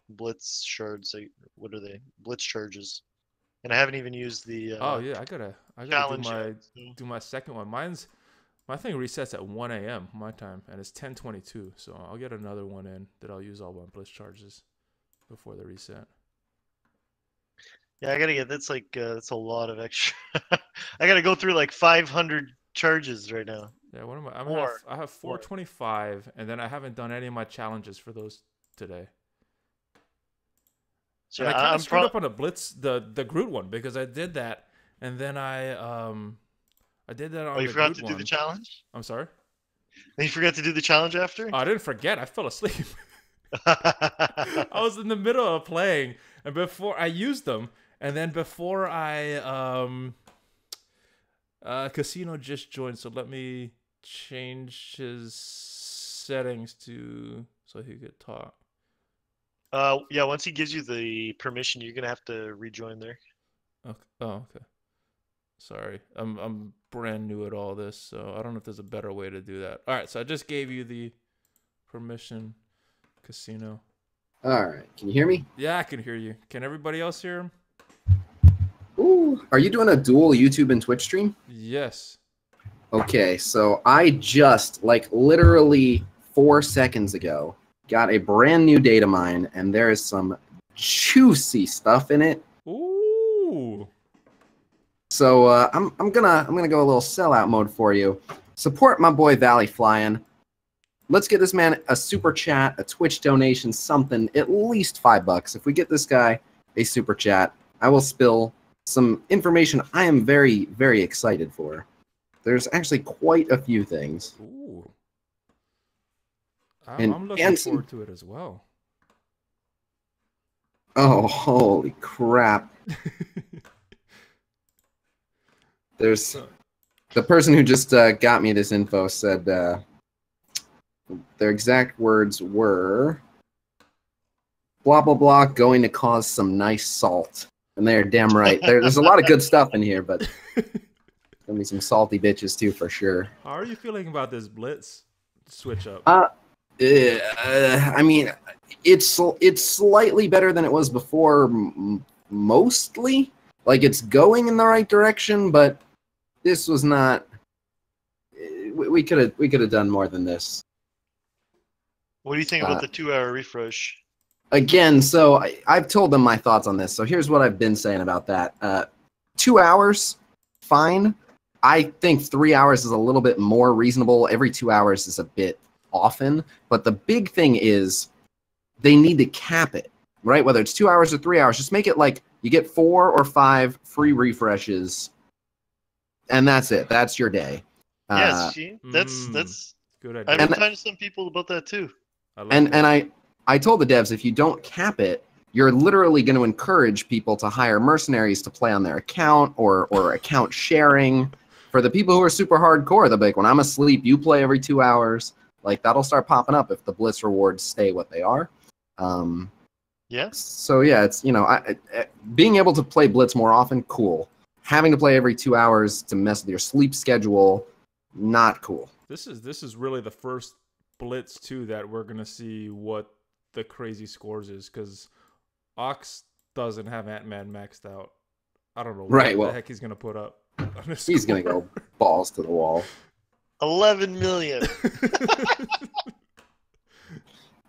blitz shards. What are they? Blitz charges. And I haven't even used the. Oh yeah, I gotta challenge do my second one. My thing resets at 1 a.m. my time, and it's 10:22. So I'll get another one in that I'll use all my blitz charges before the reset. Yeah, I gotta get. That's like that's a lot of extra. I gotta go through like 500 charges right now. Yeah, what am I? I have 425, and then I haven't done any of my challenges for those today. So and I kind of screwed up on the blitz, the Groot one, because I did that, and then I did that on the Groot one. You forgot to do the challenge? I'm sorry? And you forgot to do the challenge after? Oh, I didn't forget. I fell asleep. I was in the middle of playing, and before I used them, and then before I Khasino just joined, so let me change his settings so he could talk. Yeah, once he gives you the permission, you're gonna have to rejoin there. Okay. Oh, okay. Sorry, I'm brand new at all this, so I don't know if there's a better way to do that. All right, so I just gave you the permission, Khasino. All right, can you hear me? Yeah, I can hear you. Can everybody else hear him? Ooh, are you doing a dual YouTube and Twitch stream? Yes. Okay, so I just, like literally 4 seconds ago, got a brand new data mine, and there is some juicy stuff in it. Ooh. So I'm gonna go a little sellout mode for you. Support my boy Valley Flyin'. Let's get this man a super chat, a Twitch donation, something, at least $5. If we get this guy a super chat, I will spill some information I am very, very excited for. There's actually quite a few things. Ooh. I'm looking forward to it as well. Oh, holy crap. There's the person who just got me this info said their exact words were blah, blah, blah, going to cause some nice salt. And they're damn right. There's a lot of good stuff in here, but gonna be some salty bitches too for sure. How are you feeling about this Blitz switch up? I mean, it's slightly better than it was before, mostly. Like, it's going in the right direction, but this was not. We could have done more than this. What do you think about the 2-hour refresh? Again, so I've told them my thoughts on this. So here's what I've been saying about that. 2 hours, fine. I think 3 hours is a little bit more reasonable. Every 2 hours is a bit often. But the big thing is they need to cap it, right? Whether it's 2 hours or 3 hours, just make it like you get 4 or 5 free refreshes, and that's it. That's your day. Yeah, see, that's good idea. I've been talking to some people about that too. I told the devs, if you don't cap it, you're literally going to encourage people to hire mercenaries to play on their account or account sharing. For the people who are super hardcore, they'll be like, when I'm asleep, you play every 2 hours. Like, that'll start popping up if the Blitz rewards stay what they are. Yeah. So, yeah, it's, being able to play Blitz more often, cool. Having to play every 2 hours to mess with your sleep schedule, not cool. This is really the first Blitz, too, that we're going to see what the crazy scores is, because Ox doesn't have Ant-Man maxed out. I don't know what the heck he's going to put up. He's going to go balls to the wall. 11 million.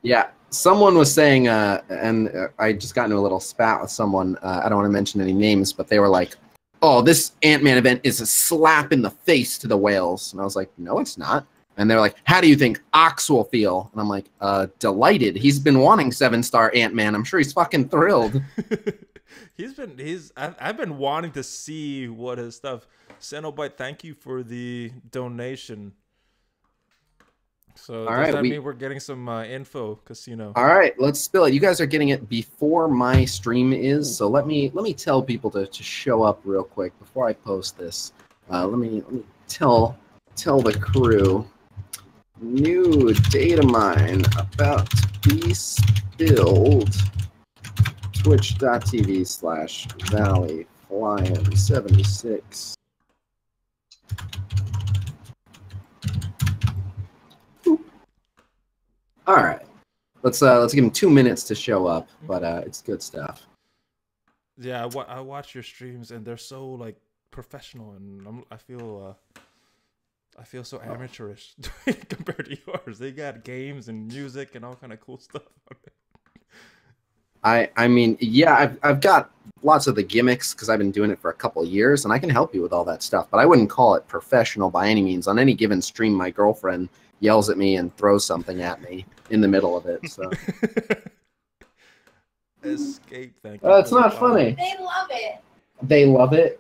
Yeah, someone was saying, and I just got into a little spat with someone. I don't want to mention any names, but they were like, "Oh, this Ant-Man event is a slap in the face to the whales." And I was like, "No, it's not." And they're like, "How do you think Ox will feel?" And I'm like, "Delighted. He's been wanting 7-star Ant-Man. I'm sure he's fucking thrilled." I've been wanting to see what his stuff. Cenobite, thank you for the donation. So does that mean we're getting some info, Khasino? All right, let's spill it. You guys are getting it before my stream is, so let me tell people to show up real quick before I post this. Let me tell the crew. New data mine about to be spilled. Twitch.tv/ValleyFlying76. All right, let's give him 2 minutes to show up, but it's good stuff. Yeah, I watch your streams and they're so like professional, and I feel so amateurish compared to yours. They got games and music and all kind of cool stuff on it. I mean, yeah, I've got lots of the gimmicks because I've been doing it for a couple of years, and I can help you with all that stuff. But I wouldn't call it professional by any means. On any given stream, my girlfriend yells at me and throws something at me in the middle of it. So escape. Thank you. It's not funny. They love it. They love it.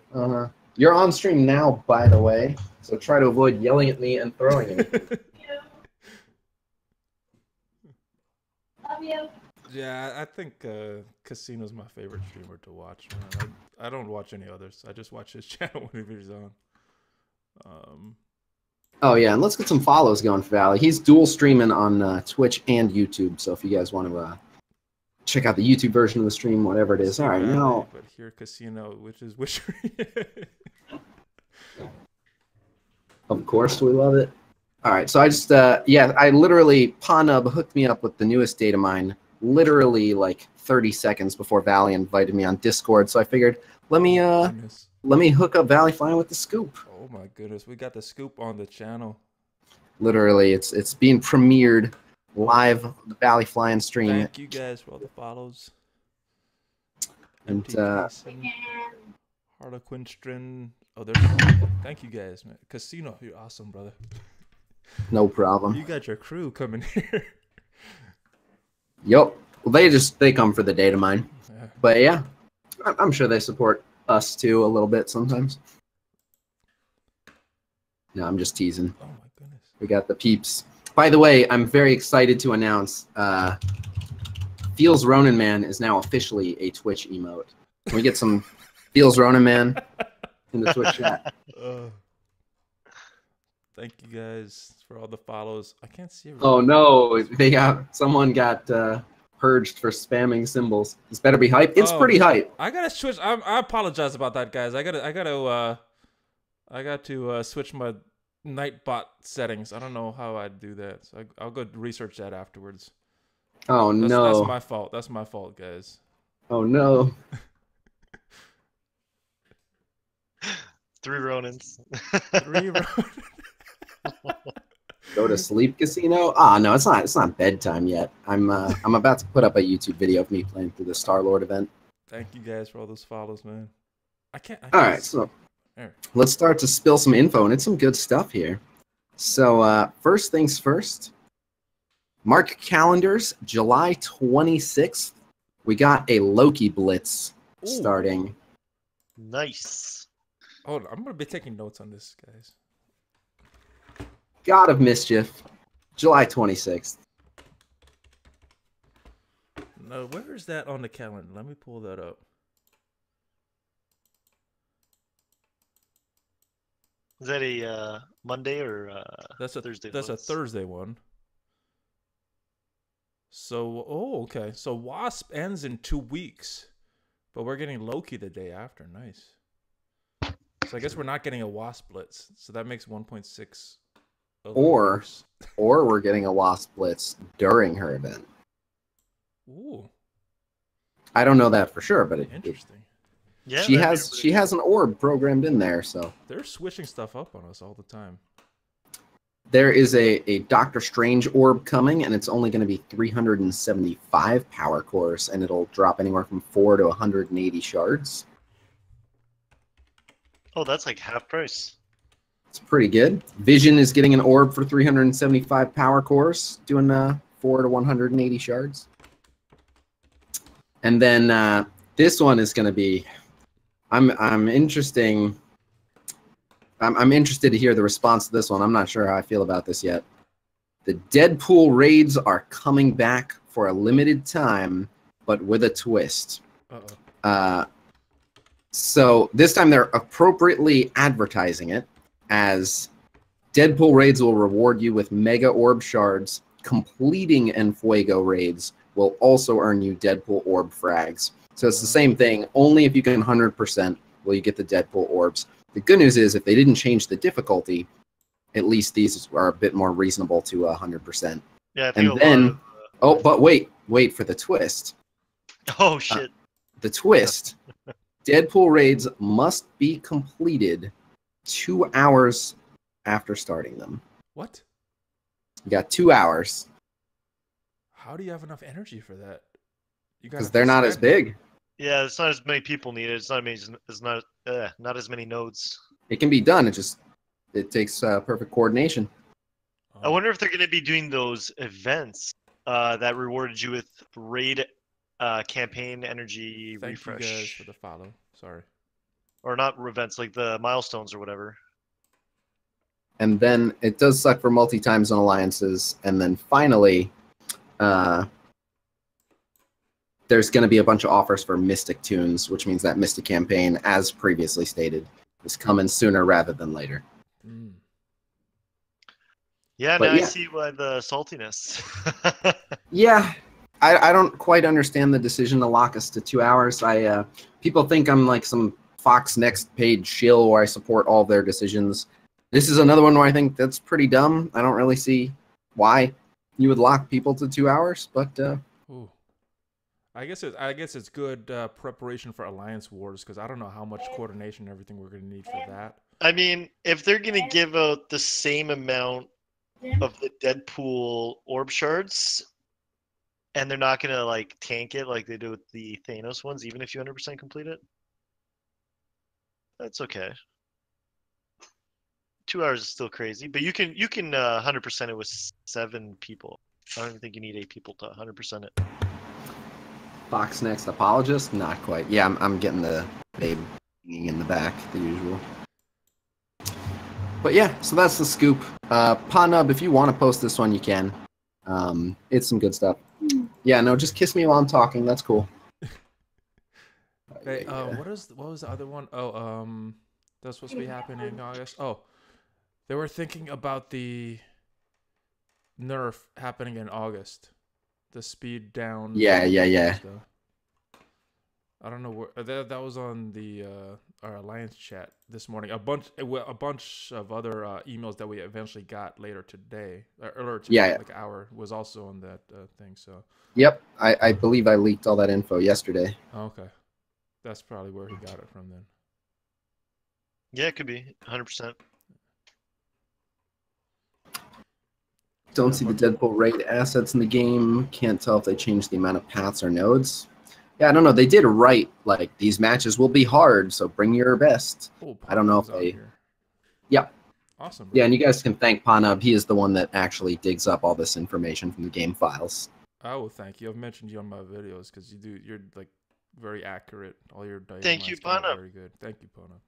You're on stream now, by the way. So try to avoid yelling at me and throwing anything. Love you. Yeah, I think Khasino's my favorite streamer to watch. Man. I don't watch any others. I just watch his channel whenever he's on. Oh, yeah, and let's get some follows going for Valley. He's dual streaming on Twitch and YouTube, so if you guys want to check out the YouTube version of the stream, whatever it is. All right, now... But here, Khasino, which is Witchery. Of course, we love it. All right, so I just, I literally, Panub hooked me up with the newest data mine literally like 30 seconds before Valley invited me on Discord, so I figured, let me hook up Valley Flying with the scoop. Oh my goodness, we got the scoop on the channel. Literally, it's being premiered live on the Valley Flying stream. Thank you guys for all the follows. And Harlequinstrin. Oh, thank you guys, man. Khasino, you're awesome, brother. No problem. You got your crew coming here. Yep. Well, they come for the data mine. Yeah. But yeah, I'm sure they support us too a little bit sometimes. No, I'm just teasing. Oh my goodness. We got the peeps. By the way, I'm very excited to announce Feels Ronin Man is now officially a Twitch emote. Can we get some Feels Ronin Man in the Twitch chat? Thank you guys for all the follows. I can't see everything. Oh no, someone got purged for spamming symbols. This better be hype. It's pretty hype. I gotta switch. I apologize about that, guys. I got to switch my Nightbot settings. I don't know how I'd do that. So I'll go research that afterwards. Oh That's no. my fault. That's my fault, guys. Oh no. 3 Ronins. 3 Go to sleep, Casino. Ah, no, it's not. It's not bedtime yet. I'm about to put up a YouTube video of me playing through the Star Lord event. Thank you guys for all those follows, man. I can't. All right, so let's start to spill some info, and it's some good stuff here. So first things first. Mark calendars, July 26th. We got a Loki Blitz starting. Nice. Hold on, I'm gonna be taking notes on this, guys. God of Mischief, July 26th. No, where is that on the calendar? Let me pull that up. Is that a Monday or That's a Thursday? That's a Thursday one. So, okay. So Wasp ends in 2 weeks, but we're getting Loki the day after. Nice. So I guess we're not getting a Wasp Blitz. So that makes 1.6. Or we're getting a Wasp Blitz during her event. Ooh. I don't know that for sure, but Interesting. Yeah, she has an orb programmed in there, so they're switching stuff up on us all the time. there is a Doctor Strange orb coming, and it's only going to be 375 power cores, and it'll drop anywhere from 4 to 180 shards. Oh, that's like half price. It's pretty good. Vision is getting an orb for 375 power cores, doing 4 to 180 shards. And then this one is going to be. I'm interested to hear the response to this one. I'm not sure how I feel about this yet. The Deadpool raids are coming back for a limited time, but with a twist. So this time they're appropriately advertising it as Deadpool raids will reward you with Mega Orb shards. Completing Enfuego raids will also earn you Deadpool Orb frags. So it's the same thing, only if you can 100% will you get the Deadpool orbs. The good news is if they didn't change the difficulty, at least these are a bit more reasonable to 100%. Yeah, I think and then, but wait for the twist. Oh, shit. The twist, Deadpool raids must be completed 2 hours after starting them. What? You got 2 hours. How do you have enough energy for that? Because they're not as big. Yeah, it's not as many people needed. It's not not as many nodes. It can be done. It takes perfect coordination. I wonder if they're going to be doing those events that rewarded you with raid campaign energy refresh. Thank you guys for the follow. Sorry. Or not events, like the milestones or whatever. And then it does suck for multi-time zone alliances. And then finally, there's going to be a bunch of offers for Mystic Tunes, which means that Mystic campaign, as previously stated, is coming sooner rather than later. Mm. Yeah, now I see why the saltiness. Yeah, I don't quite understand the decision to lock us to 2 hours. People think I'm like some Fox Next page shill where I support all their decisions. This is another one where I think that's pretty dumb. I don't really see why you would lock people to 2 hours, but Ooh. I guess it's good preparation for Alliance Wars because I don't know how much coordination and everything we're gonna need for that. I mean, if they're gonna give out the same amount of the Deadpool orb shards, and they're not gonna like tank it like they do with the Thanos ones, even if you 100% complete it, that's okay. 2 hours is still crazy, but you can 100% it with 7 people. I don't even think you need 8 people to 100% it. Fox Next apologist? Not quite. Yeah, I'm getting the babe in the back, the usual. But yeah, so that's the scoop. Panub, if you want to post this one, you can. It's some good stuff. Yeah, no, just kiss me while I'm talking. That's cool. Hey, what was the other one? Oh, that's supposed to be happening in August. Oh, they were thinking about the nerf happening in August. The speed down. Yeah. Stuff. I don't know where that was on the our alliance chat this morning. A bunch of other emails that we eventually got later today, earlier today, Yeah. like an hour, was also on that thing. So. Yep, I believe I leaked all that info yesterday. Oh, okay, that's probably where he got it from then. Yeah, it could be 100%. Don't see the Deadpool raid assets in the game. Can't tell if they changed the amount of paths or nodes. Yeah, I don't know. They did write, like, these matches will be hard, so bring your best. Oh, I don't know if Panub's on they... here. Yep. Awesome. Bro. Yeah, and you guys can thank Panub. He is the one that actually digs up all this information from the game files. Oh, thank you. I've mentioned you on my videos because you're like very accurate. All your dice. Thank you, are Panub. very good. Thank you, Panub.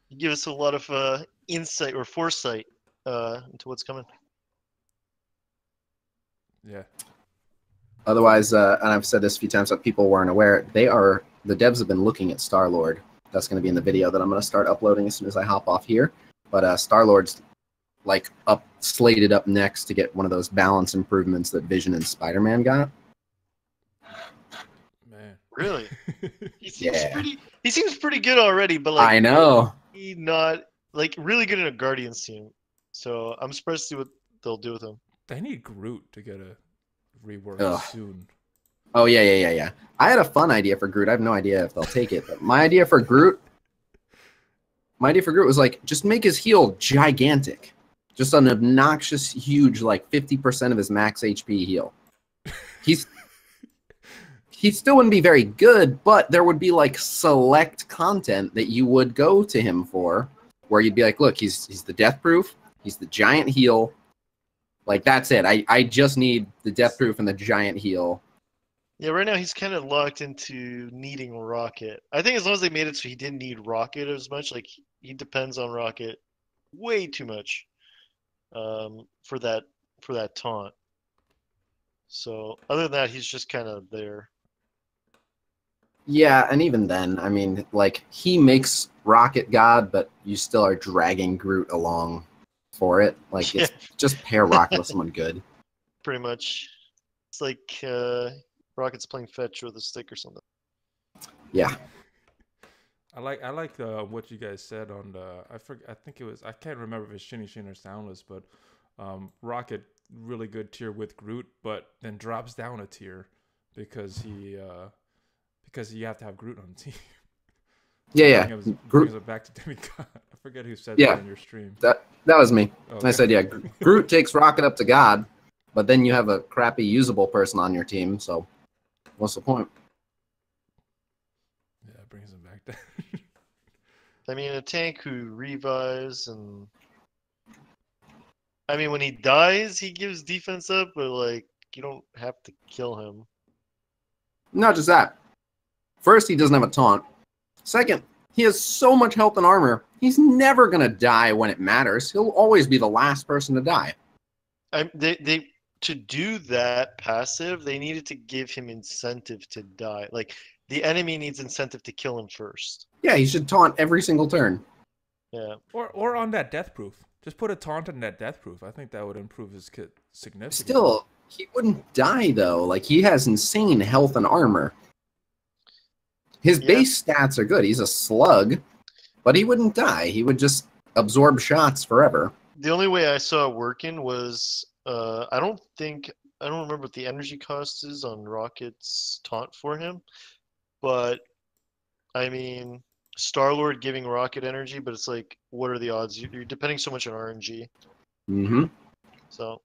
You give us a lot of insight or foresight into what's coming. Yeah. Otherwise, and I've said this a few times, but people weren't aware, the devs have been looking at Star-Lord. That's going to be in the video that I'm going to start uploading as soon as I hop off here. But Star-Lord's like slated up next to get one of those balance improvements that Vision and Spider-Man got. Man. Really? He seems pretty good already, but like I know. he not like really good in a Guardians team. So I'm surprised to see what they'll do with him. They need Groot to get a rework soon. Oh, yeah. I had a fun idea for Groot. I have no idea if they'll take it, but my idea for Groot was like, just make his heal gigantic. Just an obnoxious, huge, like 50% of his max HP heal. He still wouldn't be very good, but there would be like select content that you would go to him for, where you'd be like, look, he's the death proof, he's the giant heal. Like, that's it. I just need the death proof and the giant heal. Yeah, right now he's kind of locked into needing Rocket. I think as long as they made it so he didn't need Rocket as much, like he depends on Rocket way too much for that taunt. So other than that, he's just kind of there. Yeah, and even then, I mean, like, he makes Rocket God, but you still are dragging Groot along for it. Like, it's just pair Rocket with someone good. Pretty much. It's like Rocket's playing fetch with a stick or something. Yeah. I like what you guys said on the I think it was, I can't remember if it's Shinny Shin or Soundless, but Rocket really good tier with Groot, but then drops down a tier because you have to have Groot on the team. Yeah. Brings it back to demigod. I forget who said that in your stream. That was me. Okay. I said, yeah, Groot takes Rocket up to God, but then you have a crappy usable person on your team, so what's the point? Yeah, it brings him back down. I mean, a tank who revives and... I mean, when he dies, he gives defense up, but, like, you don't have to kill him. Not just that. First, he doesn't have a taunt. Second, he has so much health and armor, he's never going to die when it matters. He'll always be the last person to die. To do that passive, they needed to give him incentive to die. Like, the enemy needs incentive to kill him first. Yeah, he should taunt every single turn. Yeah. Or on that death proof. Just put a taunt on that death proof. I think that would improve his kit significantly. Still, he wouldn't die, though. Like, he has insane health and armor. His base stats are good. He's a slug, but he wouldn't die. He would just absorb shots forever. The only way I saw it working was, I don't remember what the energy cost is on Rocket's taunt for him, but I mean, Star-Lord giving Rocket energy, but it's like, what are the odds? You're depending so much on RNG. Mm-hmm. So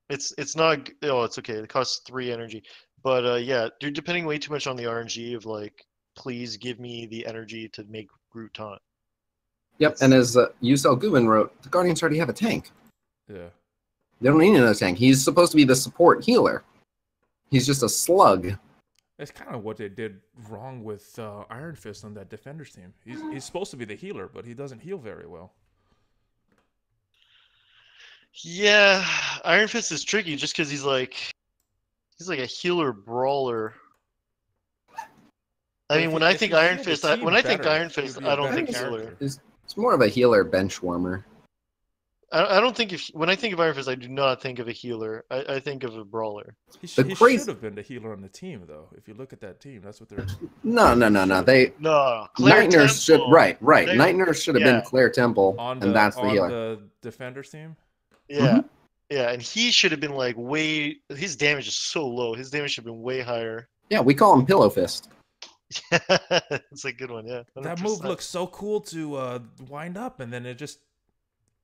it's not. Oh, it's okay. It costs 3 energy, but yeah, you're depending way too much on the RNG of like, please give me the energy to make Groot taunt. Yep, and as Yusel Gubin wrote, the Guardians already have a tank. Yeah. They don't need another tank. He's supposed to be the support healer. He's just a slug. That's kind of what they did wrong with Iron Fist on that Defenders team. He's supposed to be the healer, but he doesn't heal very well. Yeah, Iron Fist is tricky just because he's like a healer brawler. I mean, when I think Iron Fist, I don't think healer. It's more of a healer bench warmer. I don't think when I think of Iron Fist, I do not think of a healer. I think of a brawler. He The should crazy- have been the healer on the team, though. If you look at that team, that's what they're. No. Should've They No, Claire Night Nurse should Temple. right. Claire- Night Nurse should have been yeah. Claire Temple, On and that's the on healer. the defenders team. Yeah, yeah, and he should have been like way. His damage is so low. His damage should have been way higher. Yeah, we call him Pillow Fist. It's a good one. Yeah, That 100%. move looks so cool to wind up, and then it just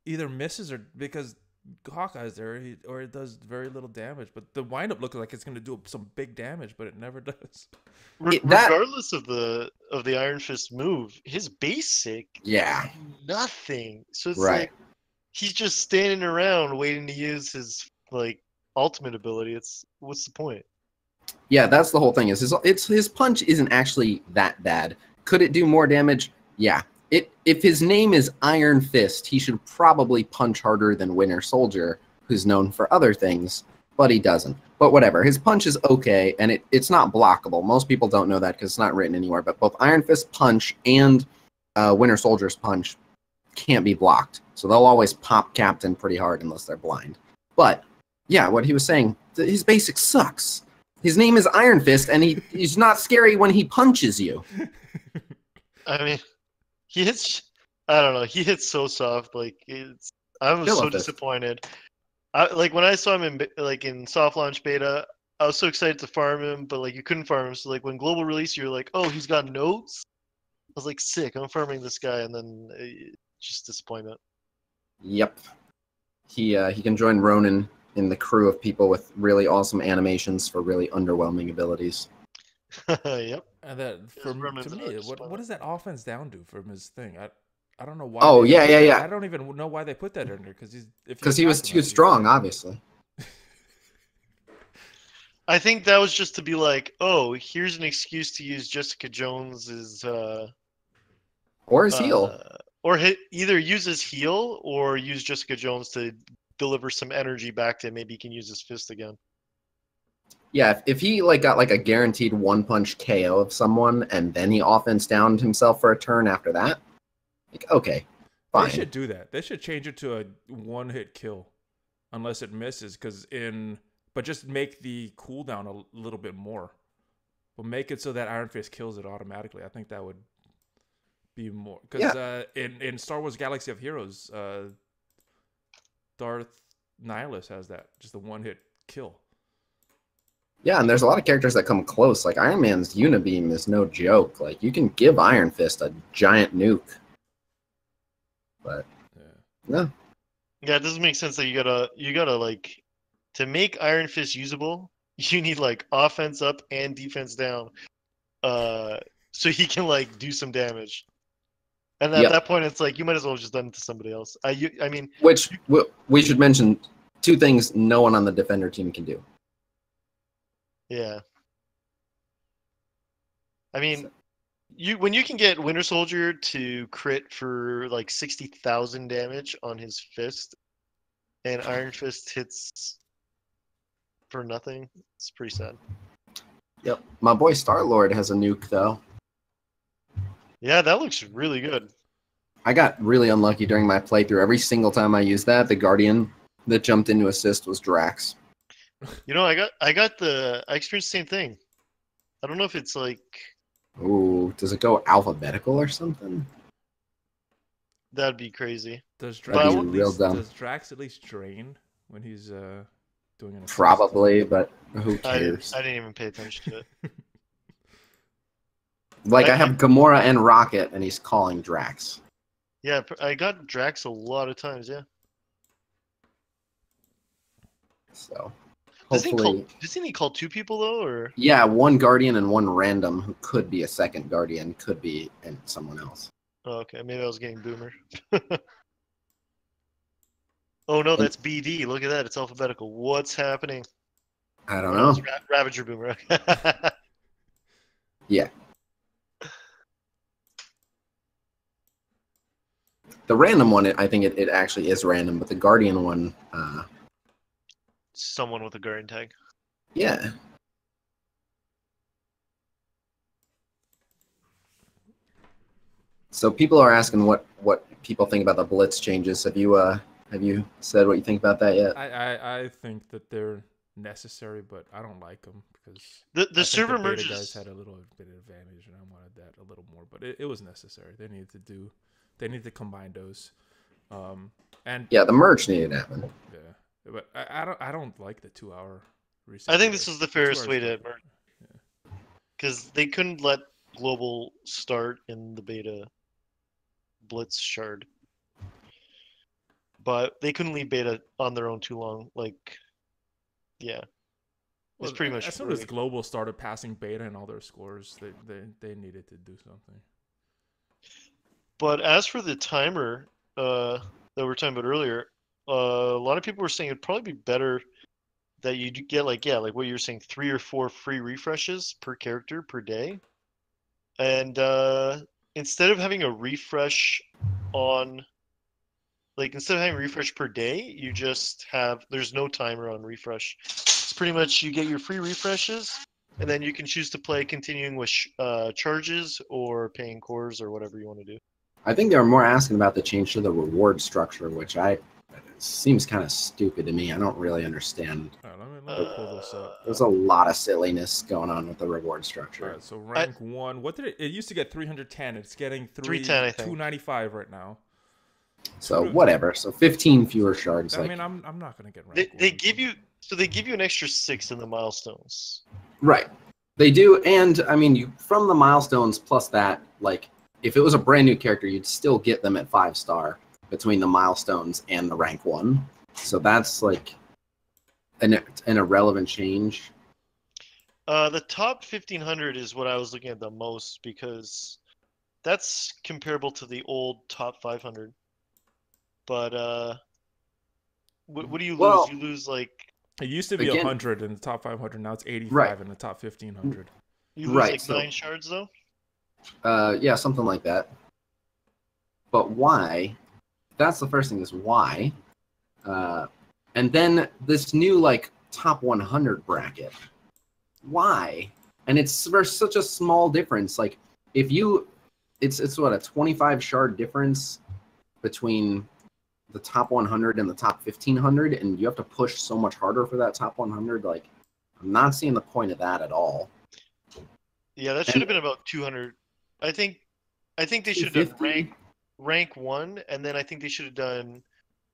either misses or because Hawkeye's there, or it does very little damage. But the wind up looks like it's going to do some big damage, but it never does. Regardless of the Iron Fist move, his basic Yeah, nothing. So it's right. like he's just standing around waiting to use his like ultimate ability. What's the point? Yeah, that's the whole thing. His punch isn't actually that bad. Could it do more damage? Yeah. If his name is Iron Fist, he should probably punch harder than Winter Soldier, who's known for other things, but he doesn't. But whatever, his punch is okay, and it's not blockable. Most people don't know that because it's not written anywhere, but both Iron Fist punch and Winter Soldier's punch can't be blocked. So they'll always pop Captain pretty hard unless they're blind. But, yeah, what he was saying, his basic sucks. His name is Iron Fist, and he's not scary when he punches you. I mean, he hits. I don't know. He hits so soft. Like I was so disappointed. Like when I saw him in soft launch beta, I was so excited to farm him, but like you couldn't farm him. So like when global release, you're like, oh, he's got notes. I was like, sick. I'm farming this guy, and then just disappointment. Yep. He can join Ronin in the crew of people with really awesome animations for really underwhelming abilities. Yep. And that to me, what does that offense down do from his thing? I don't know why. Oh yeah. I don't even know why they put that in there because he was too strong, obviously. I think that was just to be like, oh, here's an excuse to use Jessica Jones's or his heal, or either use his heal or use Jessica Jones to deliver some energy back to him. Maybe he can use his fist again. Yeah, if he got a guaranteed one-punch KO of someone and then he offense downed himself for a turn after that, like, okay, fine. They should do that. They should change it to a one-hit kill, unless it misses. But just make the cooldown a little bit more. But make it so that Iron Fist kills it automatically. I think that would be more because in Star Wars Galaxy of Heroes, Darth Nihilus has that, just a one-hit kill. Yeah, and there's a lot of characters that come close. Like Iron Man's Unibeam is no joke. Like you can give Iron Fist a giant nuke, but no. Yeah, it doesn't make sense that you gotta like to make Iron Fist usable. You need like offense up and defense down, so he can like do some damage. And at that point, it's like you might as well have just done it to somebody else. I mean, which we should mention two things no one on the Defender team can do. Yeah. I mean, when you can get Winter Soldier to crit for like 60,000 damage on his fist, and Iron Fist hits for nothing, it's pretty sad. Yep. My boy Star-Lord has a nuke though. Yeah, that looks really good. I got really unlucky during my playthrough. Every single time I used that, the Guardian that jumped into assist was Drax. You know, I experienced the same thing. I don't know if it's like. Ooh, does it go alphabetical or something? That'd be crazy. Does Drax at least drain when he's doing an assist? Probably, but who cares? I didn't even pay attention to it. Like I have Gamora and Rocket, and he's calling Drax. Yeah, I got Drax a lot of times. Yeah. So. Doesn't he call two people though, or? Yeah, one Guardian and one random who could be a second Guardian, could be and someone else. Oh, okay, maybe I was getting Boomer. Oh no, that's BD. Look at that, it's alphabetical. What's happening? I don't know. Ravager Boomer. Yeah. The random one, I think it actually is random, but the Guardian one, someone with a Guardian tag. Yeah. So people are asking what people think about the Blitz changes. Have you Have you said what you think about that yet? I think that they're necessary, but I don't like them because The server beta merges. guys had a little bit of advantage, and I wanted that a little more. But it was necessary. They needed to combine those. And Yeah, the merge needed to happen. yeah, but I don't like the 2-hour reset. I think this was the fairest 2 way hours to merge, because they couldn't let global start in the beta Blitz shard, but they couldn't leave beta on their own too long. Like, yeah, Well, it's pretty much as soon as global started passing beta and all their scores, they needed to do something. But as for the timer that we were talking about earlier, a lot of people were saying it'd probably be better that you get like what you were saying, 3 or 4 free refreshes per character per day, and instead of having a refresh on, like, instead of having a refresh per day, you just have, there's no timer on refresh. It's pretty much you get your free refreshes, and then you can choose to play continuing with charges or paying cores or whatever you want to do. I think they were more asking about the change to the reward structure, which seems kind of stupid to me. I don't really understand. All right, let me pull this up. There's a lot of silliness going on with the reward structure. All right, so rank 1, what did it used to get 310. It's getting 310, I think. 295 right now. So whatever. So 15 fewer shards. I mean, I'm not gonna get rank They 1. give you an extra 6 in the milestones. Right. They do, and I mean, you from the milestones plus that, like, if it was a brand new character, you'd still get them at 5-star between the milestones and the rank 1. So that's like an irrelevant change. The top 1500 is what I was looking at the most, because that's comparable to the old top 500. But what do you lose? Well, You lose like, It used to be again, 100 in the top 500. Now it's 85 right. in the top 1500. you lose Right, like so 9 shards though. Yeah, something like that. But why? That's the first thing, is why. And then this new, like, top 100 bracket. Why? And it's for such a small difference. Like, if you, it's what, a 25 shard difference between the top 100 and the top 1500, and you have to push so much harder for that top 100. Like, I'm not seeing the point of that at all. Yeah, that should have been about 200. I think they should have done 250? rank 1, and then I think they should have done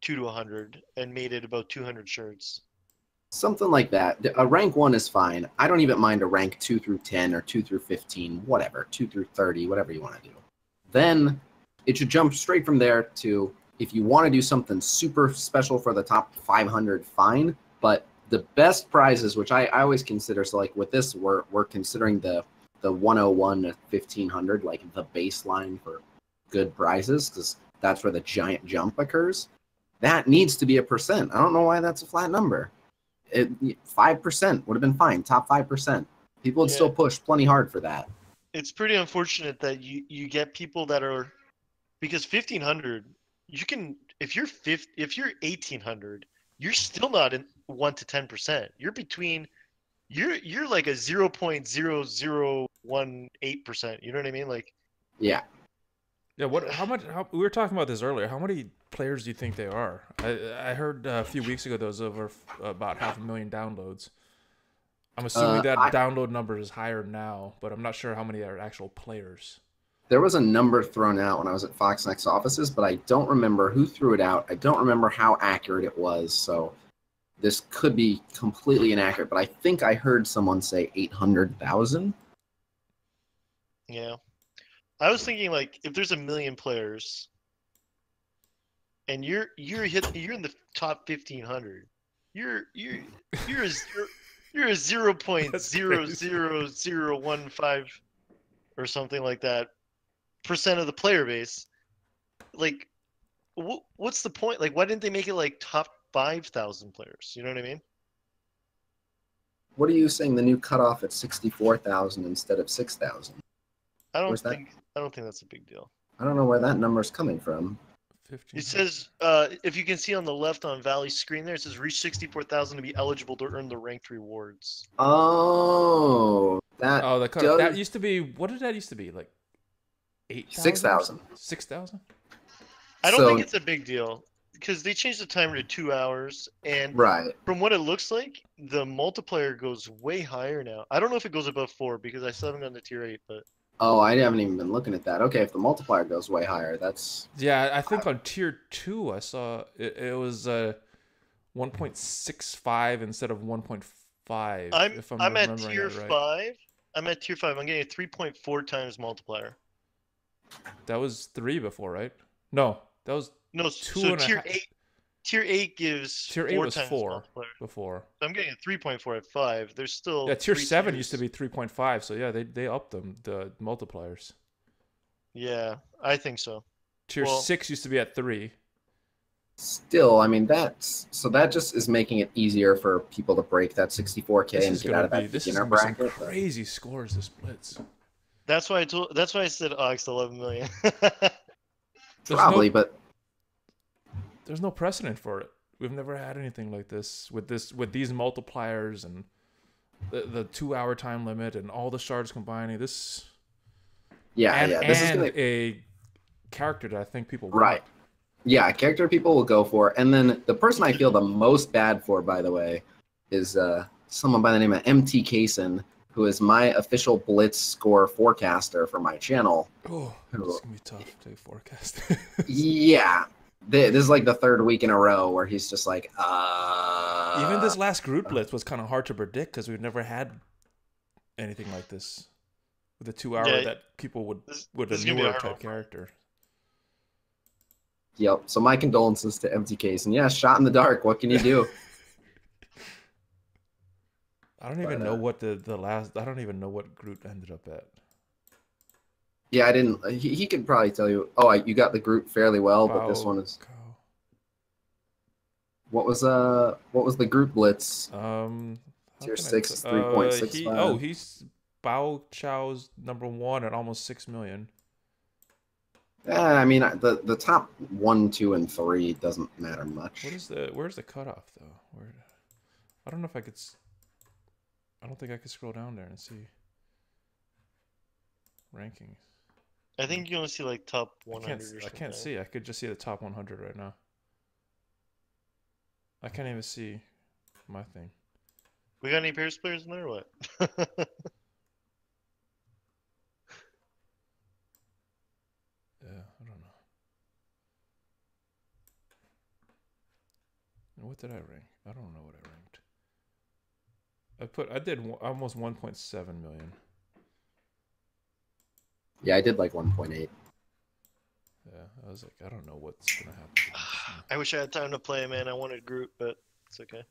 2 to 100 and made it about 200 shards. Something like that. A rank 1 is fine. I don't even mind a rank 2 through 10 or 2 through 15, whatever, 2 through 30, whatever you want to do. Then it should jump straight from there to, if you want to do something super special for the top 500, fine. But the best prizes, which I always consider, so like with this, we're considering the 101 to 1500, like the baseline for good prizes, because that's where the giant jump occurs. That needs to be a percent. I don't know why that's a flat number. 5% would have been fine. Top 5%. People would still push plenty hard for that. It's pretty unfortunate that you get people that are, because 1500, you can, if you're 1800, you're still not in 1 to 10%. You're between, you're like a 0.0018%. You know what I mean? Like, yeah. Yeah, we were talking about this earlier. How many players do you think they are? I heard a few weeks ago there was over about 500,000 downloads. I'm assuming that download number is higher now, but I'm not sure how many are actual players. There was a number thrown out when I was at Fox Next offices, but I don't remember who threw it out. I don't remember how accurate it was, so this could be completely inaccurate, but I think I heard someone say 800,000. Yeah. I was thinking, like, if there's 1 million players and you're in the top 1500, you're a 0.00015 or something like that percent of the player base. Like, what's the point? Like, why didn't they make it like top 5,000 players? You know what I mean? What are you saying, the new cutoff at 64,000 instead of 6,000? I don't think that's a big deal. I don't know where that number's coming from. 15. It says, if you can see on the left on Valley's screen there, it says reach 64,000 to be eligible to earn the ranked rewards. Oh, that used to be, what did that used to be? Like 8,000? 6,000. 6,000? I don't think it's a big deal. because they changed the timer to 2 hours, and Right. from what it looks like, the multiplier goes way higher now. I don't know if it goes above 4 because I still haven't gotten to tier 8, but Oh, I haven't even been looking at that. Okay, if the multiplier goes way higher, that's Yeah, I think on tier 2 I saw it was 1.65 instead of 1.5. If I'm I'm at remembering tier that right. 5. I'm at tier 5. I'm getting a 3.4 times multiplier. That was 3 before, right? No, that was No, two so and a tier half. 8. Tier 8 gives Tier 8 4 was times 4 multiplier. before. So I'm getting a 3.4 at 5. There's still Yeah, tier 3 7 used to tiers. be 3.5, so yeah, they upped them, the multipliers. Yeah, I think so. Tier Well, 6 used to be at 3. still. I mean, that just is making it easier for people to break that 64K This and is get out gonna of be that this is beginner gonna be some bracket. but- crazy scores, this Blitz. that's why I said Ox 11 million. Probably, but There's no precedent for it. We've never had anything like this with these multipliers and the 2-hour time limit and all the shards combining. This yeah, this is and gonna a character that I think people right. Yeah, character people will go for, and then the person I feel the most bad for, by the way, is someone by the name of MT Kaysen, who is my official Blitz score forecaster for my channel. want. Oh, it's gonna be tough to forecast. Yeah, this is like the third week in a row where he's just like, Even this last group Blitz was kind of hard to predict because we've never had anything like this with a 2-hour Yeah, that people would this with a is gonna be a newer hard type one. character. Yep. So my condolences to MT Kaysen. Yeah, shot in the dark. What can you do? I don't even know what the last. I don't even know what group ended up at. Yeah, I didn't. He could probably tell you. Oh, you got the group fairly well, but this one is. What was the group Blitz? How Tier can I 6 t- is 3.65. He's Bao Chow's #1 at almost 6 million. I mean, the top 1, 2, and 3 doesn't matter much. Where's the cutoff though? I don't know if I could. I don't think I could scroll down there and see rankings. I think you only see like top 100 or something. I can't see. I could just see the top 100 right now. I can't even see my thing. We got any Paris players in there or what? Yeah, I don't know. And what did I rank? I don't know what I ranked. I did almost 1.7 million. Yeah, I did like 1.8. Yeah, I was like, I don't know what's gonna happen. I wish I had time to play, man. I wanted group, but it's okay.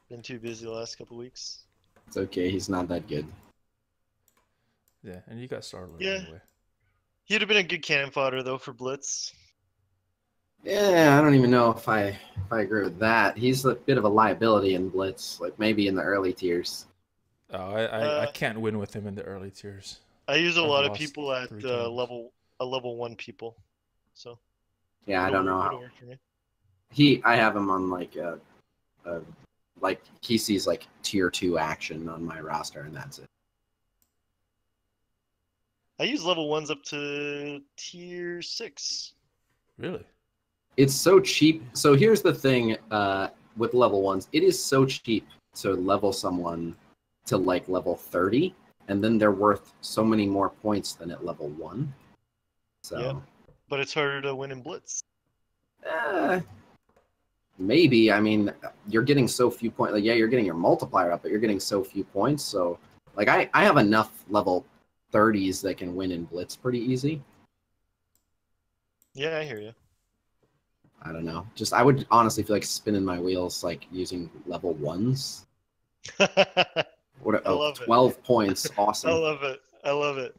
Been too busy the last couple weeks. It's okay. He's not that good. Yeah, and you got Starler Yeah. anyway. He'd have been a good cannon fodder though for Blitz. Yeah, I don't even know if I agree with that. He's a bit of a liability in Blitz, like maybe in the early tiers. Oh, I can't win with him in the early tiers. I use a I've lot of lost people at 3 times. level 1 people. So Yeah, I don't know it'll how. work for me. I have him on like like he sees like tier 2 action on my roster, and that's it. I use level 1s up to tier 6. Really? It's so cheap. So here's the thing with level 1s. It is so cheap to level someone to like level 30, and then they're worth so many more points than at level 1. So Yep. But it's harder to win in Blitz. maybe. I mean, you're getting so few points. Like, yeah, you're getting your multiplier up, but you're getting so few points. So like I have enough level 30s that can win in Blitz pretty easy. Yeah, I hear you. I don't know. Just I would honestly feel like spinning my wheels like using level 1s. What? I love it. 12 points. Awesome. I love it. I love it.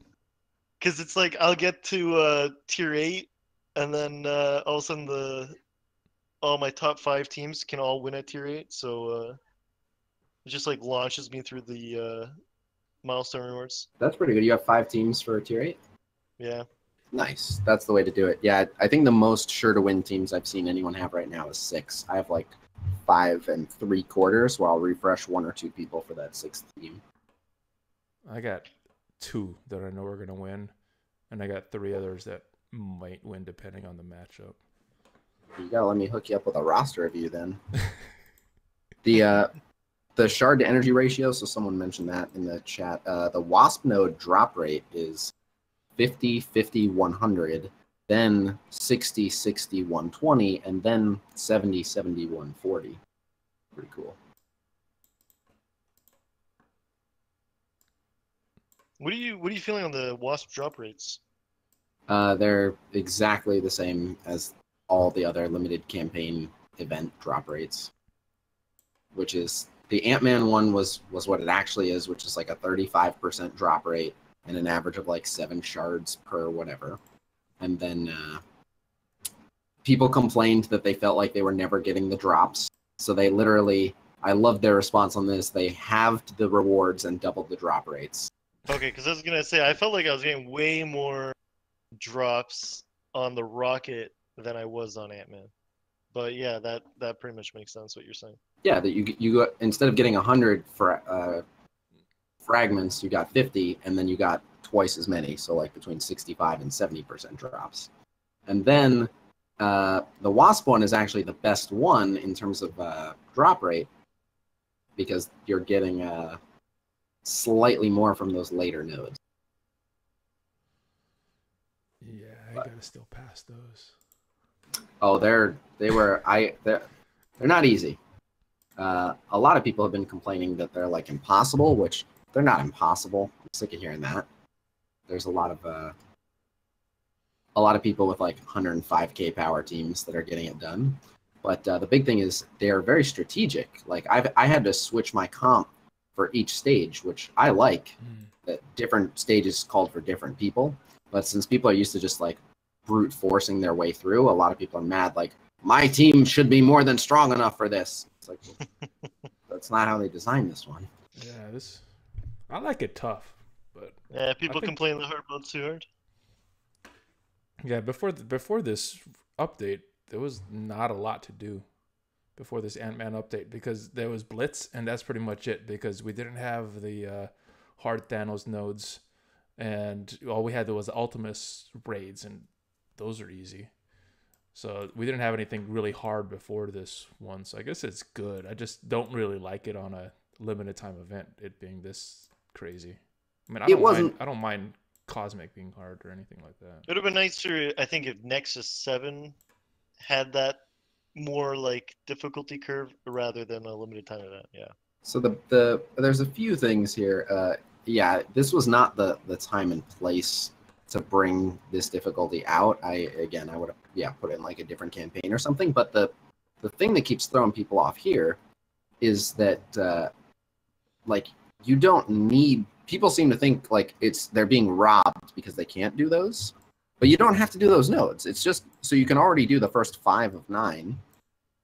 Because it's like I'll get to tier 8, and then all of a sudden all my top 5 teams can all win at tier 8. So it just like launches me through the milestone rewards. That's pretty good. You have 5 teams for tier 8? Yeah. Nice. That's the way to do it. Yeah, I think the most sure to win teams I've seen anyone have right now is 6. I have like 5 3/4, where I'll refresh 1 or 2 people for that 6th team. I got 2 that I know are gonna win, and I got 3 others that might win depending on the matchup. You gotta let me hook you up with a roster review then. The shard to energy ratio, so someone mentioned that in the chat. The Wasp node drop rate is 50, 50, 100, then 60, 60, 120, and then 70, 70, 140. Pretty cool. What are you feeling on the Wasp drop rates? They're exactly the same as all the other limited campaign event drop rates, which is the Ant-Man one was what it actually is, which is like a 35% drop rate and an average of like 7 shards per whatever. And then people complained that they felt like they were never getting the drops. So they literally, I loved their response on this. They halved the rewards and doubled the drop rates. Okay, because I was gonna say I felt like I was getting way more drops on the rocket than I was on Ant-Man. But yeah, that pretty much makes sense what you're saying. Yeah, that you got, instead of getting 100 for fragments, you got 50, and then you got twice as many, so like between 65 and 70% drops. And then the Wasp one is actually the best one in terms of drop rate, because you're getting slightly more from those later nodes. Yeah, I gotta still pass those. Oh, they're not easy. A lot of people have been complaining that they're like impossible, which they're not impossible. I'm sick of hearing that. There's a lot of people with like 105k power teams that are getting it done. But the big thing is they are very strategic. Like I had to switch my comp for each stage, which I like. That different stages called for different people. But since people are used to just like brute forcing their way through, a lot of people are mad. Like, my team should be more than strong enough for this. It's like, that's not how they designed this one. Yeah, I like it tough, but Yeah, people complain the hard mode's too hard. Yeah, before this update, there was not a lot to do before this Ant-Man update, because there was Blitz, and that's pretty much it, because we didn't have the hard Thanos nodes, and all we had was Ultimus raids, and those are easy. So we didn't have anything really hard before this one, so I guess it's good. I just don't really like it on a limited time event, it being this crazy. I mean, I don't mind Cosmic being hard or anything like that. It would have been nicer, I think, if Nexus 7 had that more like difficulty curve rather than a limited time event. Yeah. So there's a few things here. Yeah, this was not the time and place to bring this difficulty out. I would have put in like a different campaign or something. But the thing that keeps throwing people off here is that like you don't need. People seem to think like they're being robbed because they can't do those, but you don't have to do those nodes. It's just so you can already do the first 5 of 9.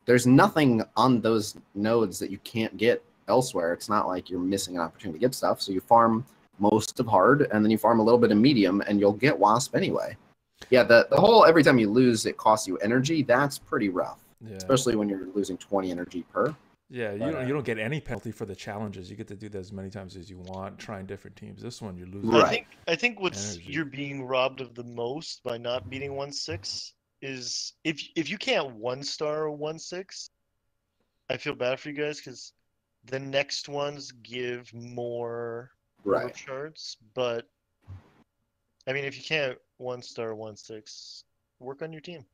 There's nothing on those nodes that you can't get elsewhere. It's not like you're missing an opportunity to get stuff. So you farm most of hard, and then you farm a little bit of medium, and you'll get Wasp anyway. Yeah, the whole every time you lose, it costs you energy. That's pretty rough, especially when you're losing 20 energy per. Yeah, you don't get any penalty for the challenges. You get to do that as many times as you want, trying different teams. This one, you're losing. Right. I think what's you're being robbed of the most by not beating 1/6 is if you can't 1-star 1/6, I feel bad for you guys because the next ones give more shards. But I mean, if you can't 1-star 1/6, work on your team.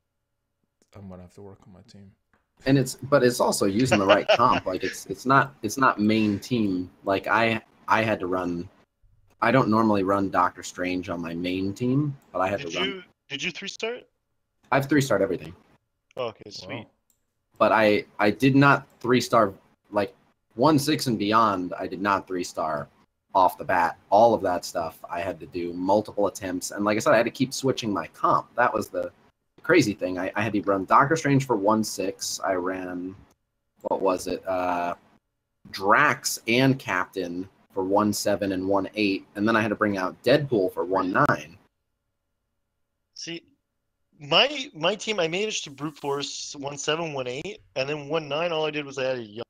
I'm gonna have to work on my team. And it's also using the right comp. Like it's not main team. Like I had to run. I don't normally run Doctor Strange on my main team, but I had to run. Did you 3-star it? I've 3-starred everything. Oh, okay, sweet. Wow. But I did not 3-star like 1/6 and beyond. I did not 3-star off the bat. All of that stuff I had to do multiple attempts, and like I said, I had to keep switching my comp. That was the crazy thing. I had to run Doctor Strange for 1/6. I ran, what was it? Drax and Captain for 1/7 and 1/8, and then I had to bring out Deadpool for 1/9. See, my team, I managed to brute force 1/7, 1/8, and then 1/9. All I did was I had a young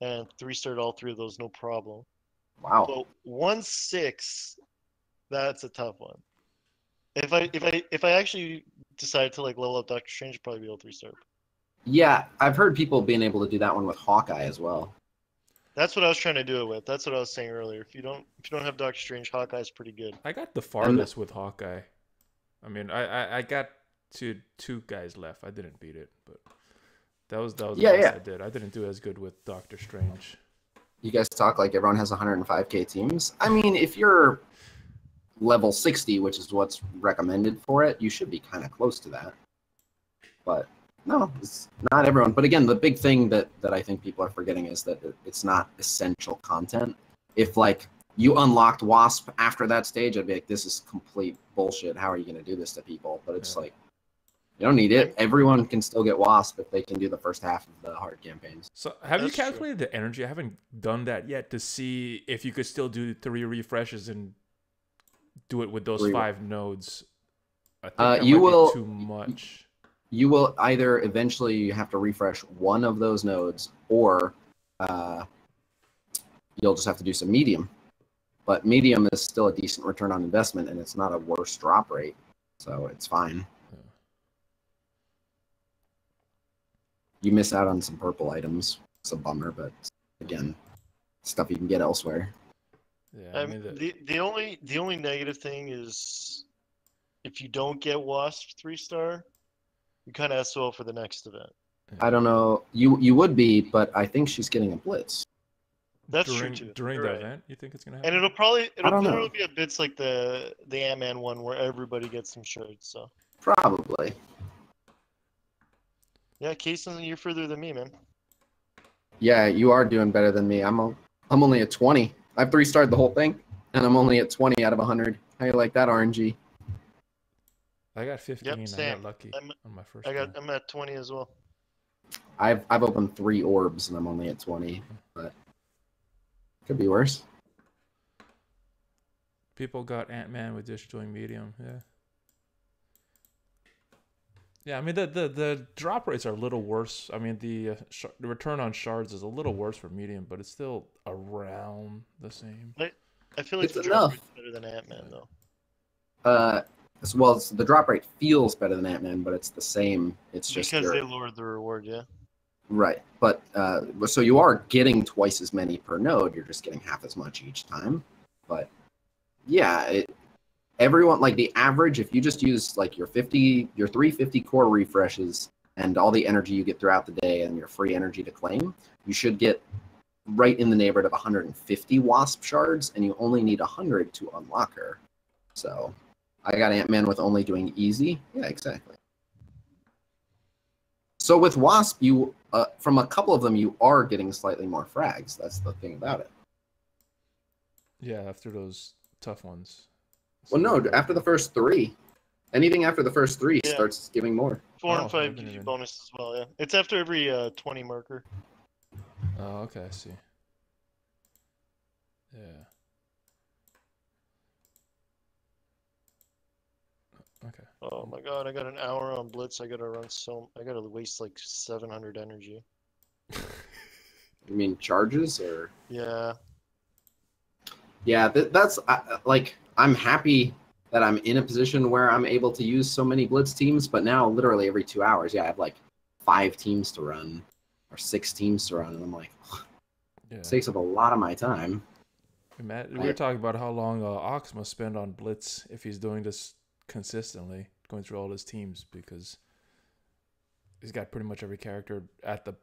and 3-starred all 3 of those, no problem. Wow. But 1/6, that's a tough one. If I actually decide to like level up Doctor Strange, I'd probably be able to 3-star. Yeah, I've heard people being able to do that one with Hawkeye as well. That's what I was trying to do it with. That's what I was saying earlier. If you don't have Doctor Strange, Hawkeye's pretty good. I got the farthest with Hawkeye. I mean, I got to 2 guys left. I didn't beat it, but that was the best I did. I didn't do as good with Doctor Strange. You guys talk like everyone has 105k teams. I mean, if you're level 60, which is what's recommended for it, you should be kind of close to that. But no, it's not everyone. But again, the big thing that I think people are forgetting is that it's not essential content. If like you unlocked Wasp after that stage, I'd be like, this is complete bullshit. How are you going to do this to people? But it's like, you don't need it. Everyone can still get Wasp if they can do the first half of the hard campaigns. So have you calculated the energy? I haven't done that yet to see if you could still do 3 refreshes and do it with those 5 nodes. I think that you might will be too much. You will either eventually have to refresh one of those nodes, or you'll just have to do some medium. But medium is still a decent return on investment, and it's not a worse drop rate, so it's fine. Yeah. You miss out on some purple items. It's a bummer, but again, stuff you can get elsewhere. Yeah, I mean the only negative thing is if you don't get Wasp 3-star, you kind of SO for the next event. I don't know. You would be, but I think she's getting a blitz. That's true too. During the event, you think it's gonna happen? And it'll probably know. be a bit like the Ant-Man one where everybody gets some shards. So Probably. yeah, Kason, you're further than me, man. Yeah, you are doing better than me. I'm only at 20. I've 3-starred the whole thing, and I'm only at 20 out of 100. How you like that, RNG? I got 15. Yep, I same. got lucky on my first. I'm at 20 as well. I've opened 3 orbs, and I'm only at 20, but could be worse. People got Ant-Man with dish doing medium. Yeah. Yeah, I mean the drop rates are a little worse. I mean the return on shards is a little worse for medium, but it's still around the same. I feel like It's the drop enough. rate's better than Ant-Man though. Well, the drop rate feels better than Ant-Man, but it's the same. It's just because they lowered the reward, yeah. Right, but so you are getting twice as many per node. You're just getting half as much each time. But yeah, everyone, like the average, if you just use like your 350 core refreshes and all the energy you get throughout the day and your free energy to claim, you should get right in the neighborhood of 150 Wasp shards, and you only need 100 to unlock her. So I got Ant-Man with only doing easy. Yeah, exactly. So with Wasp, you from a couple of them, you are getting slightly more frags. That's the thing about it. Yeah, after those tough ones. Well, no, after the first 3. Anything after the first 3 starts giving more. 4 and 5 gives you bonus as well, yeah. It's after every 20 marker. Oh, okay, I see. Yeah. Okay. Oh my god, I got an hour on Blitz. I gotta waste like 700 energy. You mean charges or? Yeah. Yeah, that's like, I'm happy that I'm in a position where I'm able to use so many Blitz teams, but now literally every 2 hours, I have like 5 teams to run or 6 teams to run, and I'm like, it takes up a lot of my time. Matt, we were talking about how long Ox must spend on Blitz if he's doing this consistently, going through all his teams, because he's got pretty much every character at the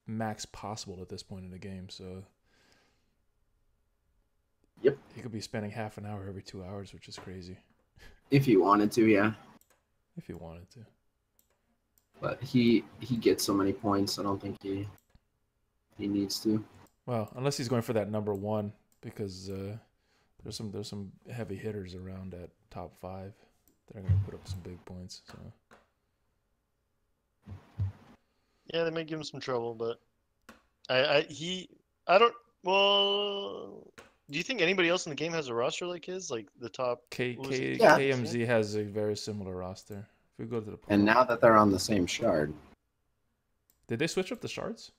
max possible at this point in the game. So yep, he could be spending half an hour every 2 hours, which is crazy. If he wanted to, yeah. If he wanted to. But he gets so many points, I don't think he needs to. Well, unless he's going for that number 1, because there's some heavy hitters around at top 5 that are going to put up some big points. So. Yeah, they may give him some trouble, but well, do you think anybody else in the game has a roster like his? Like the top KMZ has a very similar roster. If we go to the and now that they're on the same shard. Did they switch up the shards?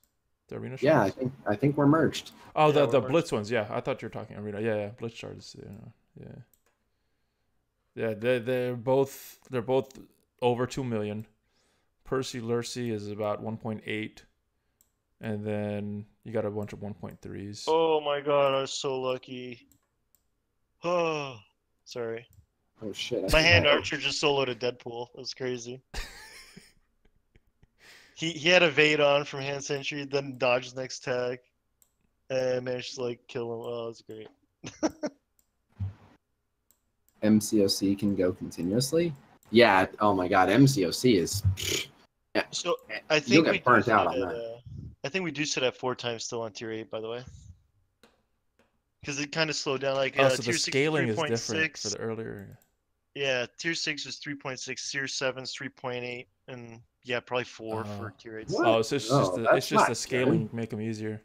The arena shards? Yeah, I think we're merged. Oh, the Blitz ones, yeah. I thought you were talking arena. Yeah, Blitz shards. Yeah. Yeah, they're both over 2 million. Percy Lurcy is about 1.8, and then you got a bunch of 1.3s. Oh my god, I was so lucky. Oh, sorry. Oh shit! I My think hand I- archer just soloed a Deadpool. That was crazy. He had a Vade on from hand sentry, then dodged the next tag, and managed to like kill him. Oh, that's great. MCOC can go continuously. Yeah. Oh my god, MCOC is. So I You'll think get we do burnt sit out at, on that. I think we do sit at 4 times still on tier 8, by the way. Because it kind of slowed down. Like Oh, so tier the 6 scaling is 3.6. different for the earlier. Yeah, tier 6 is 3.6, tier 7 is 3.8, and yeah, probably 4 for tier 8. What? Oh, so it's No, just that's it's just not the good. scaling make them easier.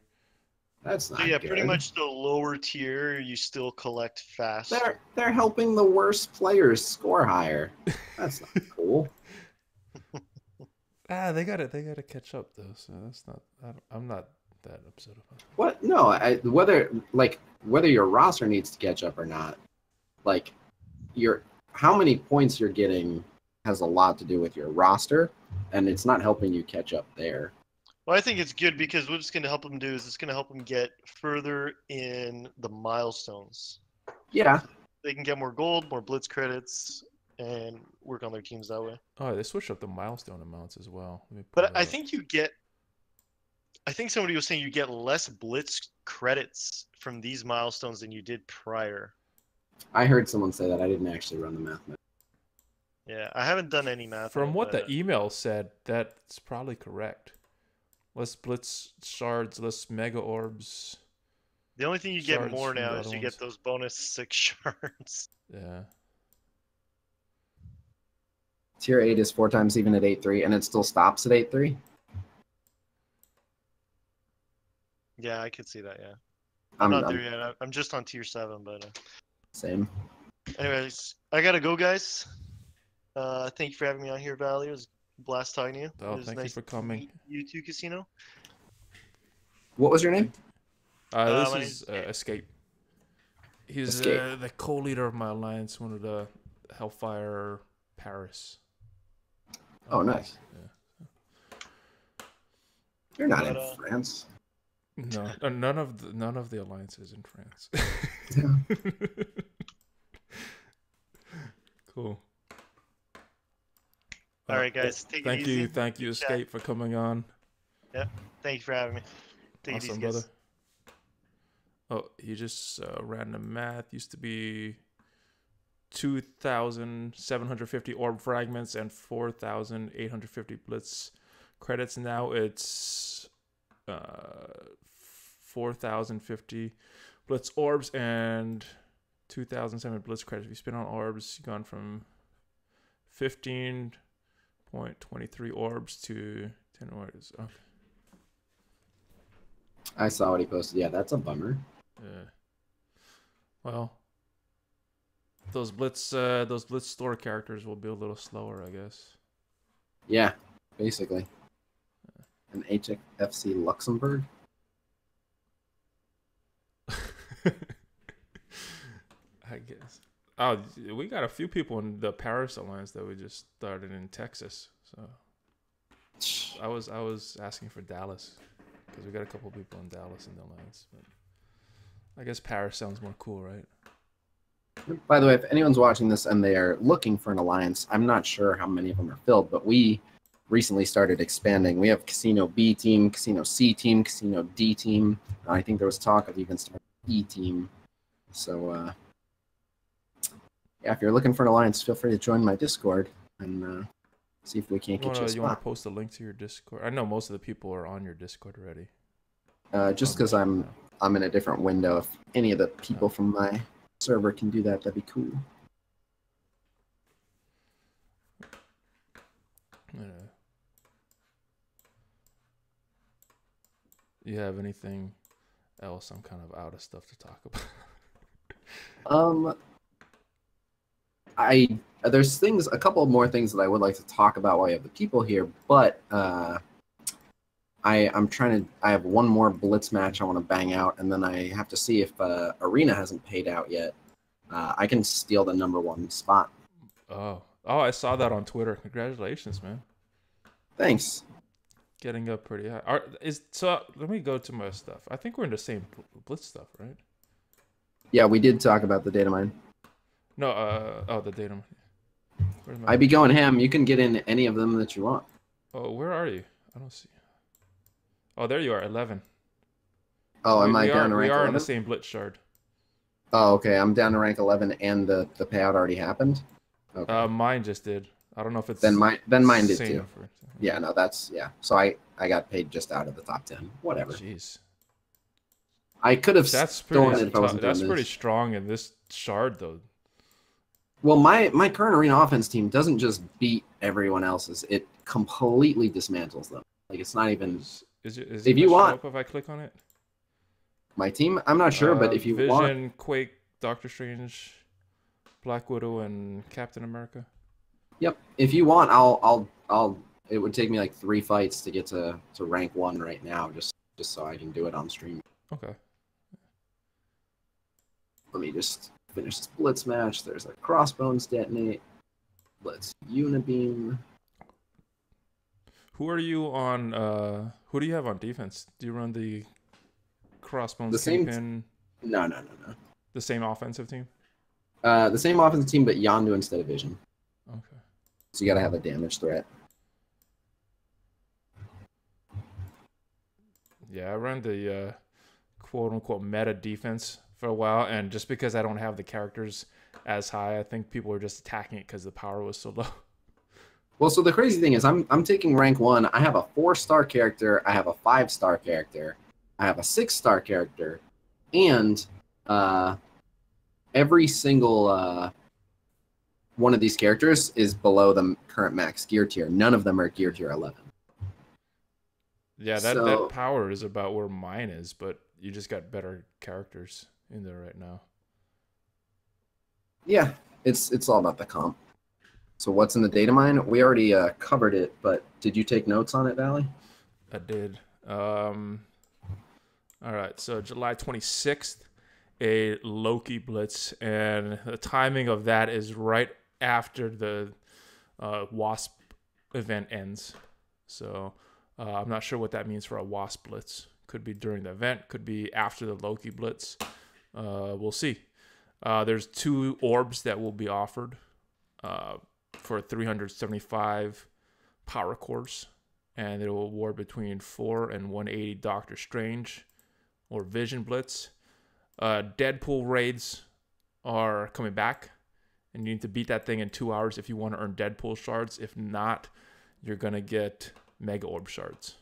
That's So not yeah, good. pretty much the lower tier you still collect faster. They're helping the worst players score higher. That's not cool. They gotta catch up though. So that's not. I'm not that upset about it. What? No, whether your roster needs to catch up or not, like how many points you're getting has a lot to do with your roster, and it's not helping you catch up there. Well, I think it's good because what it's going to help them do is it's going to help them get further in the milestones. Yeah. They can get more gold, more blitz credits, and work on their teams that way. Oh, they switched up the milestone amounts as well. But I think I think somebody was saying you get less blitz credits from these milestones than you did prior. I heard someone say that. I didn't actually run the math. Yeah, I haven't done any math. From on what it, the but, email said, that's probably correct. Less blitz shards, less mega orbs. the only thing you get shards more from the now other is you ones. get those bonus 6 shards. Yeah. Tier 8 is 4 times even at 8-3, and it still stops at 8-3? Yeah, I could see that. Yeah, I'm not there yet. I'm just on tier 7, but Same. anyways, I gotta go, guys. Thank you for having me on here, Valley. It was a blast talking to you. Oh, It was thank you nice for to coming. meet you too, Khasino. What was your name? This my is name's Escape. He's Escape. the co-leader of my alliance, one of the Hellfire Paris. Oh, nice. Yeah. You're not But, in France. No, none of the alliances in France. Yeah. Cool. All right, guys. Take it easy. Thank you, Good chat. Escape, for coming on. Thank you for having me. Take it Awesome, easy, brother. guys. Oh, he just ran the math. Used to be 2,750 orb fragments and 4,850 blitz credits. Now it's 4,050 blitz orbs and 2,700 blitz credits. If you spin on orbs, you've gone from 15.23 orbs to 10 orbs. Okay. I saw what he posted. Yeah, that's a bummer. Yeah. Well, those blitz store characters will be a little slower, I guess. Yeah, basically. An HFC Luxembourg? I guess. Oh, we got a few people in the Paris Alliance that we just started in Texas. So I was asking for Dallas because we got a couple people in Dallas in the alliance. But I guess Paris sounds more cool, right? By the way, if anyone's watching this and they are looking for an alliance, I'm not sure how many of them are filled, but we recently started expanding. We have Casino B team, Casino C team, Casino D team. I think there was talk of even starting E team. So, yeah, if you're looking for an alliance, feel free to join my Discord and see if we can't get you a You want spot. to post a link to your Discord? I know most of the people are on your Discord already. Just because I'm in a different window. If any of the people from my server can do that, that'd be cool. You have anything else? I'm kind of out of stuff to talk about. There's a couple more things that I would like to talk about while you have the people here, but I have one more Blitz match I want to bang out, and then I have to see if Arena hasn't paid out yet. I can steal the #1 spot Oh, I saw that on Twitter. Congratulations, man. Thanks. Getting up pretty high. Let me go to my stuff. I think we're in the same Blitz stuff, right? Yeah, we did talk about the data mine. No, the data. Where's my... I be going ham. You can get in any of them that you want. Oh, where are you? I don't see. Oh, there you are, 11. Oh, am I down to rank 11? We are in the same Blitz shard. Oh, okay. I'm down to rank 11, and the payout already happened. Okay. Mine just did. I don't know if it's then mine did same too. Yeah, no, so I got paid just out of the top 10. Whatever. Jeez. I could have That's stolen it if I wasn't doing That's this. pretty strong in this shard, though. Well, my current arena offense team doesn't just beat everyone else's; it completely dismantles them. Like it's not even. Is it if you want, show up if I click on it? My team, I'm not sure, but if you want, Vision, Quake, Doctor Strange, Black Widow, and Captain America. Yep. If you want, I'll. It would take me like 3 fights to get to rank 1 right now, just so I can do it on stream. Okay. Let me just finish this Blitz match. There's a Crossbones detonate. Let's Unibeam. Who are you on? Who do you have on defense? Do you run the Crossbones the same Kingpin? No. The same offensive team? The same offensive team, but Yondu instead of Vision. Okay. So you gotta have a damage threat. Yeah, I ran the quote-unquote meta defense for a while, and just because I don't have the characters as high, I think people were just attacking it because the power was so low. Well, so the crazy thing is I'm taking rank 1. I have a 4-star character. I have a 5-star character. I have a 6-star character. And every single one of these characters is below the current max gear tier. None of them are gear tier 11. Yeah, that power is about where mine is, but you just got better characters in there right now. Yeah, it's all about the comp. So what's in the data mine? We already covered it, but did you take notes on it, Valley? I did. All right, so July 26th, a Loki Blitz, and the timing of that is right after the Wasp event ends. So I'm not sure what that means for a Wasp Blitz. Could be during the event, could be after the Loki Blitz. We'll see. There's 2 orbs that will be offered for 375 power cores, and it will award between 4 and 180 Doctor Strange or Vision Blitz. Deadpool raids are coming back, and you need to beat that thing in 2 hours if you want to earn Deadpool shards. If not, you're going to get Mega Orb shards.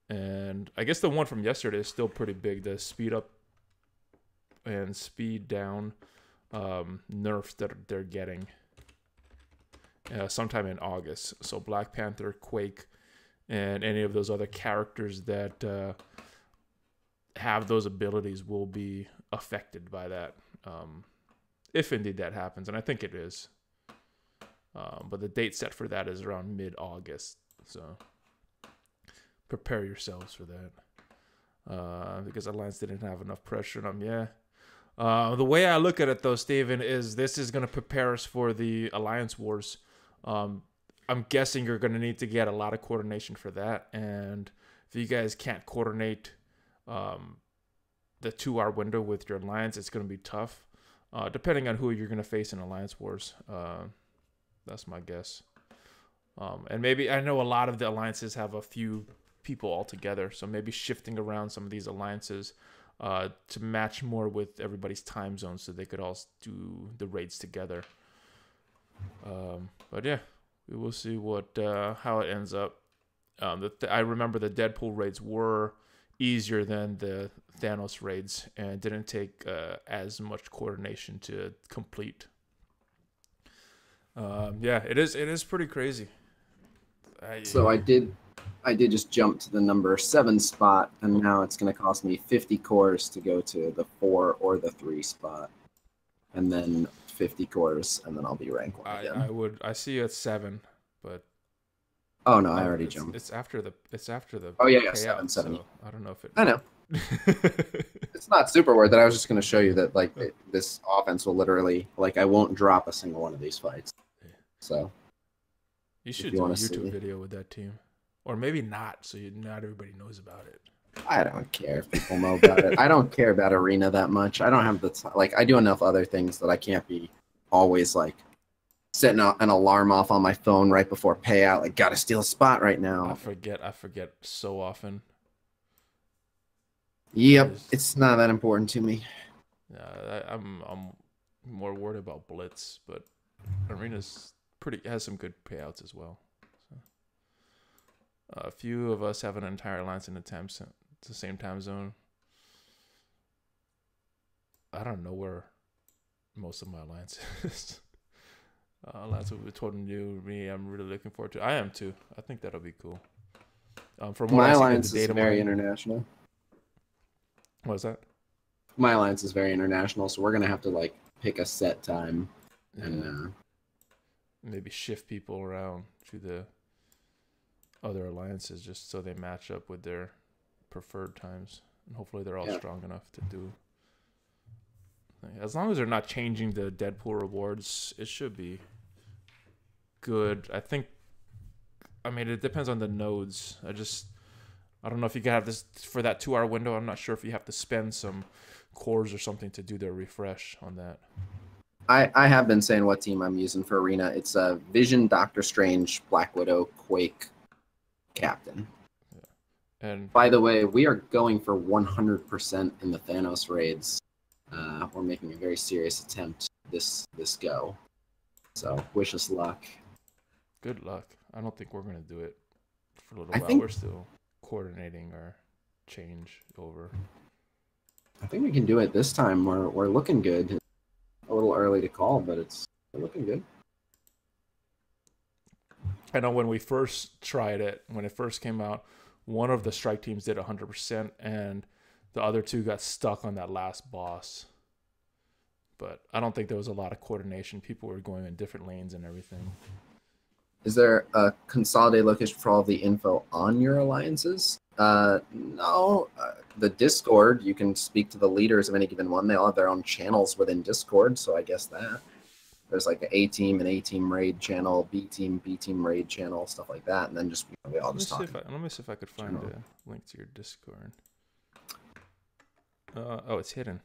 And I guess the one from yesterday is still pretty big. The speed up and speed down nerfs that they're getting sometime in August. So Black Panther, Quake, and any of those other characters that have those abilities will be affected by that, if indeed that happens, and I think it is. But the date set for that is around mid-August, so prepare yourselves for that. Because Alliance didn't have enough pressure on them. Yeah. The way I look at it, though, Steven, is this is going to prepare us for the Alliance Wars. I'm guessing you're going to need to get a lot of coordination for that. And if you guys can't coordinate the 2-hour window with your Alliance, it's going to be tough. Depending on who you're going to face in Alliance Wars. That's my guess. And maybe, I know a lot of the alliances have a few people all together, so maybe shifting around some of these alliances to match more with everybody's time zone so they could all do the raids together. But yeah, we will see how it ends up. I remember the Deadpool raids were easier than the Thanos raids and didn't take as much coordination to complete. Yeah, it is pretty crazy. So I did just jump to the number 7 spot, and now it's going to cost me 50 cores to go to the 4 or the 3 spot, and then 50 cores, and then I'll be rank 1 again. I see you at 7, but oh no, I already jumped. It's after the oh yeah, payout, 7. So I don't know if it. I know. It's not super worth it. I was just going to show you that like this offense will literally like I won't drop a single one of these fights. So you should do a YouTube video with that team, or maybe not, so not everybody knows about it. I don't care if people know about it. I don't care about Arena that much. I don't have the like. I do enough other things that I can't be always like setting an alarm off on my phone right before payout. Like, gotta steal a spot right now. I forget so often. Yep, it's not that important to me. Yeah, I'm more worried about Blitz, but Arena's has some good payouts as well. So, a few of us have an entire alliance in the same time zone. I don't know where most of my alliance is. That's what we told me. I'm really looking forward to. I am too. I think that'll be cool. From my alliance is very international. What is that? My alliance is very international, so we're gonna have to like pick a set time and maybe shift people around to the other alliances just so they match up with their preferred times, and hopefully they're all strong enough to do. As long as they're not changing the Deadpool rewards, it should be good. I mean, it depends on the nodes. I don't know if you can have this for that 2-hour window. I'm not sure if you have to spend some cores or something to do their refresh on that. I have been saying what team I'm using for Arena. It's Vision, Doctor Strange, Black Widow, Quake, Captain. Yeah. And by the way, we are going for 100% in the Thanos raids. We're making a very serious attempt this go. So wish us luck. Good luck. I don't think we're gonna do it for a little while. We're still coordinating our change over. I think we can do it this time. We're looking good. A little early to call, but we're looking good. I know when we first tried it, when it first came out, one of the strike teams did 100%, and the other two got stuck on that last boss. But I don't think there was a lot of coordination. People were going in different lanes and everything. Is there a consolidated location for all the info on your alliances? No. The Discord, you can speak to the leaders of any given one. They all have their own channels within Discord, so I guess that. There's like an A-team, an A-team raid channel, B-team raid channel, stuff like that, and then just we all just talk. Let me see if I could find a link to your Discord. Oh, it's hidden.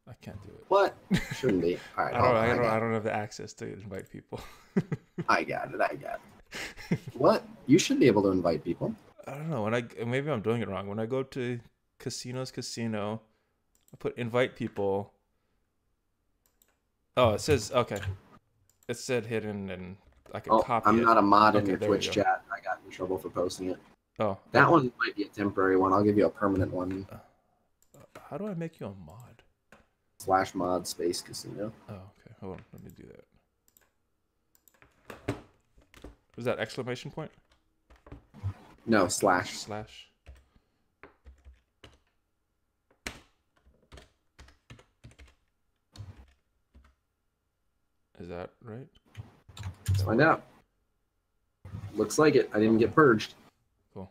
I can't do it. What? Shouldn't be. All right. I don't have the access to invite people. I got it. What? You should be able to invite people. I don't know. Maybe I'm doing it wrong. When I go to Khasino's Casino, I put invite people. Oh, it says okay. It said hidden, and I can copy it. I'm not a mod in your Twitch chat. I got in trouble for posting it. Oh. That one might be a temporary one. I'll give you a permanent one. How do I make you a mod? /mod space casino. Oh, okay. Hold on. Let me do that. Was that exclamation point? No, slash. Slash. Is that right? Let's find out. Looks like it. I didn't get purged. Cool.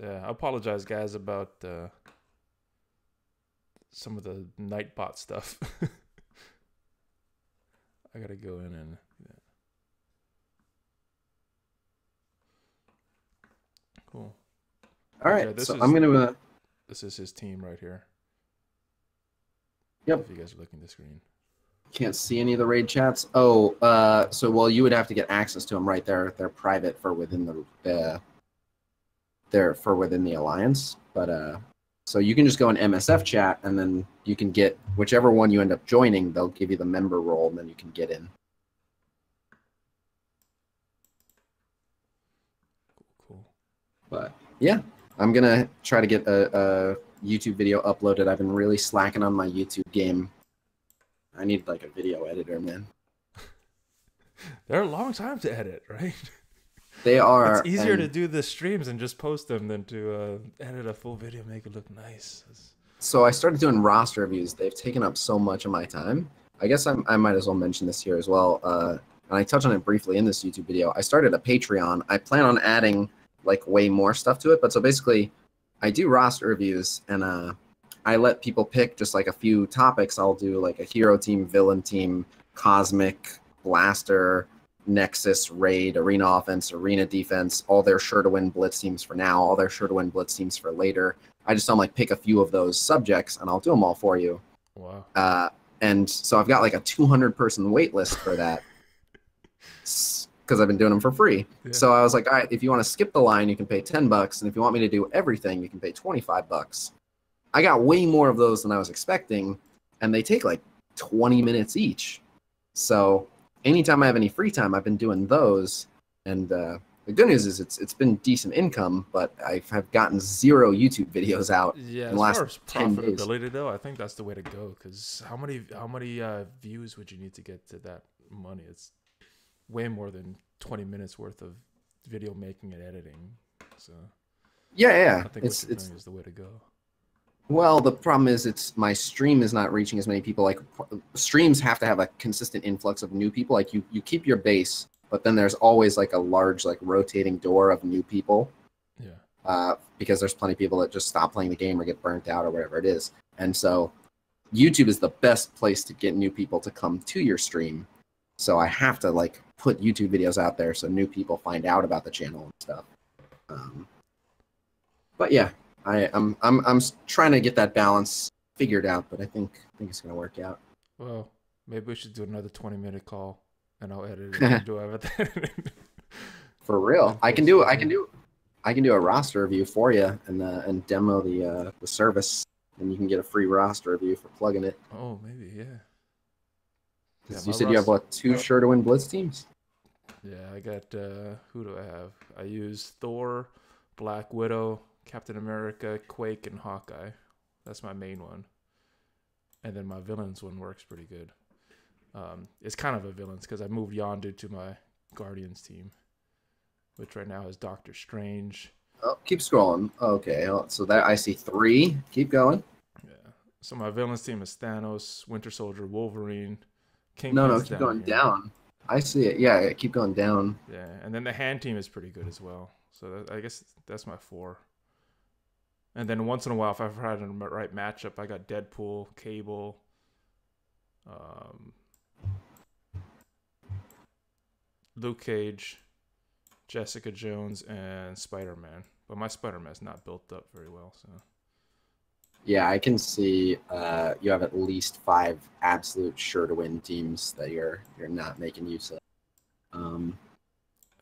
Yeah, I apologize, guys, about some of the Nightbot stuff. I gotta go in and do that. Cool. All right, so I'm gonna. This is his team right here. Yep. If you guys are looking at the screen. Can't see any of the raid chats. Oh, so you would have to get access to them right there. They're private for within the. They're for within the alliance, but so you can just go in MSF chat, and then you can get whichever one you end up joining. They'll give you the member role, and then you can get in. Cool. But yeah, I'm gonna try to get a YouTube video uploaded. I've been really slacking on my YouTube game. I need like a video editor, man. They're a long time to edit, right? They are. It's easier to do the streams and just post them than to edit a full video, make it look nice. So I started doing roster reviews. They've taken up so much of my time. I guess I might as well mention this here as well. And I touched on it briefly in this YouTube video. I started a Patreon. I plan on adding like way more stuff to it. But so basically, I do roster reviews, and I let people pick just like a few topics. I'll do like a hero team, villain team, cosmic, blaster, nexus, raid, arena offense, arena defense, all their sure to win blitz teams for now, all their sure to win blitz teams for later. I just don't like pick a few of those subjects, and I'll do them all for you. Wow. And so I've got like a 200-person wait list for that because I've been doing them for free. Yeah. So I was like, all right, if you want to skip the line, you can pay $10, and if you want me to do everything, you can pay $25. I got way more of those than I was expecting, and they take like 20 minutes each. So anytime I have any free time, I've been doing those. And the good news is it's been decent income, but I've gotten 0 YouTube videos out Yeah, in the as far last as 10 days. profitability though, I think that's the way to go. Because how many views would you need to get to that money? It's way more than 20 minutes worth of video making and editing. So Yeah. I think what you're doing is the way to go. Well, the problem is my stream is not reaching as many people. Like streams have to have a consistent influx of new people. Like you keep your base, but then there's always like a large like rotating door of new people. Yeah. Because there's plenty of people that just stop playing the game or get burnt out or whatever it is. And so YouTube is the best place to get new people to come to your stream. So I have to like put YouTube videos out there so new people find out about the channel and stuff. But yeah. I'm trying to get that balance figured out, but I think it's gonna work out. Well, maybe we should do another 20-minute call, and I'll edit it and do everything. For real, I can do a roster review for you and demo the service, and you can get a free roster review for plugging it. Oh, maybe, yeah. Because you said you have what 2 sure to win blitz teams? Yeah, I got who do I have? I use Thor, Black Widow, Captain America, Quake, and Hawkeye. That's my main one. And then my villains one works pretty good. It's kind of a villains because I moved Yondu to my Guardians team, which right now is Doctor Strange. Oh, keep scrolling. Okay, so that I see 3. Keep going. Yeah. So my villains team is Thanos, Winter Soldier, Wolverine, King. No, keep going down. I see it. Yeah, keep going down. Yeah, and then the hand team is pretty good as well. So I guess that's my 4. And then once in a while, if I've had the right matchup, I got Deadpool, Cable, Luke Cage, Jessica Jones, and Spider-Man. But my Spider-Man's not built up very well, so. Yeah, I can see you have at least 5 absolute sure-to-win teams that you're not making use of. And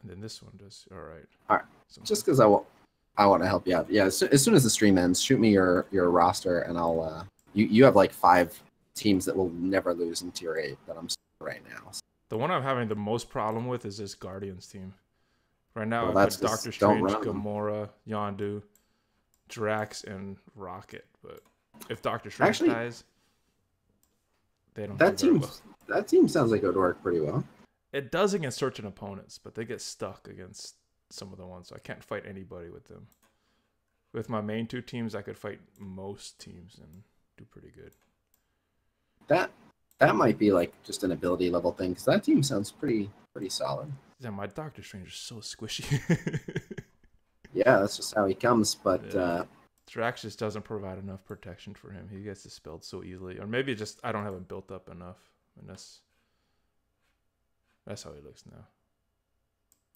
then this one does all right. All right, just because I want to help you out. Yeah, as soon as the stream ends, shoot me your roster, and I'll. You have like 5 teams that will never lose in Tier 8 that I'm right now. The one I'm having the most problem with is this Guardians team. Right now, Well, I've that's got just- Doctor don't Strange, run them. Gamora, Yondu, Drax, and Rocket. But if Doctor Strange Actually, dies, they don't. That do very team, well. that team sounds like it would work pretty well. It does against certain opponents, but they get stuck against some of the ones. So I can't fight anybody with them. With my main 2 teams, I could fight most teams and do pretty good. That might be like just an ability level thing, because that team sounds pretty solid. Yeah, my Doctor Strange is so squishy. Yeah, that's just how he comes. But Yeah. Drax just doesn't provide enough protection for him. He gets dispelled so easily, or maybe just I don't have him built up enough, and that's how he looks now.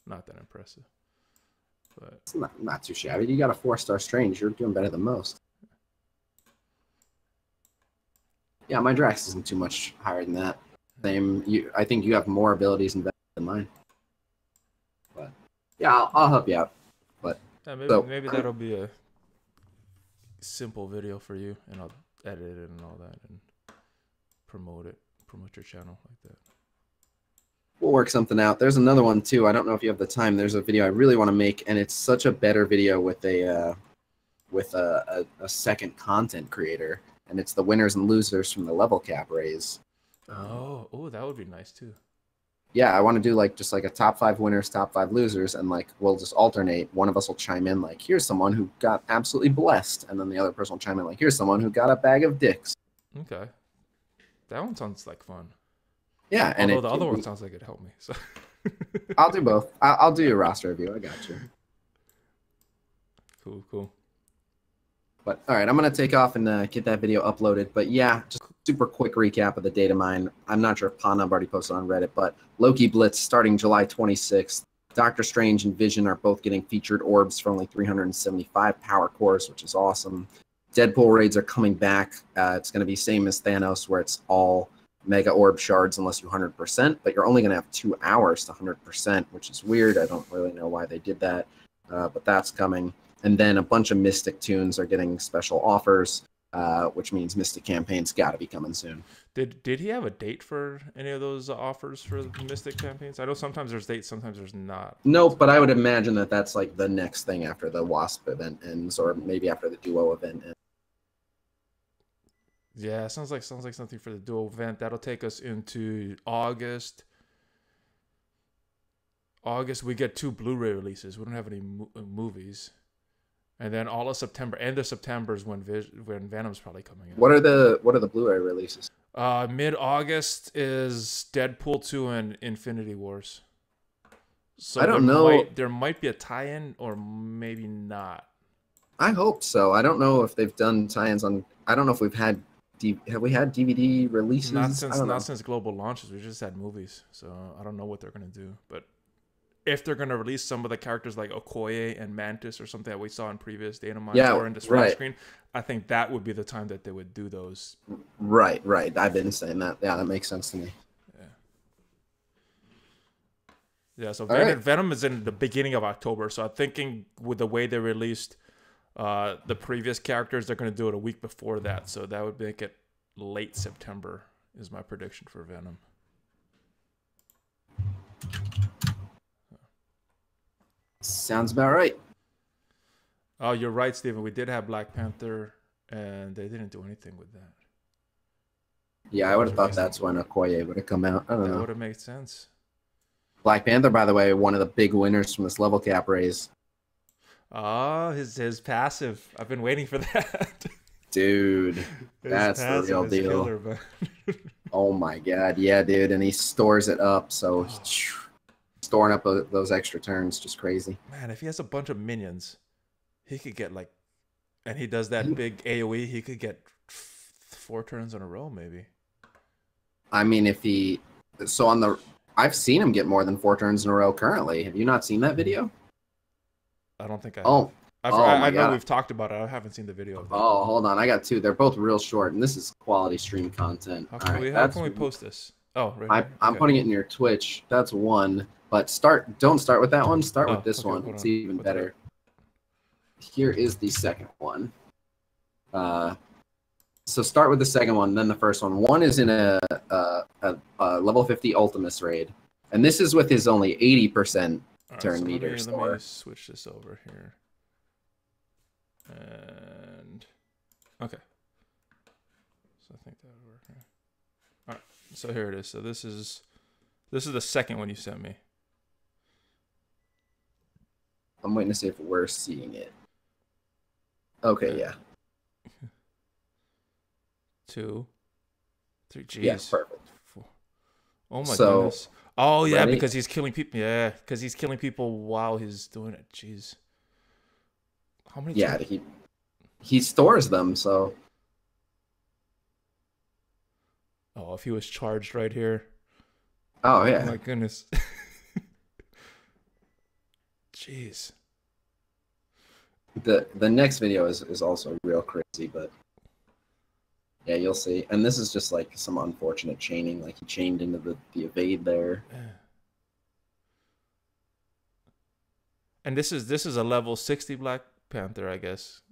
Not that impressive, but it's not too shabby. You got a 4-star Strange. You're doing better than most. Yeah, my Drax isn't too much higher than that. I think you have more abilities and better than mine. But yeah, I'll help you out. But yeah, so- maybe that'll be a simple video for you, and I'll edit it and all that, and promote your channel like that. we'll work something out. There's another one too. I don't know if you have the time. There's a video I really want to make, and it's such a better video with a second content creator, and it's the winners and losers from the level cap raise. Oh, that would be nice too. Yeah, I want to do like just like a top 5 winners, top 5 losers, and like we'll just alternate. One of us will chime in like, here's someone who got absolutely blessed, and then the other person will chime in like, here's someone who got a bag of dicks. Okay, that one sounds like fun. Yeah, and Although the other one sounds like it'd help me. So I'll do both. I'll do your roster review. I got you. cool. But all right, I'm gonna take off and get that video uploaded. But yeah, just super quick recap of the data mine. I'm not sure if Panab already posted on Reddit, but Loki Blitz starting July 26th. Doctor Strange and Vision are both getting featured orbs for only 375 power cores, which is awesome. Deadpool raids are coming back. It's going to be same as Thanos, where it's all mega orb shards unless you 100%, but you're only going to have 2 hours to 100%, which is weird. I don't really know why they did that, but that's coming. And then a bunch of Mystic tunes are getting special offers, which means Mystic campaigns got to be coming soon. Did he have a date for any of those offers for the Mystic campaigns? I know sometimes there's dates, sometimes there's not. Nope, but I would imagine that that's like the next thing after the Wasp event ends, or maybe after the Duo event ends. Yeah, sounds like something for the Duo event. That'll take us into August. We get 2 Blu-ray releases. We don't have any movies. And then all of September, end of September is when Venom's probably coming out. What are the Blu-ray releases? Mid-August is Deadpool 2 and Infinity Wars. So I don't know. There might be a tie-in, or maybe not. I hope so. I don't know if they've done tie-ins on. I don't know if we've had. Have we had DVD releases? Not since global launches. We just had movies, so I don't know what they're gonna do. But if they're gonna release some of the characters like Okoye and Mantis or something that we saw in previous data mines or in the screen, I think that would be the time that they would do those. Right. I've been saying that. Yeah, that makes sense to me. Yeah. So Venom is in the beginning of October. So I'm thinking with the way they released the previous characters, they're gonna do it a week before that. So that would make it late September is my prediction for Venom. Sounds about right. Oh, you're right, Steven. We did have Black Panther, and they didn't do anything with that. Yeah, I would have thought that's when Okoye would have come out. I don't know. That would have made sense. Black Panther, by the way, one of the big winners from this level cap raise. Oh, his passive. I've been waiting for that. Dude, that's the real deal. Killer, oh my god, yeah, dude, and he stores it up, so storing up those extra turns, just crazy. Man, if he has a bunch of minions, he could get like, and he does that big AoE, he could get 4 turns in a row, maybe. I mean, I've seen him get more than 4 turns in a row currently. Have you not seen that video? I don't think I have. I know we've talked about it. I haven't seen the video of that. Oh, hold on. I got 2. They're both real short, and this is quality stream content. How can we post this? Oh, right. I'm putting it in your Twitch. That's 1. But don't start with that one. Start with this one. It's even better. Here is the second one. So start with the second one, then the first one. One is in a level 50 Ultimus raid, and this is with his only 80% turn meter. Let me switch this over here. And okay, so I think that would work. Here. All right, so here it is. So this is the second one you sent me. I'm waiting to see if we're seeing it. Okay, yeah. 2, 3. Jeez. Yeah, perfect. 4. Oh my goodness. Oh yeah, ready? because he's killing people. Yeah, because he's killing people while he's doing it. Jeez. How many? Yeah, he stores them, so. Oh, if he was charged right here. Oh yeah. Oh my goodness. Jeez. The next video is also real crazy, but yeah, you'll see. And this is just like some unfortunate chaining, like he chained into the evade there. And this is a level 60 Black Panther, I guess.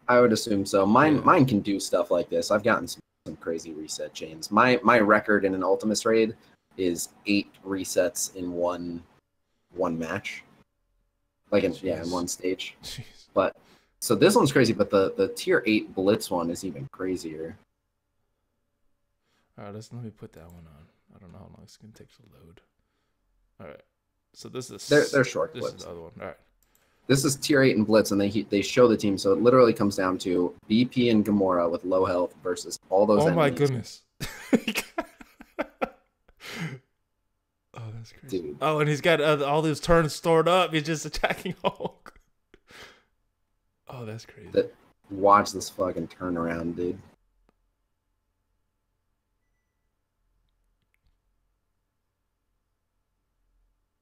I would assume so. Mine can do stuff like this. I've gotten some crazy reset chains. My record in an Ultimus raid is 8 resets in one match. Like in one stage. Jeez. But so this one's crazy, but the tier 8 Blitz one is even crazier. All right, let me put that one on. I don't know how long it's gonna take to load. All right, so this is they're short. This clips. is the other one. All right, this is tier 8 and Blitz, and they show the team, so it literally comes down to BP and Gamora with low health versus all those. Oh enemies. my goodness. Oh, that's crazy. Dude. Oh, and he's got all those turns stored up. He's just attacking Hulk. Oh, that's crazy. Watch this fucking turnaround, dude.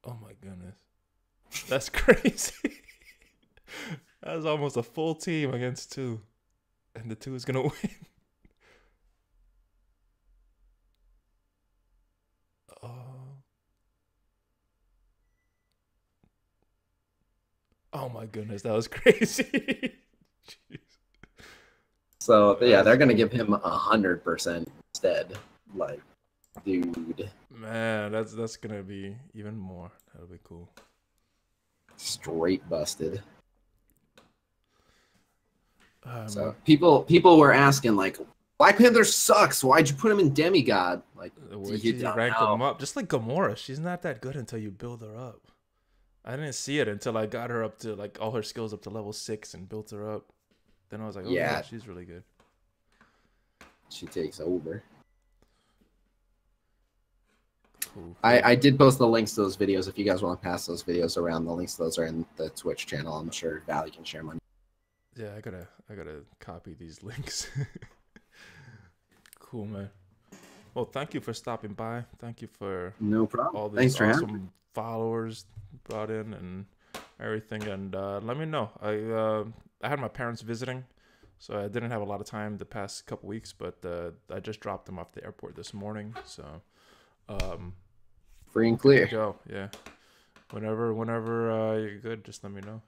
Oh my goodness. That's crazy. That was almost a full team against 2. And the 2 is going to win. Oh my goodness, that was crazy. Jeez. So yeah, they're gonna give him 100% instead. Like, dude, Man, that's gonna be even more. That'll be cool. straight busted. So Um, people were asking like, Black Panther sucks. Why'd you put him in demigod? Like, the way you you don't rank know. them up, just like Gamora, she's not that good until you build her up. I didn't see it until I got her up to like all her skills up to level 6 and built her up. Then I was like, oh yeah, Yeah. she's really good. She takes over. Cool. I did post the links to those videos. If you guys want to pass those videos around, the links to those are in the Twitch channel. I'm sure Valley can share mine. Yeah, I gotta copy these links. Cool, man. Well, thank you for stopping by. Thank you for No problem. all these Thanks for having me. awesome followers brought in and everything. And let me know. I had my parents visiting, so I didn't have a lot of time the past couple weeks, but I just dropped them off the airport this morning. So Free and clear. go, yeah. Whenever you're good, just let me know.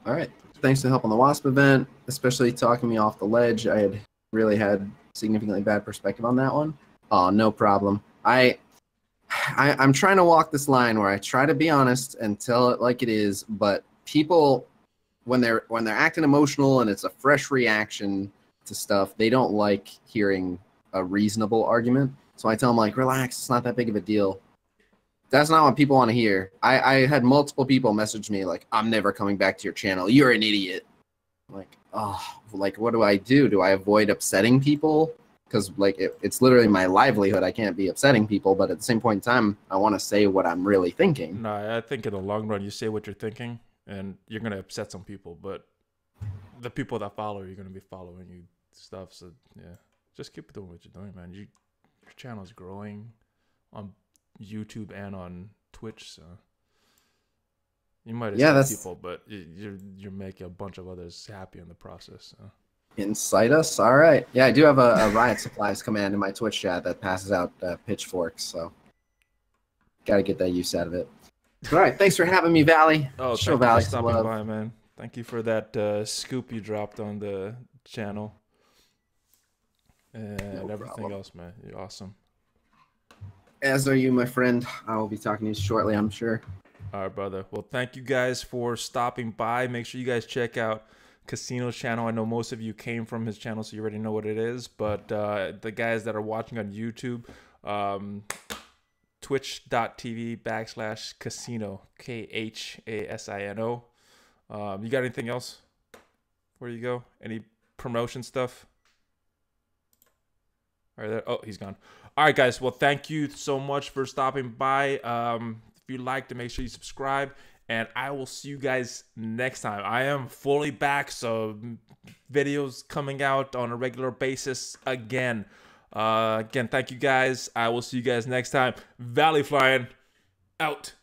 All right. Thanks for the help on the Wasp event, especially talking me off the ledge. I had really had significantly bad perspective on that one. Oh, no problem. I'm trying to walk this line where I try to be honest and tell it like it is, but people when they're acting emotional and it's a fresh reaction to stuff, they don't like hearing a reasonable argument. So I tell them like, relax, it's not that big of a deal. That's not what people want to hear. I had multiple people message me like, I'm never coming back to your channel. You're an idiot. Like, oh, like what do I do? Do I avoid upsetting people? Because like it's literally my livelihood. I can't be upsetting people, but at the same point in time, I want to say what I'm really thinking. No, I think in the long run, you say what you're thinking, and you're gonna upset some people, but the people that follow you are gonna be following you stuff. So yeah, just keep doing what you're doing, man. Your channel is growing on YouTube and on Twitch, so you might upset people, but you're making a bunch of others happy in the process. So. Incite us? All right. Yeah, I do have a Riot Supplies command in my Twitch chat that passes out pitchforks, so got to get that use out of it. All right. Thanks for having me, Valley. Oh, Show thank you Valley for some stopping love. by, man. Thank you for that scoop you dropped on the channel and everything problem. else, man. You're awesome. As are you, my friend. I will be talking to you shortly, I'm sure. All right, brother. Well, thank you guys for stopping by. Make sure you guys check out Khasino's channel. I know most of you came from his channel, so you already know what it is. But the guys that are watching on YouTube, twitch.tv/Khasino, Khasino. You got anything else? Where you go? Any promotion stuff? All right, there. Oh, he's gone. All right, guys. Well, thank you so much for stopping by. If you liked it, make sure you subscribe. And I will see you guys next time. I am fully back, so videos coming out on a regular basis again. Again, thank you guys. I will see you guys next time. Valley Flying out.